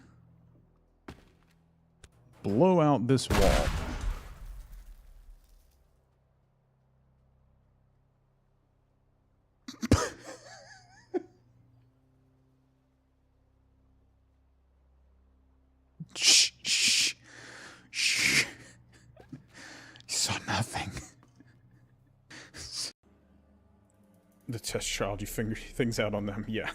S1: blow out this wall. Shh, shh, shh. You saw nothing. The test child, you figure things out on them, yeah.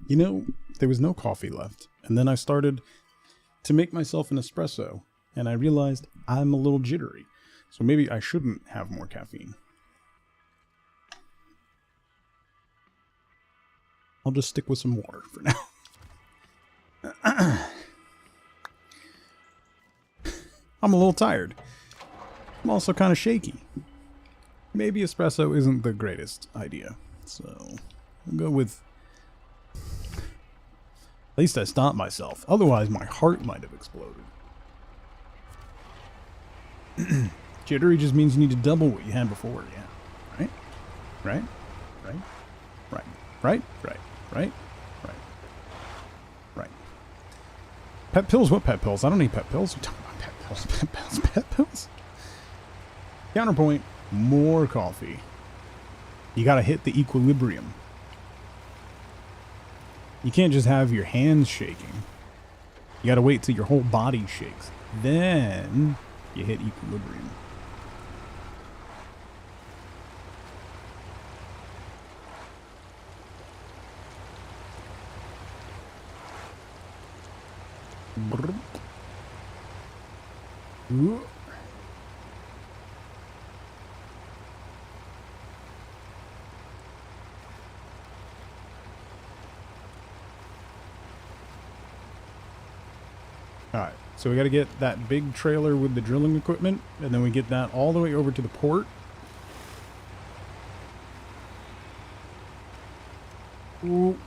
S1: You know, there was no coffee left, and then I started to make myself an espresso, and I realized I'm a little jittery, so maybe I shouldn't have more caffeine. I'll just stick with some water for now. I'm a little tired. I'm also kind of shaky. Maybe espresso isn't the greatest idea, so we'll go with... At least I stopped myself. Otherwise, my heart might have exploded. Jittery just means you need to double what you had before, yeah. Right? Right? Right? Right. Right? Right. Right? Right. Right. Pet pills? What pet pills? I don't need pet pills. You're talking about pet pills. Pet pills. Pet pills. Counterpoint. More coffee. You gotta hit the equilibrium. You can't just have your hands shaking. You gotta wait till your whole body shakes. Then you hit equilibrium. Ooh. Alright, So we got to get that big trailer with the drilling equipment, and then we get that all the way over to the port. Ooh.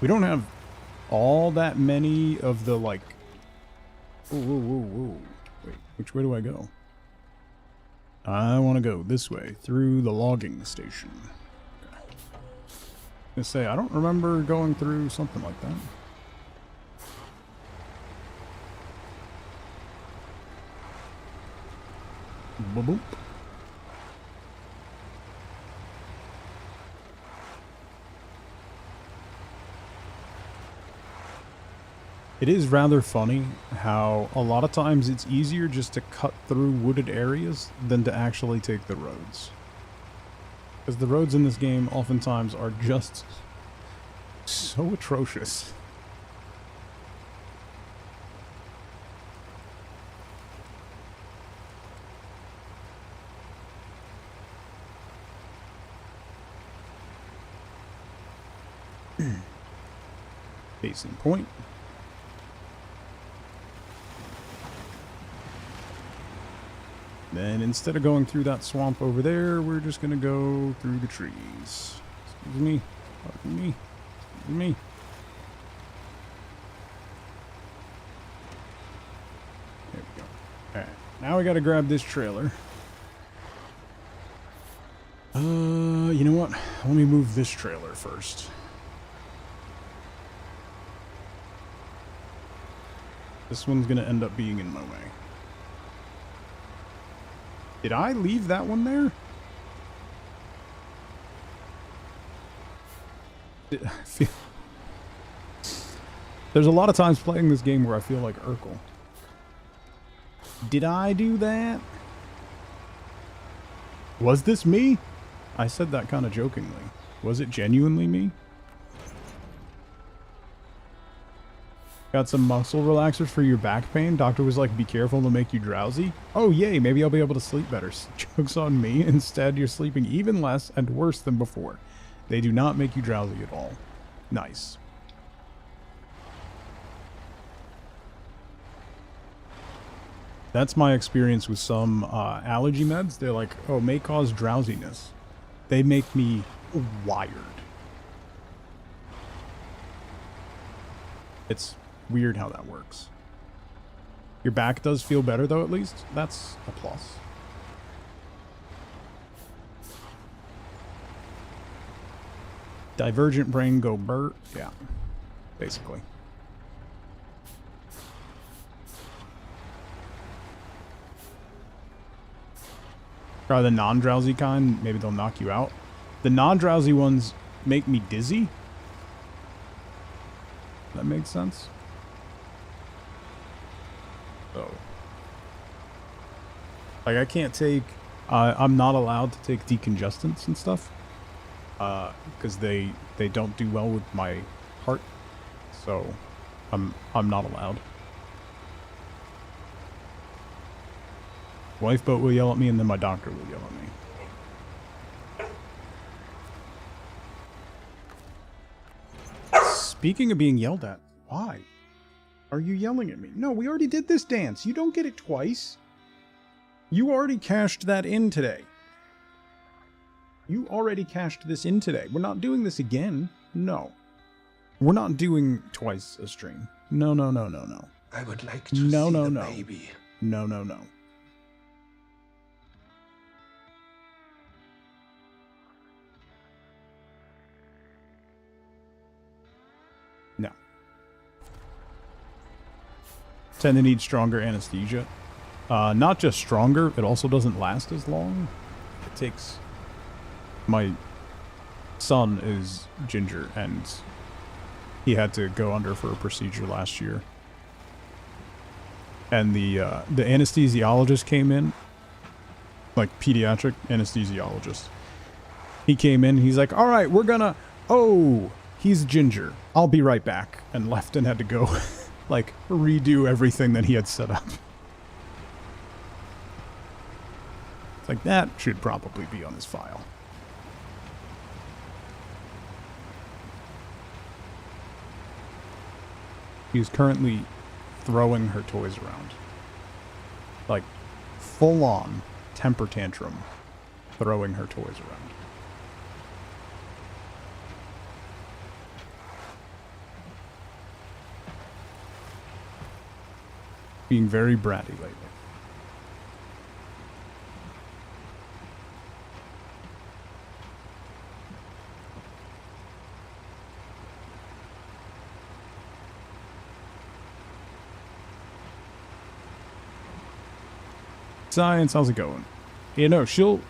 S1: We don't have all that many of the, like... Whoa, whoa, whoa, whoa. Wait, which way do I go? I want to go this way, through the logging station. Okay. I was gonna say, I don't remember going through something like that. Boop, boop. It is rather funny how a lot of times it's easier just to cut through wooded areas than to actually take the roads. Because the roads in this game oftentimes are just so atrocious. Case in point. Then instead of going through that swamp over there, we're just gonna go through the trees. Excuse me. Pardon me. Excuse me. There we go. Alright. Now we gotta grab this trailer. You know what? Let me move this trailer first. This one's gonna end up being in my way. Did I leave that one there? There's a lot of times playing this game where I feel like Urkel. Did I do that? Was this me? I said that kind of jokingly. Was it genuinely me? Got some muscle relaxers for your back pain. Doctor was like, be careful, they'll make you drowsy. Oh, yay, maybe I'll be able to sleep better. Joke's on me. Instead, you're sleeping even less and worse than before. They do not make you drowsy at all. Nice. That's my experience with some allergy meds. They're like, oh, may cause drowsiness. They make me wired. It's weird how that works. Your back does feel better though, at least. That's a plus. Divergent brain go Bert. Yeah, basically. Try the non-drowsy kind. Maybe they'll knock you out. The non-drowsy ones make me dizzy. That makes sense. So, like, I can't take, I'm not allowed to take decongestants and stuff, because they don't do well with my heart. So, I'm not allowed. Lifeboat will yell at me, and then my doctor will yell at me. Speaking of being yelled at, why are you yelling at me? No, we already did this dance. You don't get it twice. You already cashed that in today. You already cashed this in today. We're not doing this again. No. We're not doing twice a stream. No, no, no, no, no.
S3: I would like to see the baby.
S1: No, no, no. No. Tend to need stronger anesthesia. Not just stronger, it also doesn't last as long. It takes... My son is ginger, and he had to go under for a procedure last year. And the anesthesiologist came in, like pediatric anesthesiologist. He came in, he's like, all right, we're gonna... Oh, he's ginger. I'll be right back. And left and had to go, like, redo everything that he had set up. It's like, that should probably be on his file. He's currently throwing her toys around. Like, full-on temper tantrum throwing her toys around. Being very bratty lately. Science, how's it going? You know, she'll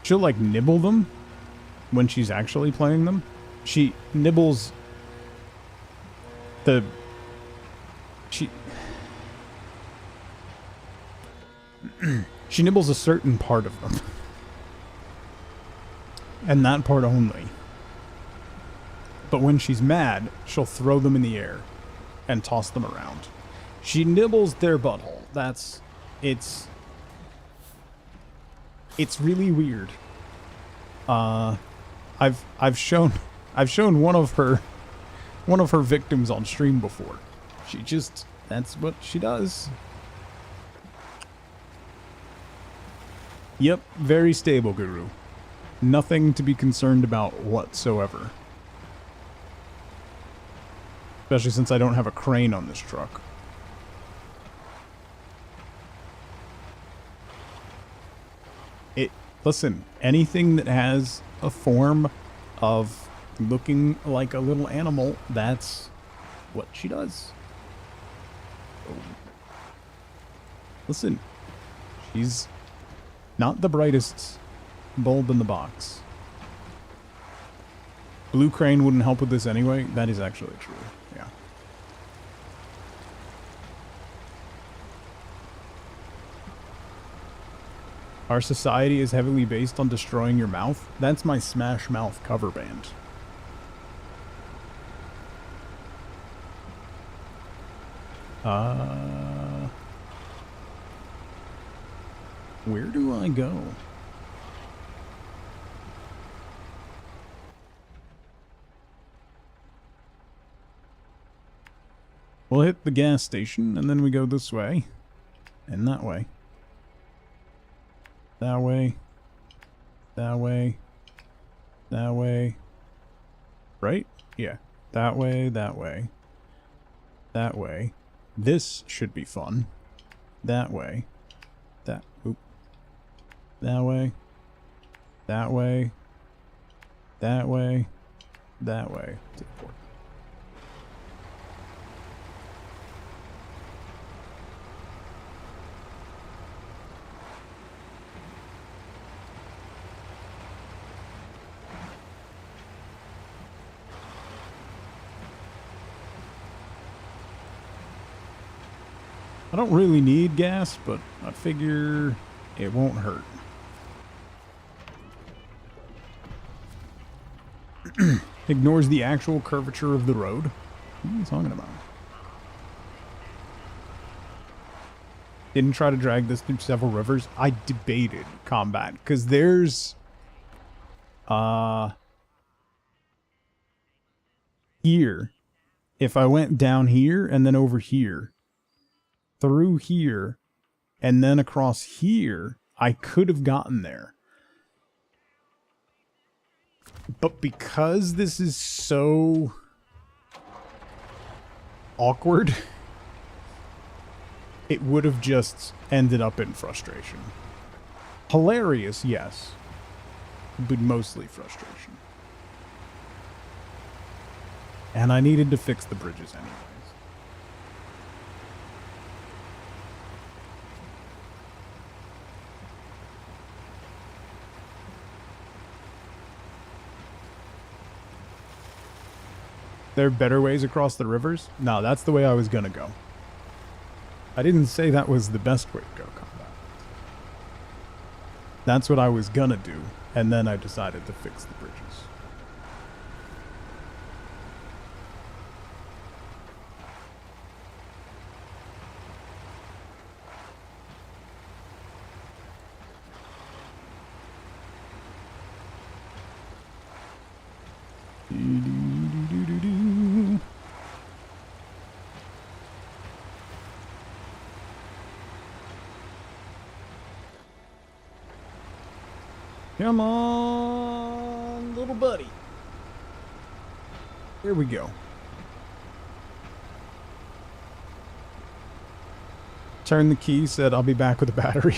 S1: like nibble them when she's actually playing them. She nibbles she nibbles a certain part of them. And that part only. But when she's mad, she'll throw them in the air and toss them around. She nibbles their butthole. It's really weird. I've shown one of her victims on stream before. That's what she does. Yep, very stable, Guru. Nothing to be concerned about whatsoever. Especially since I don't have a crane on this truck. Listen, anything that has a form of looking like a little animal, that's what she does. Listen, she's not the brightest bulb in the box. Blue crane wouldn't help with this anyway. That is actually true. Yeah. Our society is heavily based on destroying your mouth. That's my Smash Mouth cover band. Where do I go? We'll hit the gas station, and then we go this way. And that way. That way. That way. That way. Right? Yeah. That way, that way. That way. This should be fun. That way. That. Oop. That way. That way. That way. That way. To the port. I don't really need gas, but I figure it won't hurt. Ignores the actual curvature of the road. What are you talking about? Didn't try to drag this through several rivers. I debated combat, because there's here. If I went down here and then over here, through here, and then across here, I could have gotten there. But because this is so awkward, it would have just ended up in frustration. Hilarious, yes, but mostly frustration. And I needed to fix the bridges anyways. There are better ways across the rivers? No, that's the way I was gonna go. I didn't say that was the best way to go combat. That's what I was gonna do, and then I decided to fix the bridges. Come on, little buddy. Here we go. Turned the key, said I'll be back with a battery.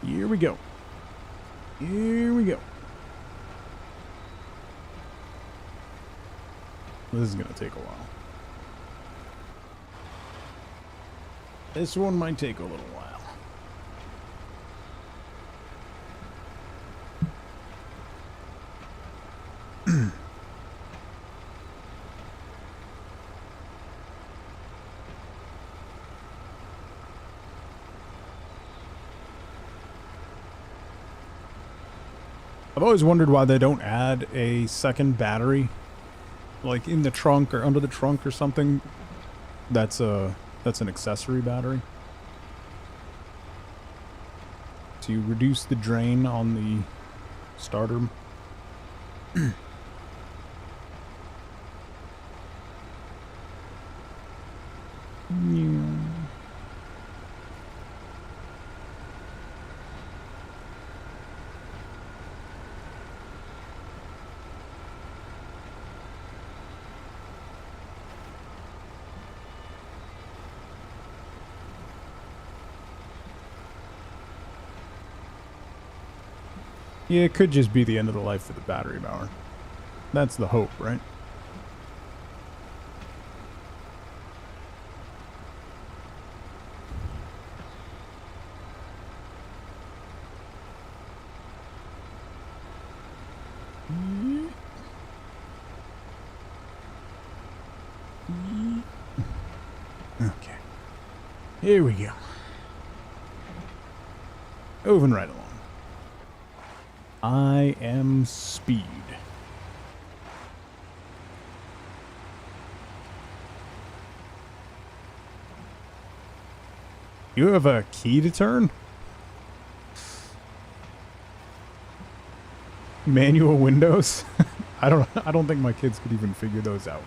S1: Here we go. Here we go. This is gonna take a while. This one might take a little while. I've always wondered why they don't add a second battery, like in the trunk or under the trunk or something. That's an accessory battery to reduce the drain on the starter. Yeah, it could just be the end of the life for the battery power. That's the hope, right? Okay. Here we go. Moving right along. I am speed. You have a key to turn? Manual windows? I don't think my kids could even figure those out.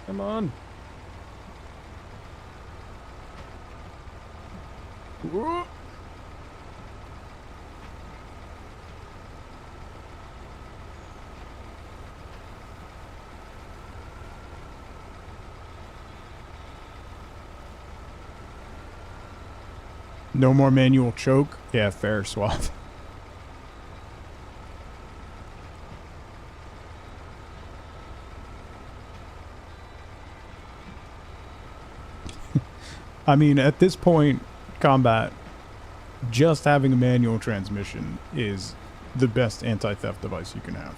S1: Come on. Whoa. No more manual choke? Yeah, fair swap. I mean, at this point, combat, just having a manual transmission is the best anti-theft device you can have.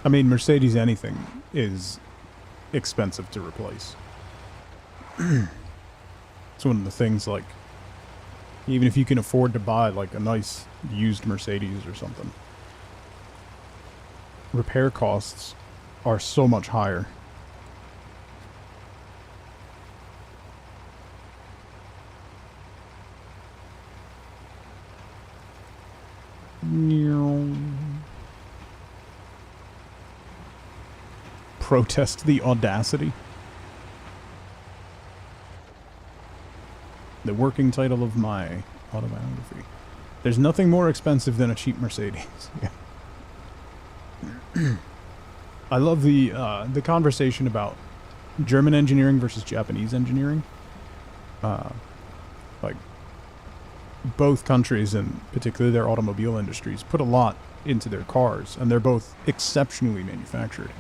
S1: I mean, Mercedes anything is expensive to replace. It's one of the things, like, even if you can afford to buy, like, a nice used Mercedes or something, repair costs are so much higher. Protest the audacity. The working title of my autobiography. There's nothing more expensive than a cheap Mercedes. Yeah. I love the conversation about German engineering versus Japanese engineering. Like, both countries, and particularly their automobile industries, put a lot into their cars, and they're both exceptionally manufactured.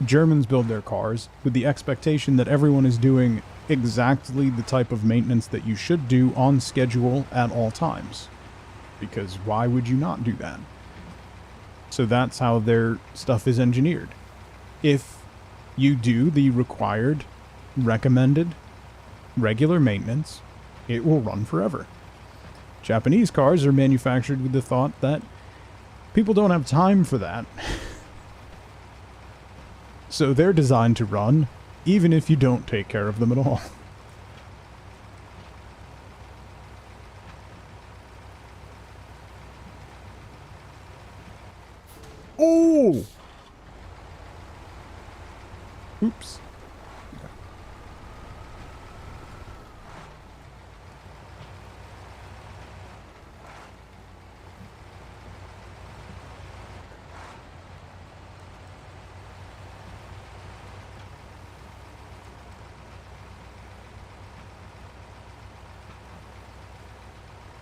S1: Germans build their cars with the expectation that everyone is doing exactly the type of maintenance that you should do on schedule at all times. Because why would you not do that? So that's how their stuff is engineered. If you do the required, recommended regular maintenance, it will run forever. Japanese cars are manufactured with the thought that people don't have time for that. So they're designed to run, even if you don't take care of them at all. Oh! Oops.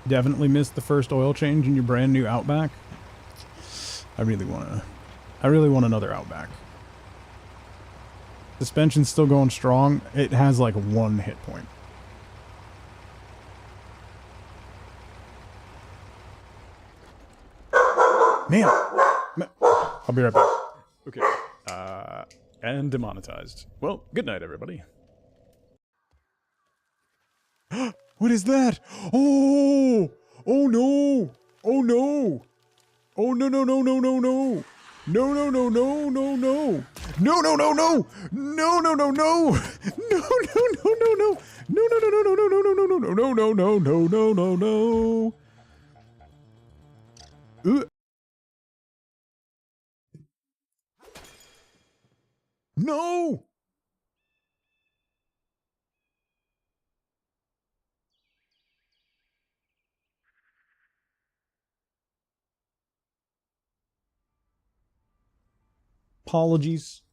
S1: Definitely missed the first oil change in your brand new Outback. I really want another Outback. Suspension's still going strong. It has like 1 hit point. Man. I'll be right back. Okay. And demonetized. Well, good night, everybody. What is that? Oh! Oh no! Oh no! Oh no no no no no no! No no no no no no! No no no no! No no no no! No no no no no! No no no no no no no no no no no no no no no no! No! Apologies.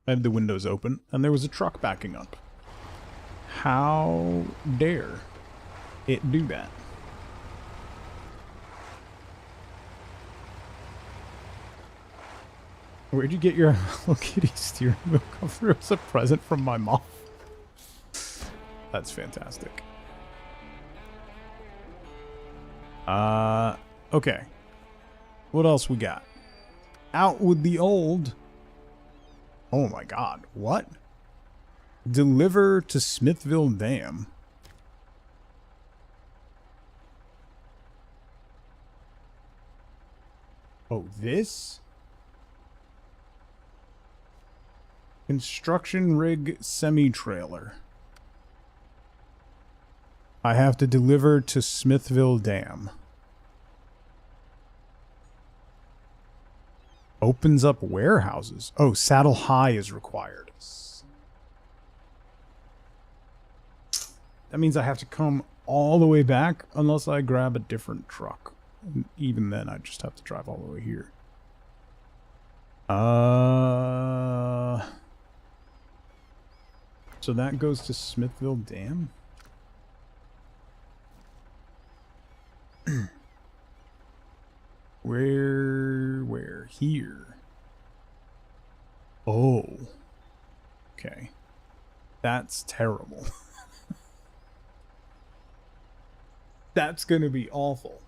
S1: I had the windows open, and there was a truck backing up. How dare it do that? Where'd you get your Hello Kitty steering wheel cover? It was a present from my mom. That's fantastic. Okay. What else we got? Out with the old. Oh my god, what? Deliver to Smithville Dam. Oh, this? Construction rig semi-trailer. I have to deliver to Smithville Dam. Opens up warehouses. Oh, saddle high is required. That means I have to come all the way back unless I grab a different truck. And even then, I just have to drive all the way here. So that goes to Smithville Dam? Where? Here. Oh. Okay. That's terrible. That's gonna be awful.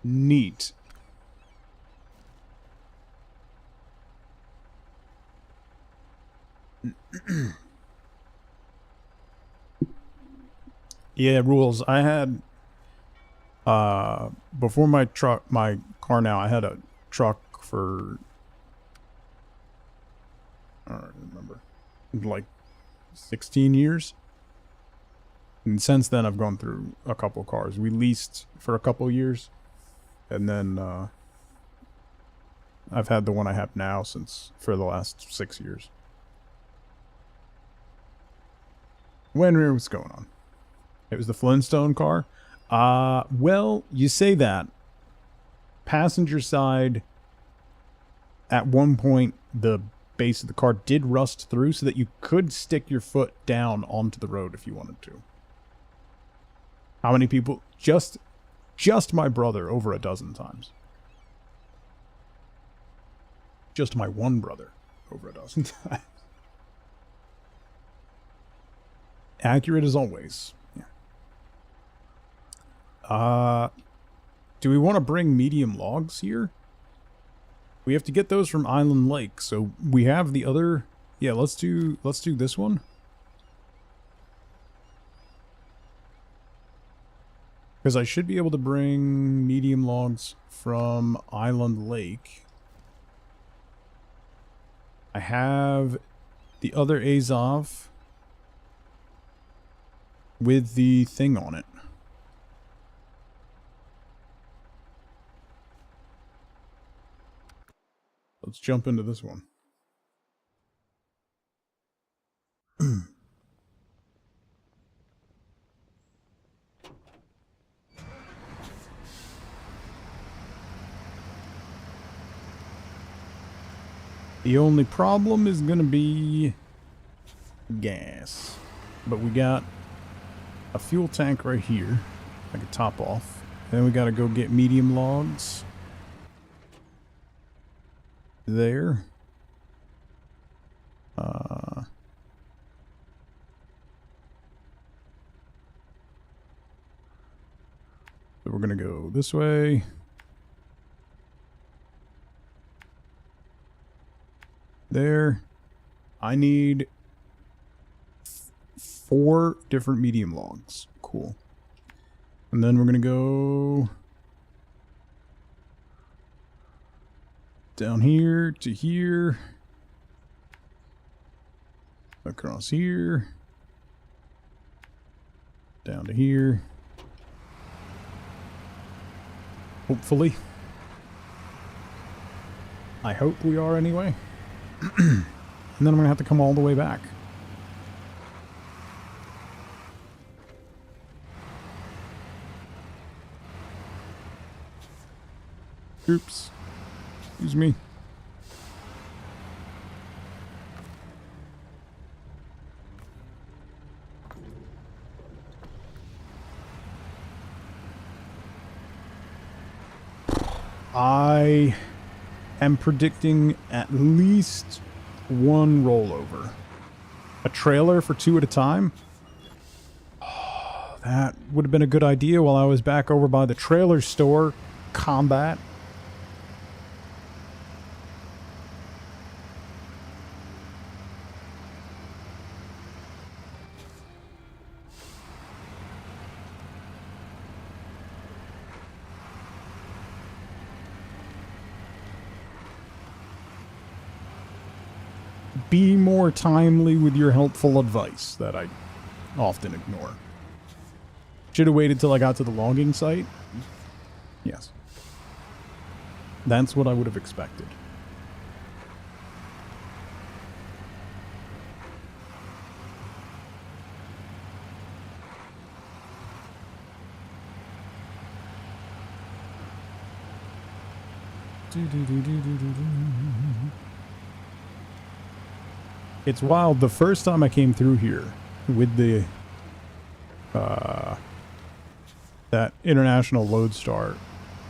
S1: Neat. Yeah, rules. I had before my car now, I had a truck for I don't remember, like 16 years. And since then I've gone through a couple cars. We leased for a couple years, and then I've had the one I have now for the last 6 years. What's going on? It was the Flintstone car. Well, you say that. Passenger side, at one point, the base of the car did rust through so that you could stick your foot down onto the road if you wanted to. How many people? Just my brother over a dozen times. Just my one brother over a dozen times. Accurate as always. Yeah. Do we want to bring medium logs here? We have to get those from Island Lake, so we have the other Yeah, let's do this one. Because I should be able to bring medium logs from Island Lake. I have the other Azov with the thing on it. Let's jump into this one. The only problem is gonna be gas. But we got a fuel tank right here. I can top off. Then we gotta go get medium logs. There. So we're gonna go this way. There. I need 4 different medium logs. Cool. And then we're gonna go down here to here. Across here. Down to here. Hopefully. I hope we are anyway. And then I'm gonna have to come all the way back. Oops. Excuse me. I am predicting at least 1 rollover. A trailer for 2 at a time? Oh, that would have been a good idea while I was back over by the trailer store. Combat. Be more timely with your helpful advice that I often ignore. Should have waited till I got to the logging site. Yes. That's what I would have expected. It's wild. The first time I came through here with the that international lodestar,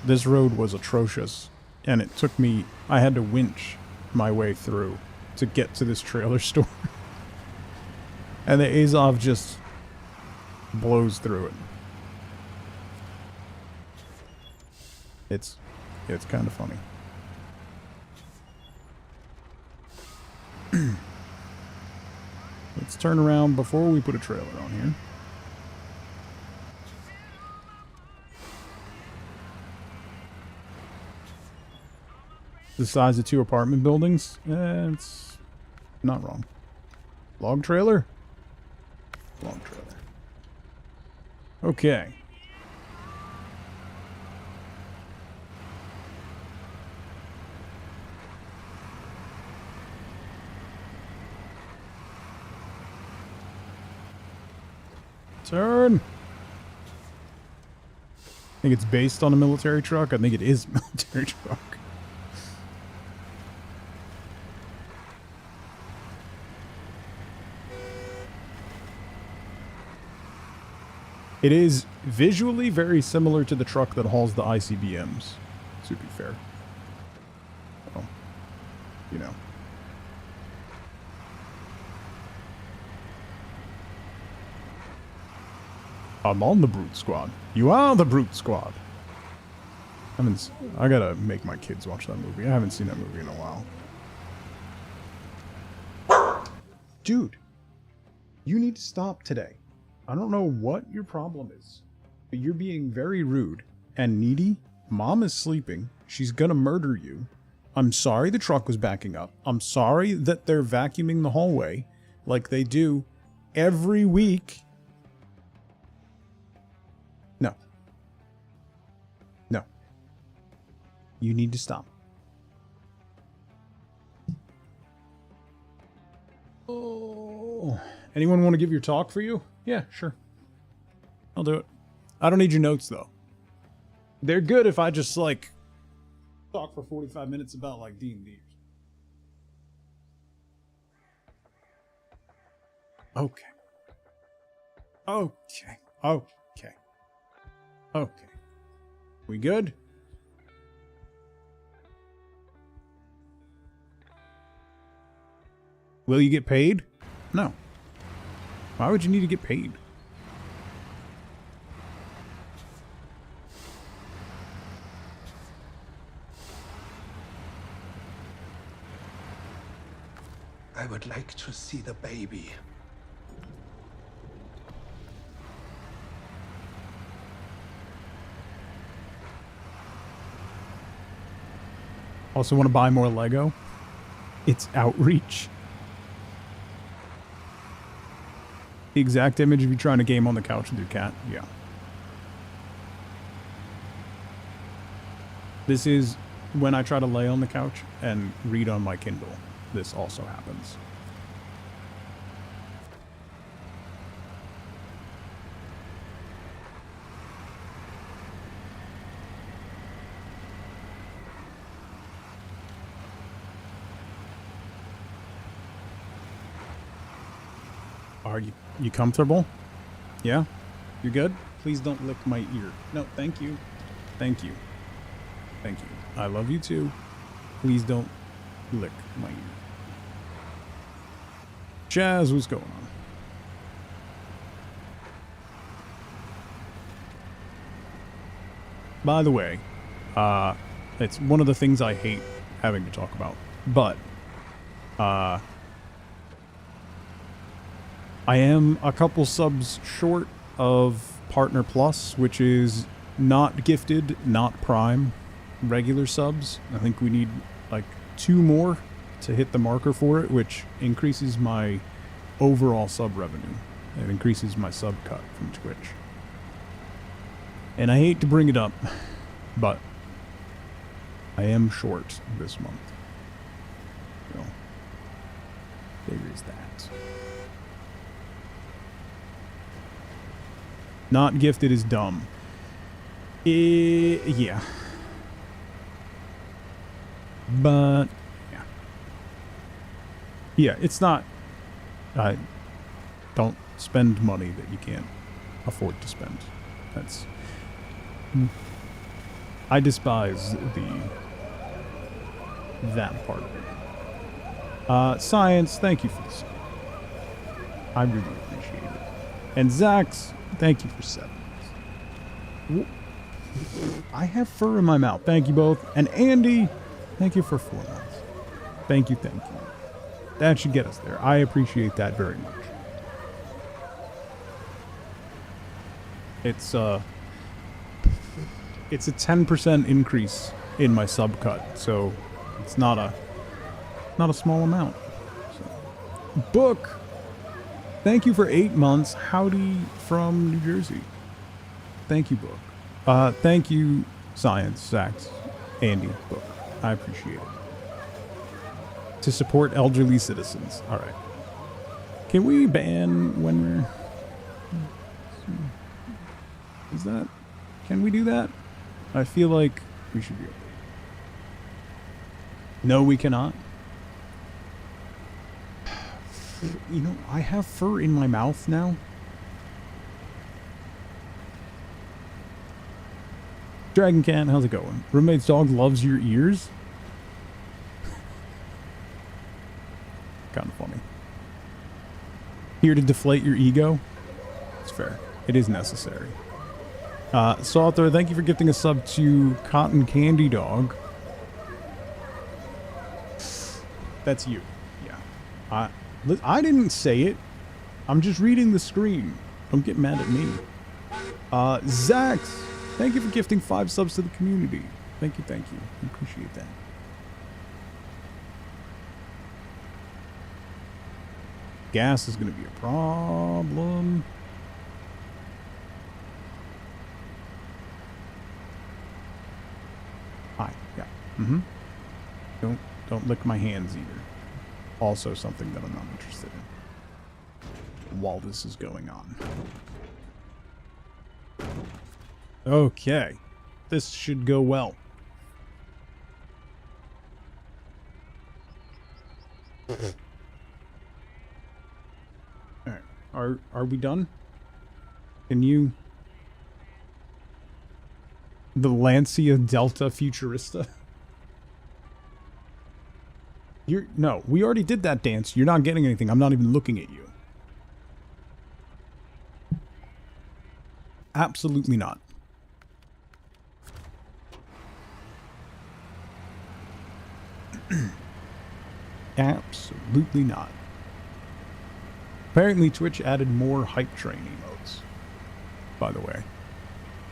S1: this road was atrocious, and it took me, I had to winch my way through to get to this trailer store. And the Azov just blows through it. It's kind of funny. Let's turn around before we put a trailer on here. The size of 2 apartment buildings? It's not wrong. Log trailer? Log trailer. Okay. Turn. I think it's based on a military truck. I think it is a military truck. It is visually very similar to the truck that hauls the ICBMs, to be fair. Well, you know. I'm on the Brute Squad. You are the Brute Squad. I gotta make my kids watch that movie. I haven't seen that movie in a while. Dude, you need to stop today. I don't know what your problem is, but you're being very rude and needy. Mom is sleeping. She's gonna murder you. I'm sorry the truck was backing up. I'm sorry that they're vacuuming the hallway like they do every week. No. No. You need to stop. Oh. Anyone want to give your talk for you? Yeah, sure. I'll do it. I don't need your notes, though. They're good if I just, like, talk for 45 minutes about, like, D&D. Okay. Okay. Okay. Okay. We good? Will you get paid? No. Why would you need to get paid?
S3: I would like to see the baby.
S1: Also want to buy more Lego? It's Outreach. The exact image of you trying to game on the couch with your cat? Yeah. This is when I try to lay on the couch and read on my Kindle. This also happens. Are you comfortable? Yeah? You good? Please don't lick my ear. No, thank you. Thank you. Thank you. I love you too. Please don't lick my ear. Jazz, what's going on? By the way, it's one of the things I hate having to talk about, but I am a couple subs short of Partner Plus, which is not gifted, not Prime, regular subs. I think we need like 2 more to hit the marker for it, which increases my overall sub revenue. It increases my sub cut from Twitch. And I hate to bring it up, but I am short this month. So, there is that. Not gifted is dumb. Yeah. But, yeah. Yeah, it's not... don't spend money that you can't afford to spend. That's... I despise that part of it. Science, thank you for this. I really appreciate it. And Zax, thank you for 7 months. I have fur in my mouth. Thank you both. And Andy, thank you for 4 months. Thank you, thank you. That should get us there. I appreciate that very much. It's a 10% increase in my sub cut, so it's not a small amount. So. Book, thank you for 8 months. Howdy from New Jersey. Thank you, Book. Thank you, Science, Zax, Andy, Book. I appreciate it. To support elderly citizens. All right. Can we ban when we're... Is that... Can we do that? I feel like we should be able to. No, we cannot. You know, I have fur in my mouth now. Dragon Cat, how's it going? Roommate's dog loves your ears? Kind of funny. Here to deflate your ego? It's fair. It is necessary. Salter, thank you for gifting a sub to Cotton Candy Dog. That's you. Yeah. I didn't say it. I'm just reading the screen. Don't get mad at me. Zax, thank you for gifting 5 subs to the community. Thank you, thank you. I appreciate that. Gas is going to be a problem. Hi, yeah. Mm-hmm. Don't lick my hands either. Also something that I'm not interested in while this is going on. Okay. This should go well. Alright. Are we done? Can you... The Lancia Delta Futurista? No, we already did that dance. You're not getting anything. I'm not even looking at you. Absolutely not. Absolutely not. Apparently Twitch added more hype train emotes. By the way,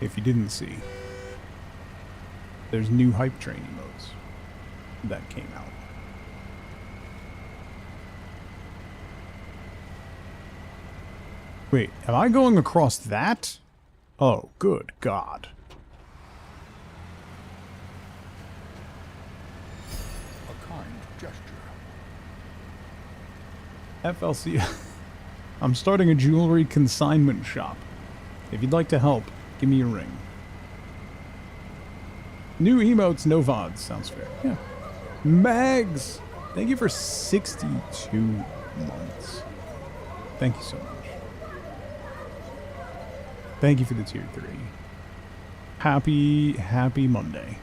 S1: if you didn't see, there's new hype train emotes that came out. Wait, am I going across that? Oh, good God.
S3: A kind gesture.
S1: FLC. I'm starting a jewelry consignment shop. If you'd like to help, give me a ring. New emotes, no VODs. Sounds fair. Yeah. Mags! Thank you for 62 months. Thank you so much. Thank you for the tier 3. Happy Monday.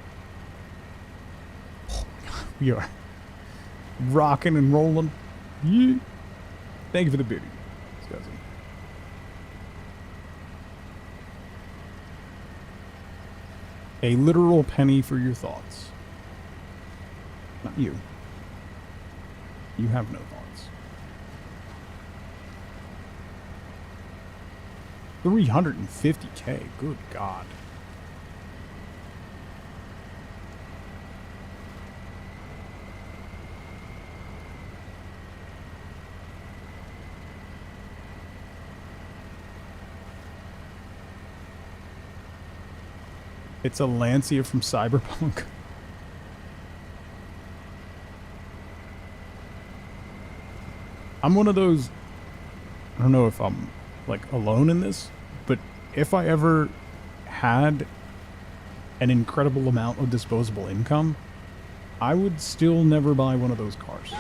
S1: Oh my God, we are rocking and rolling. Yeah. Thank you for the beauty. A literal penny for your thoughts. Not you. You have no thoughts. 350k, good God. It's a Lancia from Cyberpunk. I'm one of those... I don't know if I'm, like, alone in this, but if I ever had an incredible amount of disposable income, I would still never buy one of those cars.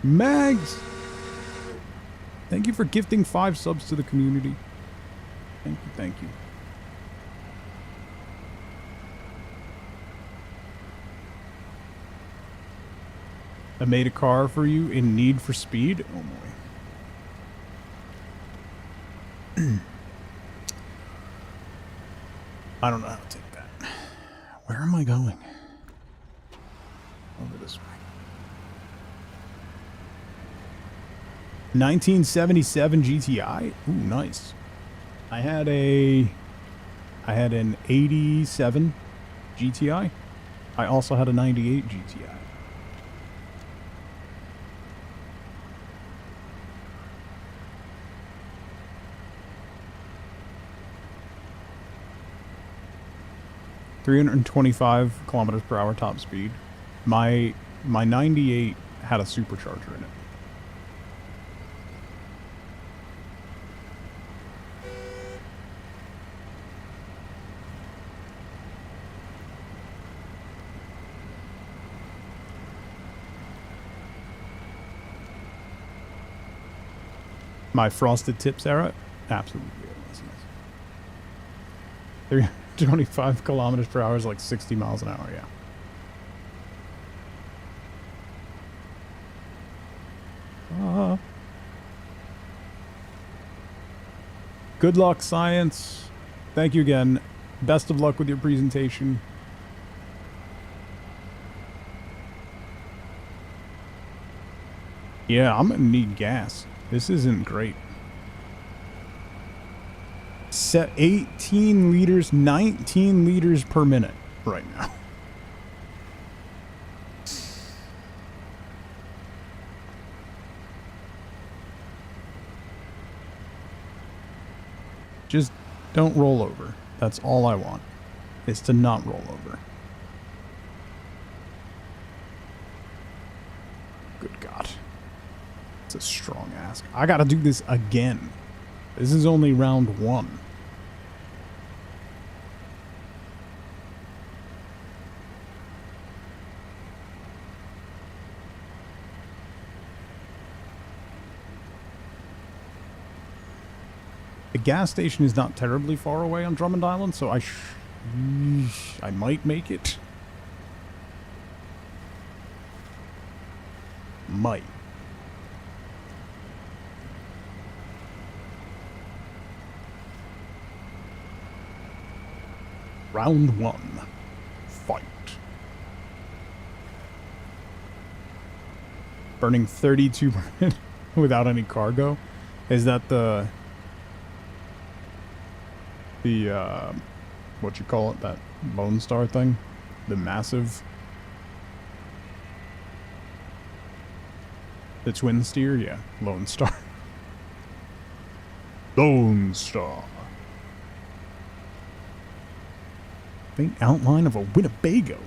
S1: Mags! Thank you for gifting 5 subs to the community. Thank you, thank you. I made a car for you in Need for Speed? Oh boy. I don't know how to take that. Where am I going? Over this way. 1977 GTI? Ooh, nice. I had an 87 GTI. I also had a 98 GTI. .325 km/h top speed. My 98 had a supercharger in it. My frosted tips era? Absolutely. 325 km/h is like 60 miles an hour, yeah. Good luck, science. Thank you again. Best of luck with your presentation. Yeah, I'm gonna need gas. This isn't great. Set 18 liters, 19 liters per minute right now. Just don't roll over. That's all I want, is to not roll over. Good God. It's a strong ask. I gotta do this again. This is only round 1. The gas station is not terribly far away on Drummond Island, so I might make it. Might. Round 1. Fight. Burning 32 per minute without any cargo. Is that the what you call it, that Lone Star thing? The massive, the twin steer? Yeah, Lone Star. Lone Star. Faint outline of a Winnebago.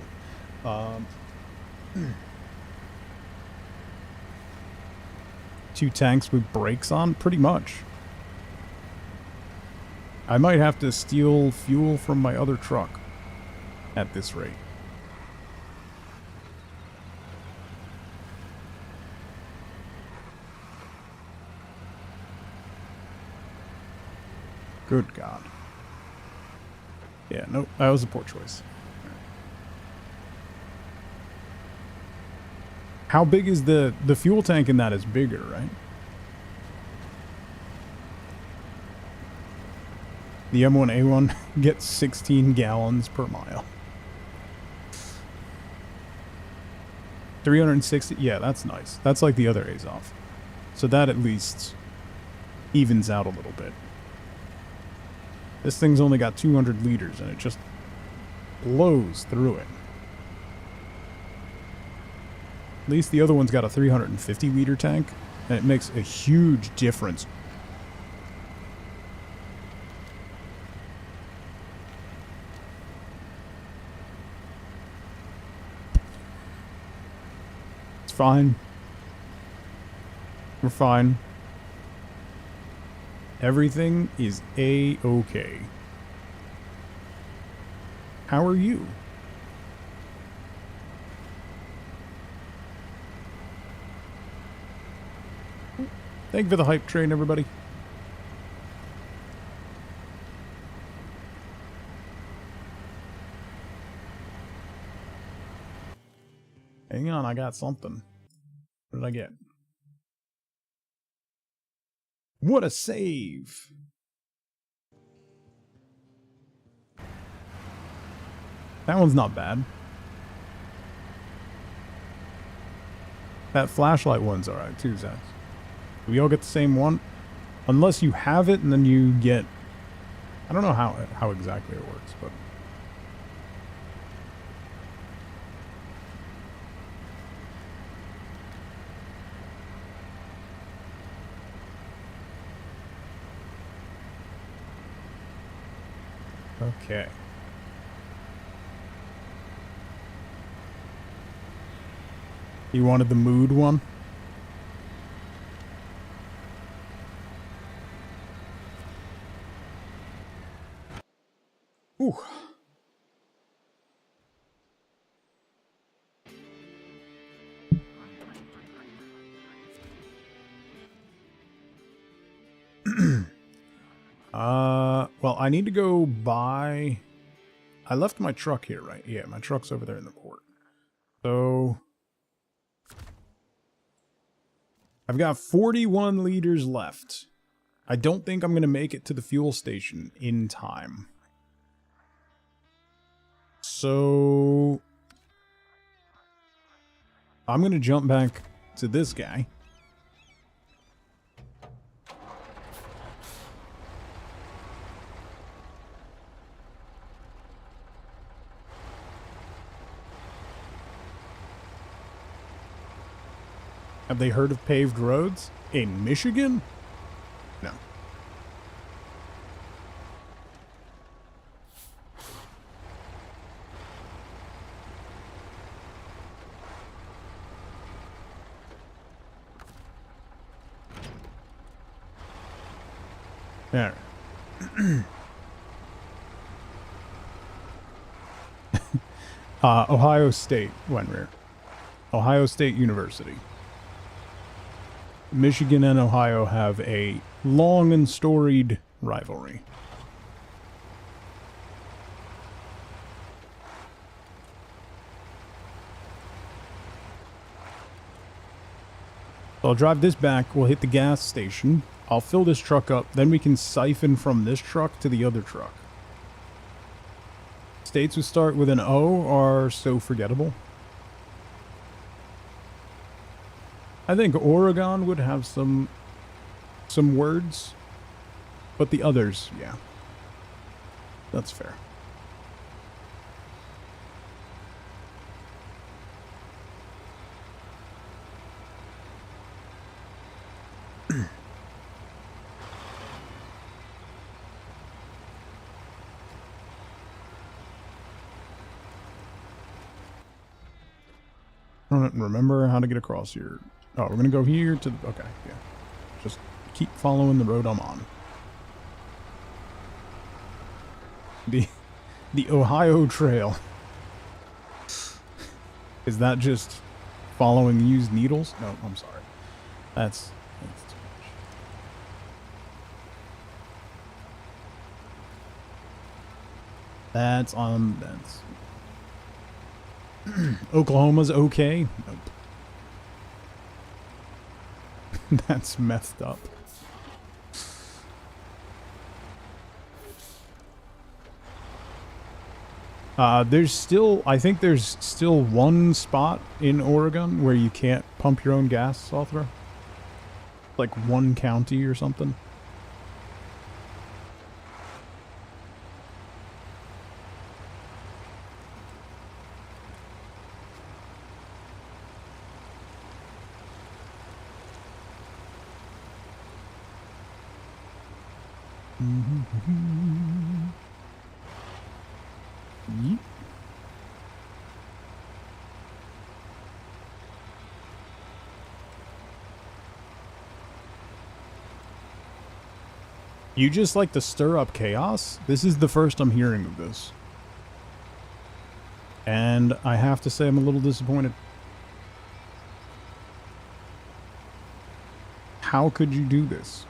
S1: Two tanks with brakes on? Pretty much. I might have to steal fuel from my other truck at this rate. Good God. Yeah, nope, that was a poor choice. How big is the fuel tank in that is bigger, right? The M1A1 gets 16 gallons per mile. 360, yeah, that's nice. That's like the other Azov. So that at least evens out a little bit. This thing's only got 200 liters and it just blows through it. At least the other one's got a 350 liter tank and it makes a huge difference. It's fine. We're fine. Everything is A-okay. How are you? Thank you for the hype train, everybody. Hang on, I got something. What did I get? What a save! That one's not bad. That flashlight one's alright too, Zach. We all get the same one? Unless you have it and then you get... I don't know how exactly it works, but... Okay. You wanted the mood one? Ooh. Well, I need to go buy... I left my truck here, right? Yeah, my truck's over there in the port. So... I've got 41 liters left. I don't think I'm going to make it to the fuel station in time. So... I'm going to jump back to this guy. Have they heard of paved roads? In Michigan? No. There. Ohio State, Wenrir. Ohio State University. Michigan and Ohio have a long and storied rivalry. So I'll drive this back, we'll hit the gas station, I'll fill this truck up, then we can siphon from this truck to the other truck. States that start with an O are so forgettable. I think Oregon would have some words, but the others, yeah. That's fair. I don't remember how to get across here. Oh, we're gonna go here to the, okay, yeah. Just keep following the road I'm on. The Ohio Trail. Is that just following used needles? No, I'm sorry. That's too much. That's Oklahoma's okay? Nope. That's messed up. I think there's still one spot in Oregon where you can't pump your own gas, Sothra. Like one county or something. Yeet. You just like to stir up chaos? This is the first I'm hearing of this. And I have to say I'm a little disappointed. How could you do this?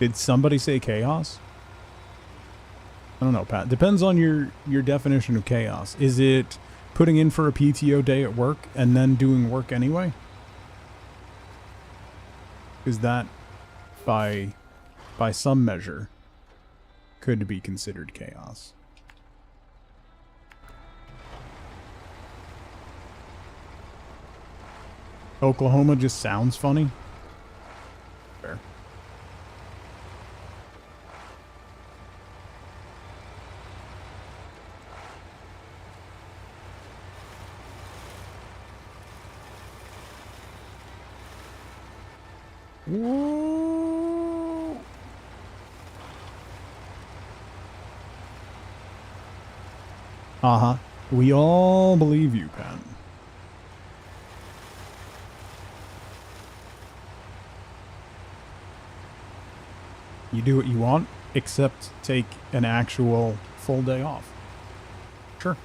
S1: Did somebody say chaos? I don't know, Pat. Depends on your definition of chaos. Is it putting in for a PTO day at work and then doing work anyway? Is that, by some measure, could be considered chaos? Oklahoma just sounds funny. Fair. Whoa. Uh-huh. We all believe you, Pat. You do what you want, except take an actual full day off. Sure.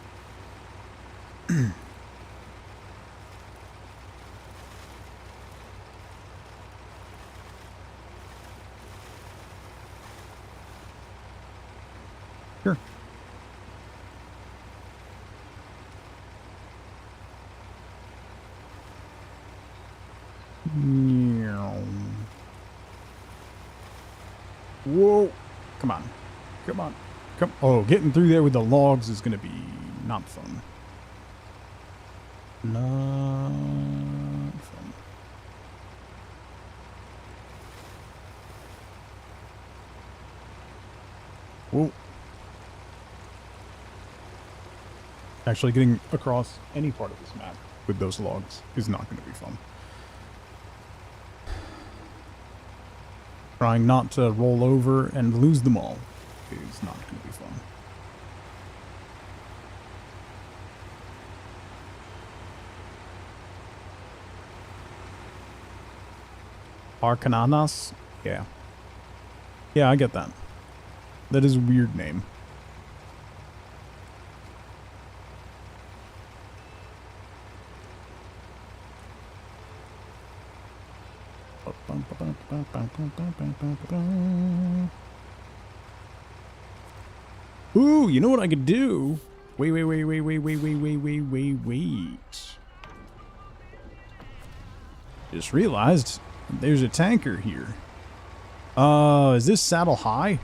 S1: Sure. Whoa. Come on. Come on. Come. Oh, getting through there with the logs is going to be not fun. Not fun. Whoa. Actually, getting across any part of this map with those logs is not going to be fun. Trying not to roll over and lose them all is not going to be fun. Arcananas? Yeah. Yeah, I get that. That is a weird name. Ooh, you know what I could do? Wait. Just realized there's a tanker here. Is this saddle high?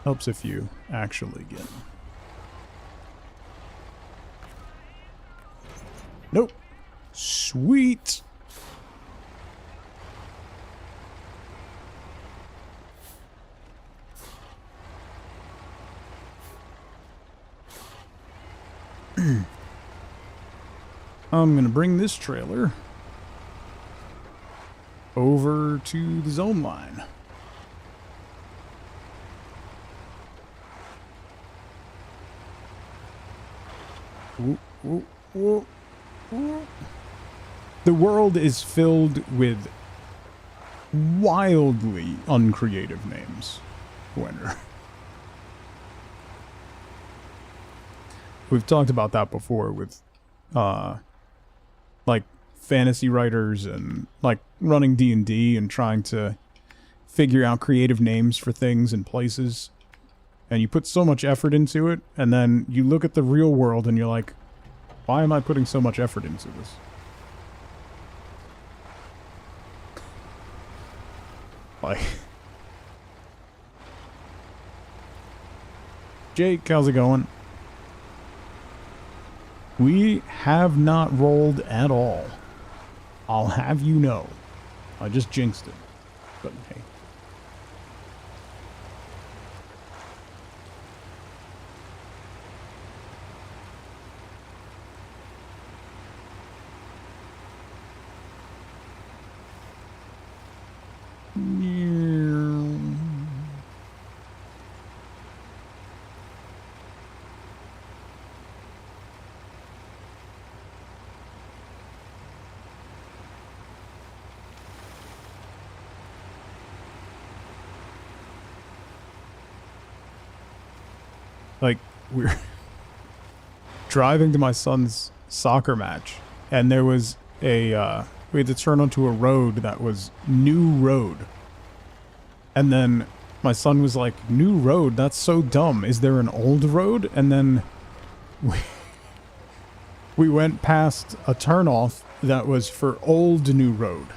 S1: Helps if you actually get. Nope. Sweet. I'm gonna bring this trailer over to the zone line. The world is filled with wildly uncreative names, Winter. We've talked about that before with, like, fantasy writers and, like, running D&D and trying to figure out creative names for things and places. And you put so much effort into it, and then you look at the real world and you're like, why am I putting so much effort into this? Like... Jake, how's it going? We have not rolled at all. I'll have you know. I just jinxed it. But hey. Like, we're driving to my son's soccer match, and there was a, we had to turn onto a road that was new road. And then my son was like, new road? That's so dumb. Is there an old road? And then we went past a turnoff that was for old new road.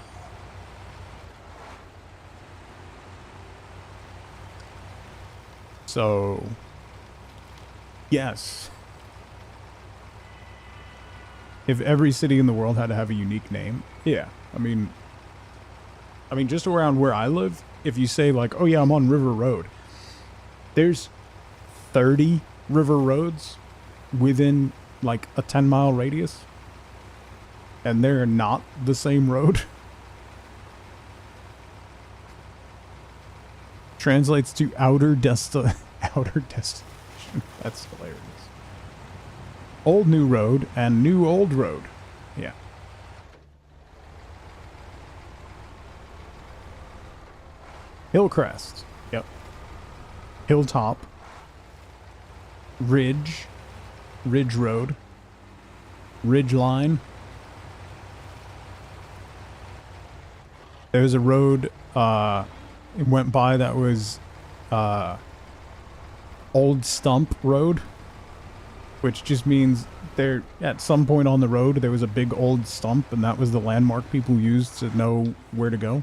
S1: So... yes. If every city in the world had to have a unique name, yeah. I mean, just around where I live, if you say like, oh yeah, I'm on River Road, there's 30 river roads within like a 10-mile radius, and they're not the same road. Translates to outer destination. That's hilarious. Old new road and new old road. Yeah. Hillcrest. Yep. Hilltop. Ridge. Ridge Road. Ridge Line. There's a road it went by that was Old Stump Road, which just means there at some point on the road there was a big old stump, and that was the landmark people used to know where to go.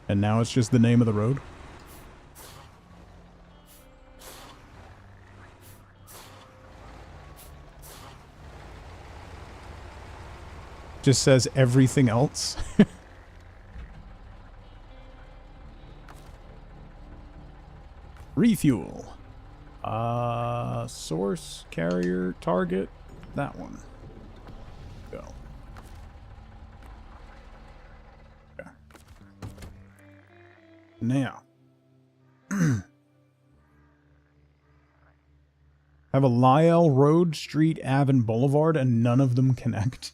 S1: And now it's just the name of the road. just says everything else. Refuel. Source, carrier, target, that one. Go. Okay. Now. Have a Lyell Road, Street, Ave, and Boulevard, and none of them connect.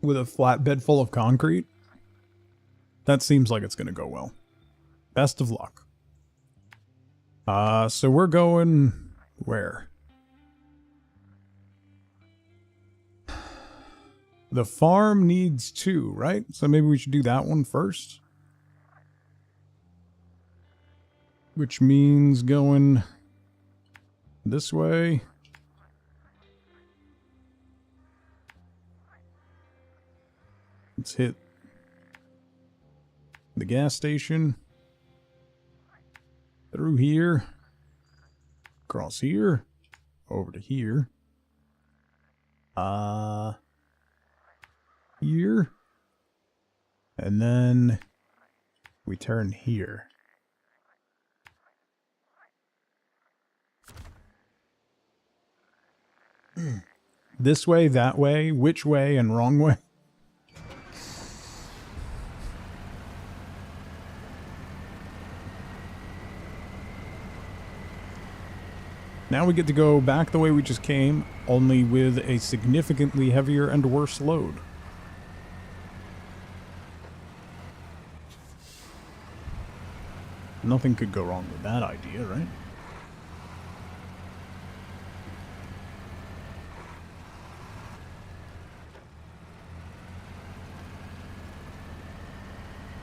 S1: With a flatbed full of concrete? That seems like it's going to go well. Best of luck. So we're going... where? The farm needs 2, right? So maybe we should do that one first. Which means going this way. Let's hit the gas station. Through here. Across here. Over to here. Here. And then we turn here. This way, that way, which way, and wrong way. Now we get to go back the way we just came, only with a significantly heavier and worse load. Nothing could go wrong with that idea, right?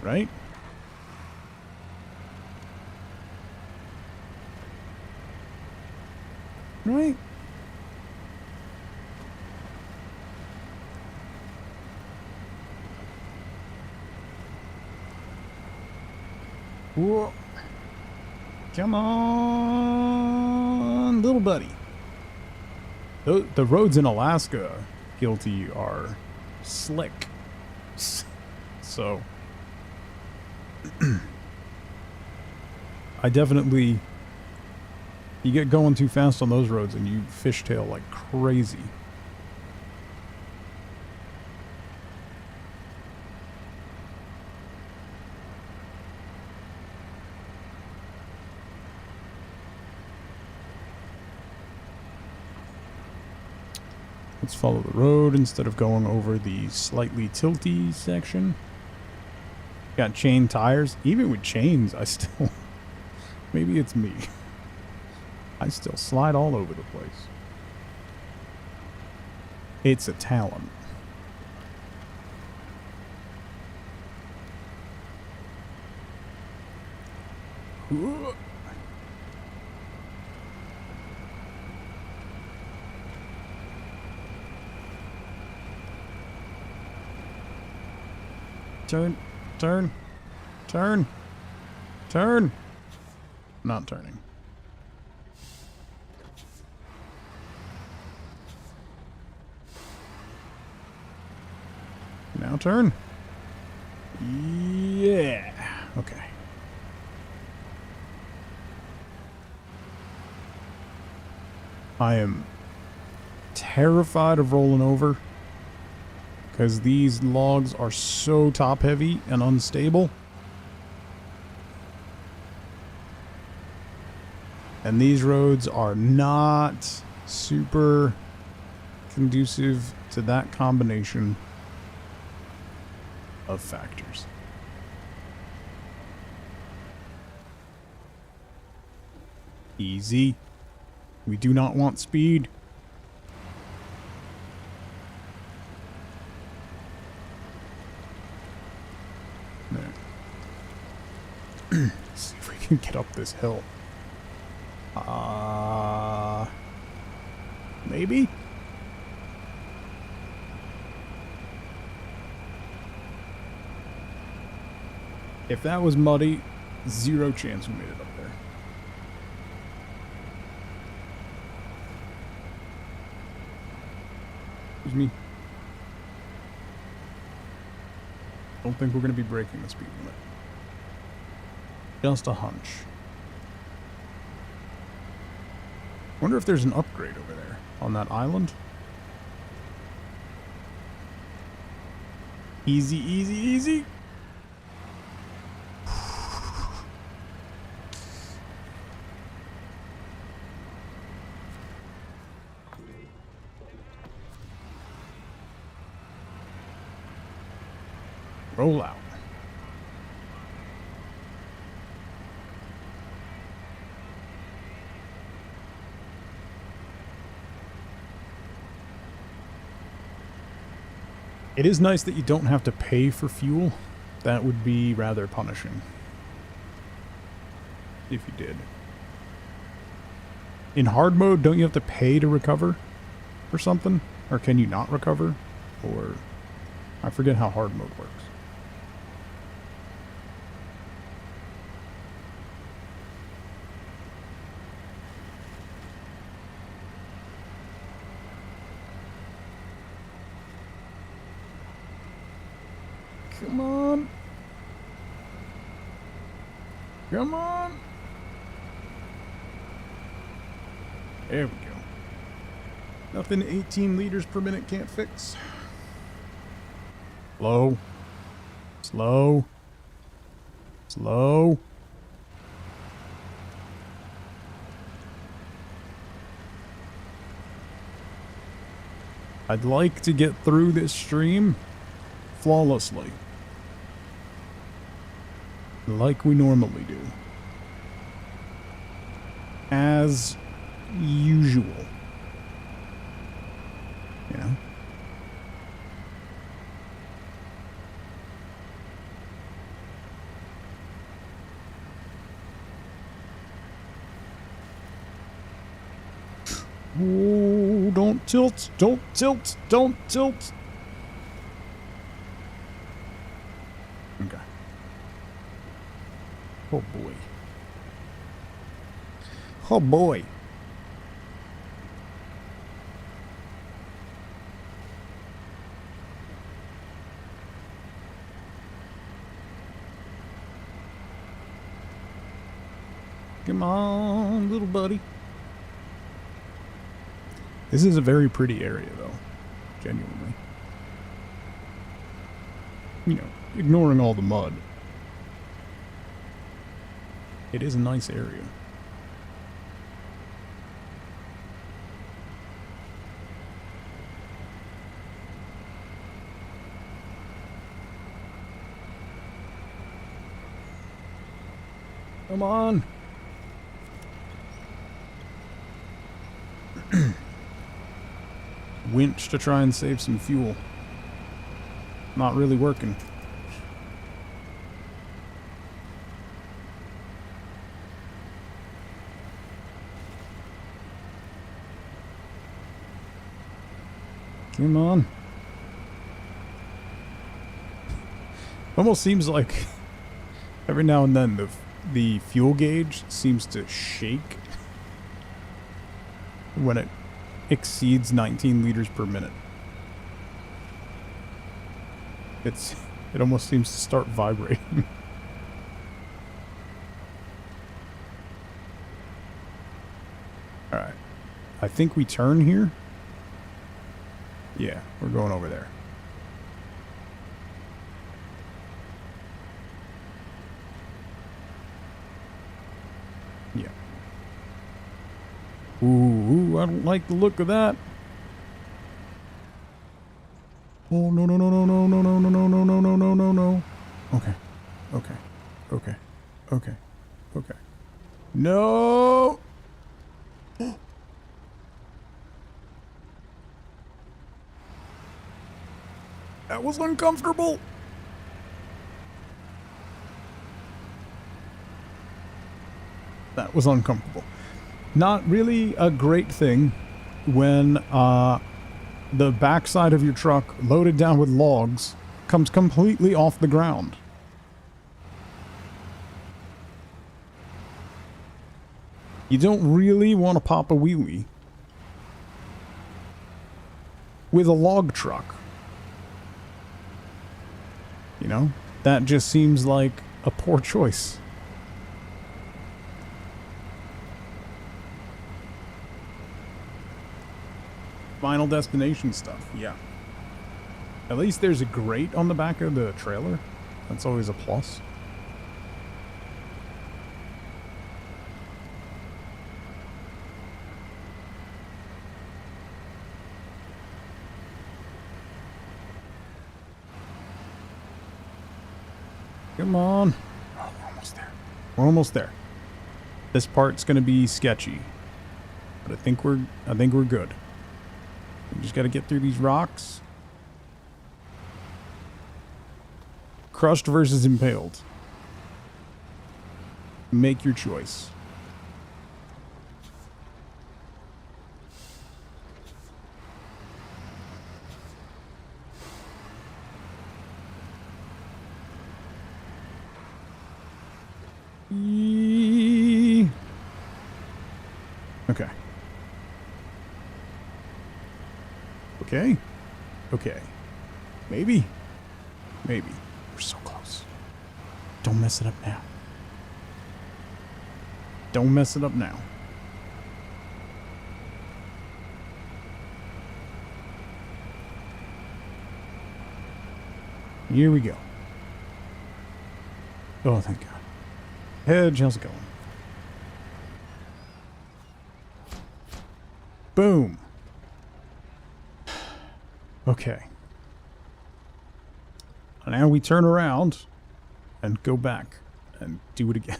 S1: Right? Right? Whoa. Come on, little buddy. The roads in Alaska, Guilty, are slick. So... I definitely... You get going too fast on those roads and you fishtail like crazy. Let's follow the road instead of going over the slightly tilty section. Got chain tires. Even with chains, I still... Maybe it's me. I still slide all over the place. It's a talent. Turn, turn, turn, turn. Not turning. Now turn. Yeah. Okay. I am terrified of rolling over because these logs are so top heavy and unstable. And these roads are not super conducive to that combination of factors. Easy. We do not want speed. There. Let's see if we can get up this hill. Maybe? If that was muddy, 0 chance we made it up there. Excuse me. Don't think we're going to be breaking the speed limit. Just a hunch. Wonder if there's an upgrade over there on that island. Easy, easy, easy. Roll out. It is nice that you don't have to pay for fuel. That would be rather punishing. If you did. In hard mode, don't you have to pay to recover? Or something? Or can you not recover? Or... I forget how hard mode works. Come on. Come on. There we go. Nothing 18 liters per minute can't fix. Slow. Slow. Slow. I'd like to get through this stream flawlessly. Like we normally do. As usual. You know? Oh, don't tilt, don't tilt, don't tilt. Okay. Oh boy. Oh boy. Come on, little buddy. This is a very pretty area, though. Genuinely. You know, ignoring all the mud. It is a nice area. Come on. Winch to try and save some fuel. Not really working. Come on. Almost seems like every now and then the fuel gauge seems to shake when it exceeds 19 liters per minute. It almost seems to start vibrating. Alright. I think we turn here. Yeah, we're going over there. Yeah. Ooh, I don't like the look of that. Oh, no, no, no, no, no, no, no, no, no, no, no, no, no, no, no. Okay. Okay. Okay. Okay. Okay. No! That was uncomfortable. That was uncomfortable. Not really a great thing when the backside of your truck, loaded down with logs, comes completely off the ground. You don't really want to pop a wheelie. with a log truck. You know? That just seems like a poor choice. Final Destination stuff, yeah. At least there's a grate on the back of the trailer. That's always a plus. Come on. Oh, we're almost there. We're almost there. This part's gonna be sketchy, but I think we're good. We just gotta get through these rocks. Crushed versus impaled. Make your choice. Okay. Okay. Okay. Maybe. Maybe. We're so close. Don't mess it up now. Don't mess it up now. Here we go. Oh, thank God. Hedge, how's it going? Boom. Okay. Now we turn around and go back and do it again.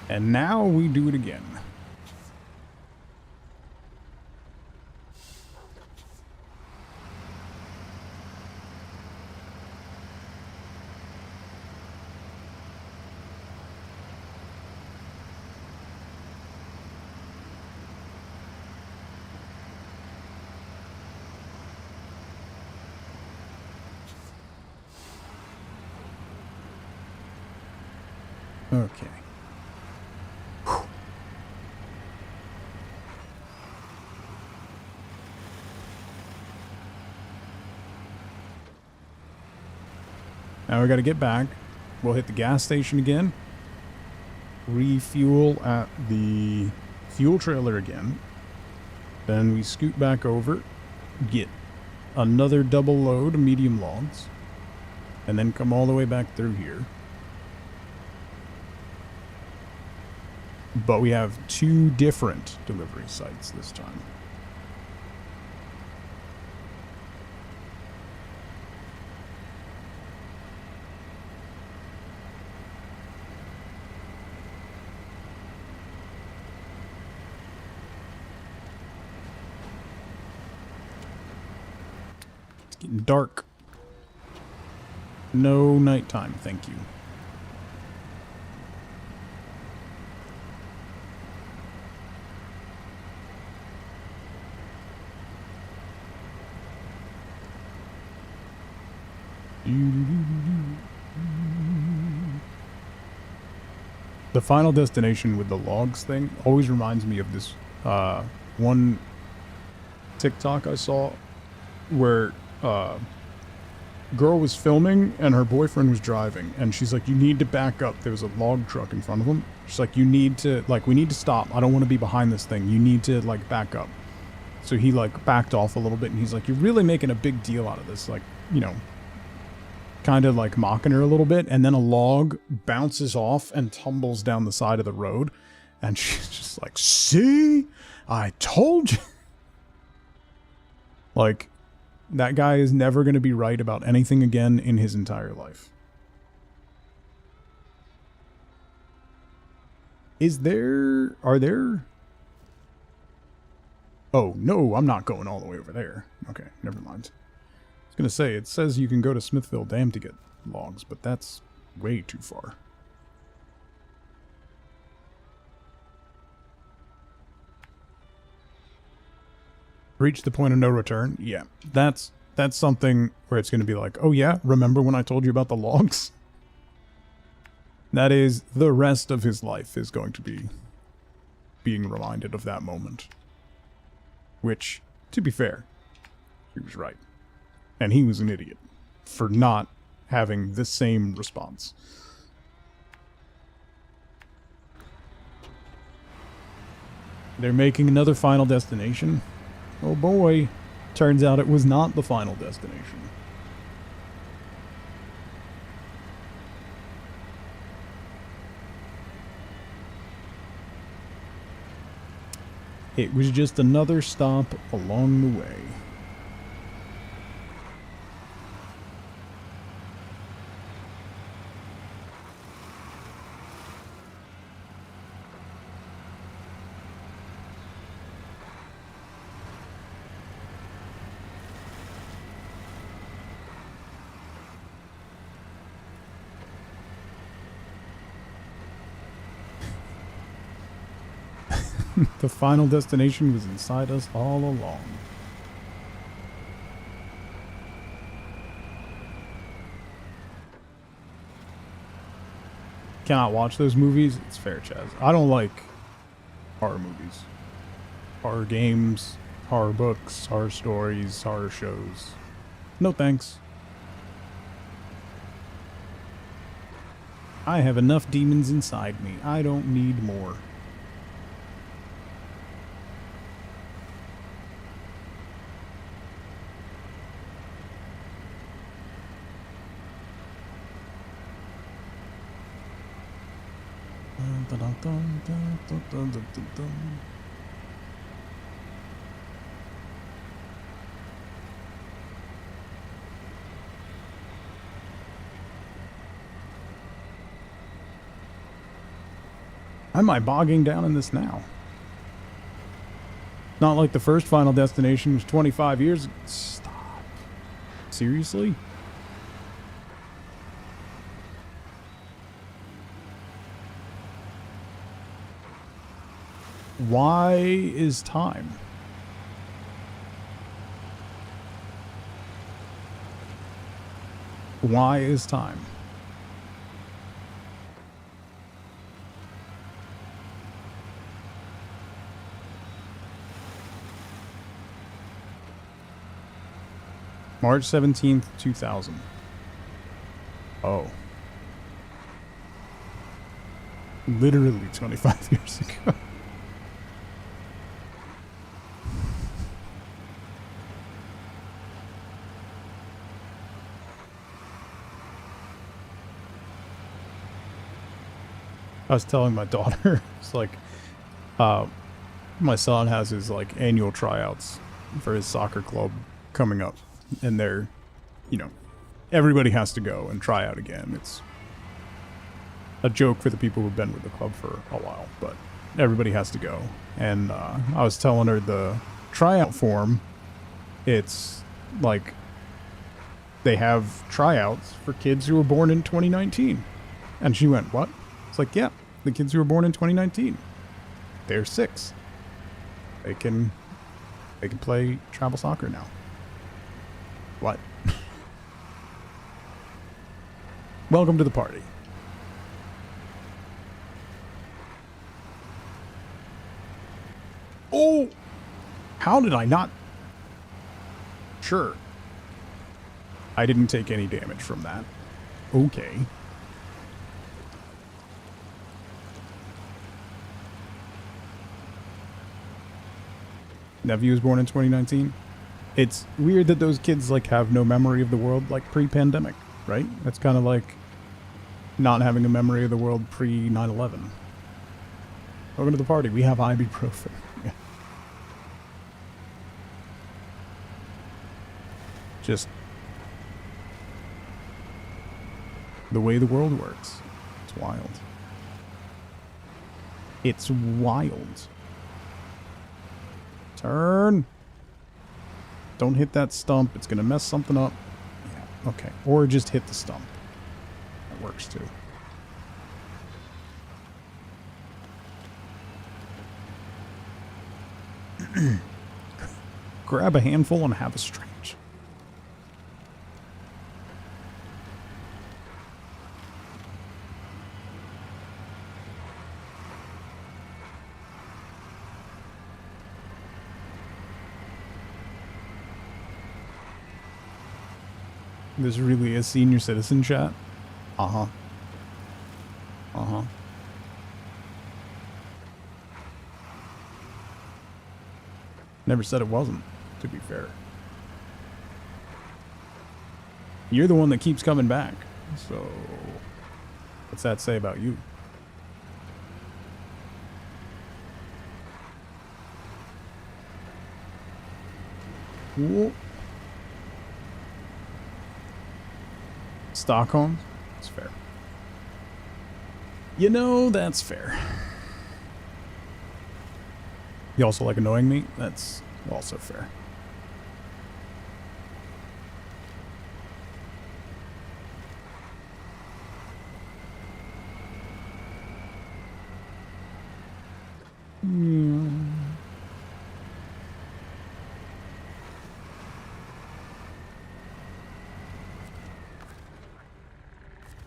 S1: And now we do it again. Okay. Whew. Now we gotta get back. We'll hit the gas station again. Refuel at the fuel trailer again. Then we scoot back over, get another double load of medium logs, and then come all the way back through here. But we have two different delivery sites this time. It's getting dark. No nighttime, thank you. The Final Destination with the logs thing always reminds me of this one TikTok I saw where girl was filming and her boyfriend was driving, and she's like, you need to back up. There was a log truck in front of them. She's like, you need to, like, we need to stop. I don't want to be behind this thing. You need to, like, back up. So he, like, backed off a little bit, and he's like, you're really making a big deal out of this. Like, you know, kind of like mocking her a little bit, and then a log bounces off and tumbles down the side of the road, and she's just like, see? I told you. Like, that guy is never going to be right about anything again in his entire life. Are there? Oh, no, I'm not going all the way over there. Okay, never mind. I was going to say, it says you can go to Smithville Dam to get logs, but that's way too far. Reach the point of no return? Yeah, that's something where it's going to be like, oh yeah, remember when I told you about the logs? That is, the rest of his life is going to be being reminded of that moment. Which, to be fair, he was right. And he was an idiot for not having the same response. They're making another Final Destination. Oh boy. Turns out it was not the Final Destination. It was just another stop along the way. The Final Destination was inside us all along. Cannot watch those movies? It's fair, Chaz. I don't like horror movies. Horror games, horror books, horror stories, horror shows. No thanks. I have enough demons inside me. I don't need more. Am I bogging down in this now? Not like the first Final Destination was 25 years. Stop. Seriously? Why is time? Why is time? March 17th, 2000. Oh. Literally 25 years ago. I was telling my daughter, it's like, my son has his like annual tryouts for his soccer club coming up, and they're, you know, everybody has to go and try out again. It's a joke for the people who've been with the club for a while, but everybody has to go. And I was telling her the tryout form, it's like they have tryouts for kids who were born in 2019. And she went, what? It's like, yeah, the kids who were born in 2019. They're 6. They can play travel soccer now. What? Welcome to the party. Oh! How did I not? Sure. I didn't take any damage from that. Okay. Nephew was born in 2019. It's weird that those kids like have no memory of the world like pre-pandemic, right? That's kind of like not having a memory of the world pre 9/11. Welcome to the party. We have ibuprofen. Yeah. Just the way the world works. It's wild. It's wild. Turn. Don't hit that stump. It's going to mess something up. Yeah, okay. Or just hit the stump. That works too. Grab a handful and have a stretch. This really is senior citizen chat? Uh-huh. Uh-huh. Never said it wasn't, to be fair. You're the one that keeps coming back, so what's that say about you? Whoa. Stockholm? That's fair. You know, that's fair. You also like annoying me? That's also fair.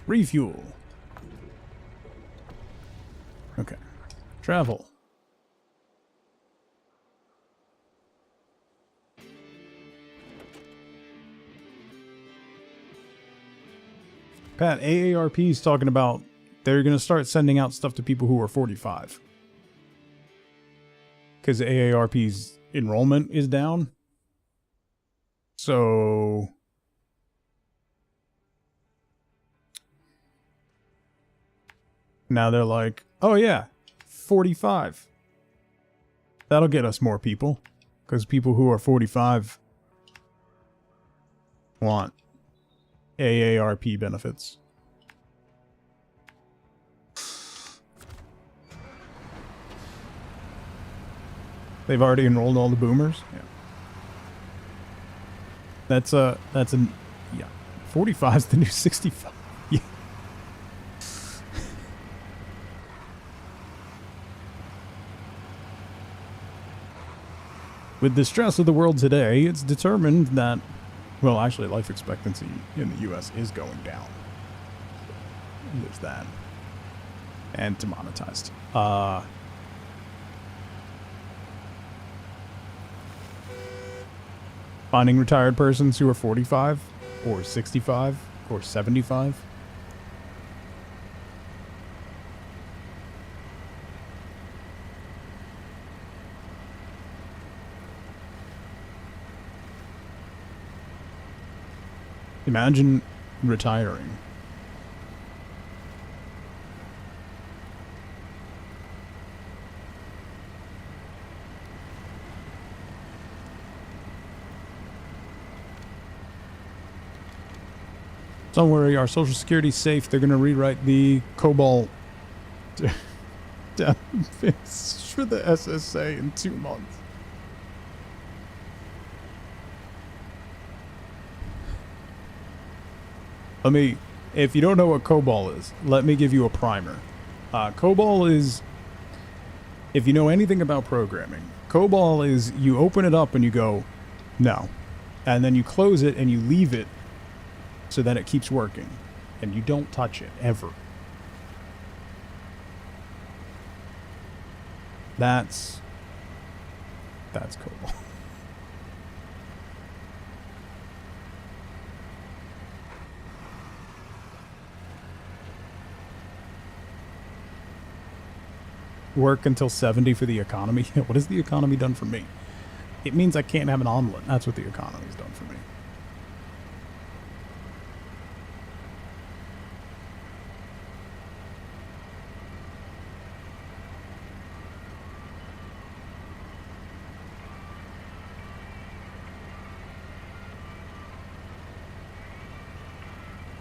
S1: Refuel. Okay. Travel. Pat, AARP is talking about they're going to start sending out stuff to people who are 45. Because AARP's enrollment is down. So now they're like, oh yeah, 45. That'll get us more people. Because people who are 45 want AARP benefits. They've already enrolled all the boomers? Yeah. That's yeah. 45 is the new 65. Yeah. With the stress of the world today, it's determined that, well, actually, life expectancy in the U.S. is going down. There's that. And demonetized. Finding retired persons who are 45 or 65 or 75. Imagine retiring. Don't worry, our social security's safe. They're going to rewrite the COBOL database for the SSA in 2 months. If you don't know what COBOL is, let me give you a primer. COBOL is, if you know anything about programming, COBOL is you open it up and you go, no. And then you close it and you leave it so that it keeps working. And you don't touch it, ever. That's COBOL. Work until 70 for the economy. What has the economy done for me? It means I can't have an omelet. That's what the economy's done for me.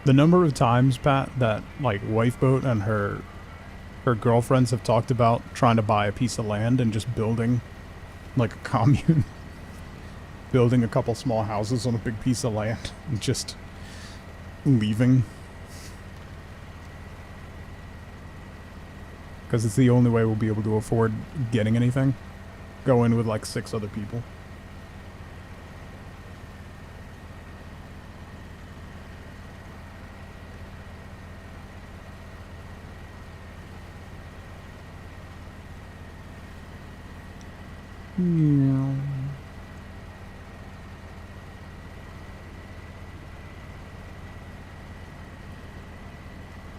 S1: The number of times, Pat, that like Wifeboat and her girlfriends have talked about trying to buy a piece of land and just building like a commune. Building a couple small houses on a big piece of land and just leaving. Because it's the only way we'll be able to afford getting anything. Go in with like 6 other people.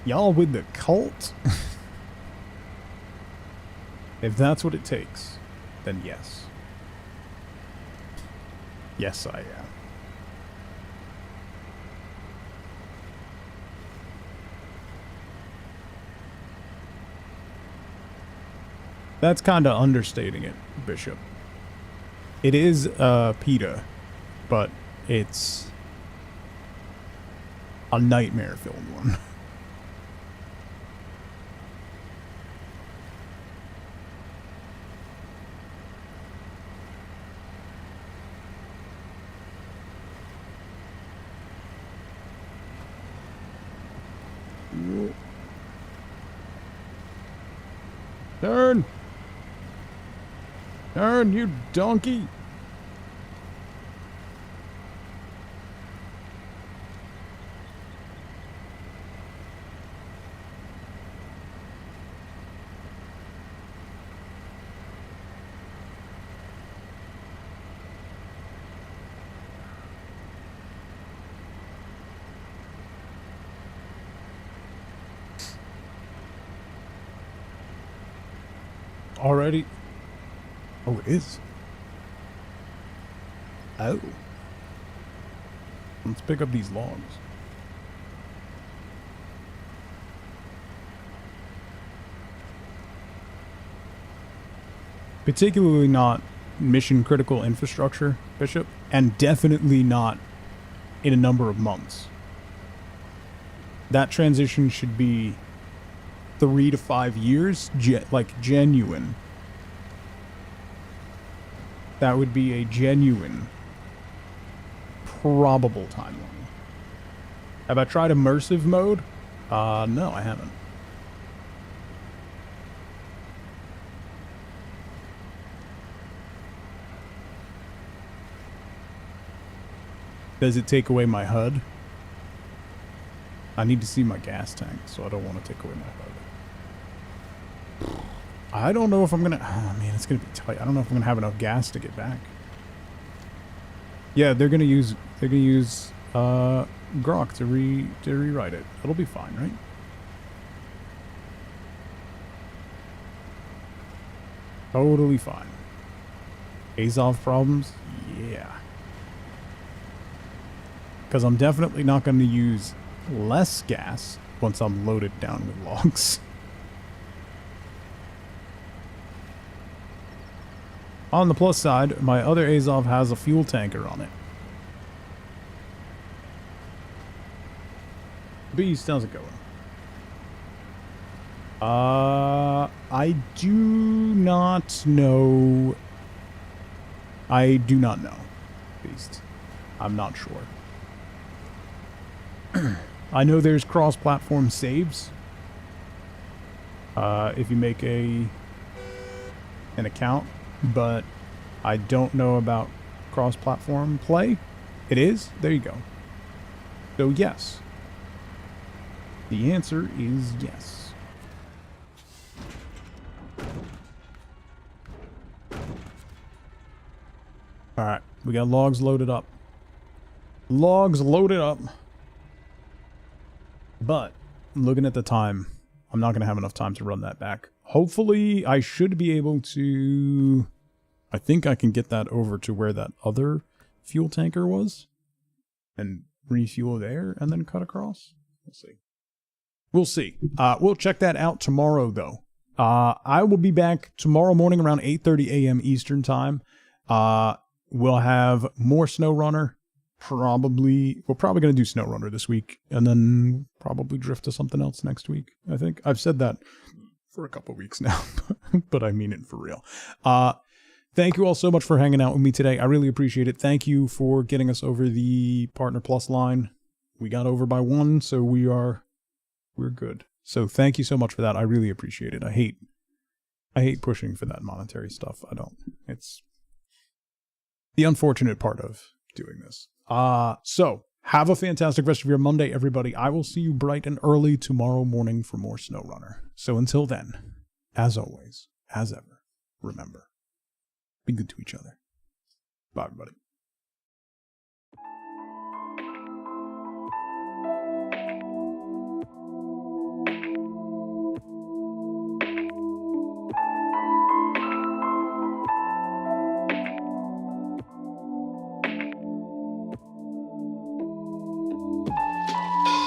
S1: Y'all with the cult? If that's what it takes, then yes. Yes, I am. That's kind of understating it, Bishop. It is PETA, but it's a nightmare-filled one. Turn! Turn, you donkey! Already? Oh, it is. Oh. Let's pick up these logs. Particularly not mission critical infrastructure, Bishop, and definitely not in a number of months. That transition should be 3 to 5 years, like genuine. That would be a genuine, probable timeline. Have I tried immersive mode? No, I haven't. Does it take away my HUD? I need to see my gas tank, so I don't want to take away my HUD. I don't know if I'm gonna... Oh man, it's gonna be tight. I don't know if I'm gonna have enough gas to get back. Yeah, they're gonna use Grok to rewrite it. It'll be fine, right? Totally fine. Azov problems? Yeah. Because I'm definitely not going to use less gas once I'm loaded down with logs. On the plus side, my other Azov has a fuel tanker on it. Beast, how's it going? I do not know. I do not know, Beast. I'm not sure. I know there's cross-platform saves. If you make an account, but I don't know about cross-platform play. It is? There you go. So yes. The answer is yes. Alright, we got logs loaded up. Logs loaded up. But, looking at the time, I'm not going to have enough time to run that back. Hopefully, I should be able to... I think I can get that over to where that other fuel tanker was. And refuel there, and then cut across. We'll see. We'll see. We'll check that out tomorrow, though. I will be back tomorrow morning around 8:30 a.m. Eastern Time. We'll have more Snowrunner. We're probably going to do Snowrunner this week, and then probably drift to something else next week, I think. I've said that for a couple weeks now, but I mean it for real. Thank you all so much for hanging out with me today. I really appreciate it. Thank you for getting us over the Partner Plus line. We got over by 1, so we're good. So thank you so much for that. I really appreciate it. I hate pushing for that monetary stuff. I don't. It's the unfortunate part of doing this. So have a fantastic rest of your Monday, everybody. I will see you bright and early tomorrow morning for more Snowrunner. So until then, as always, as ever, remember, be good to each other. Bye, everybody.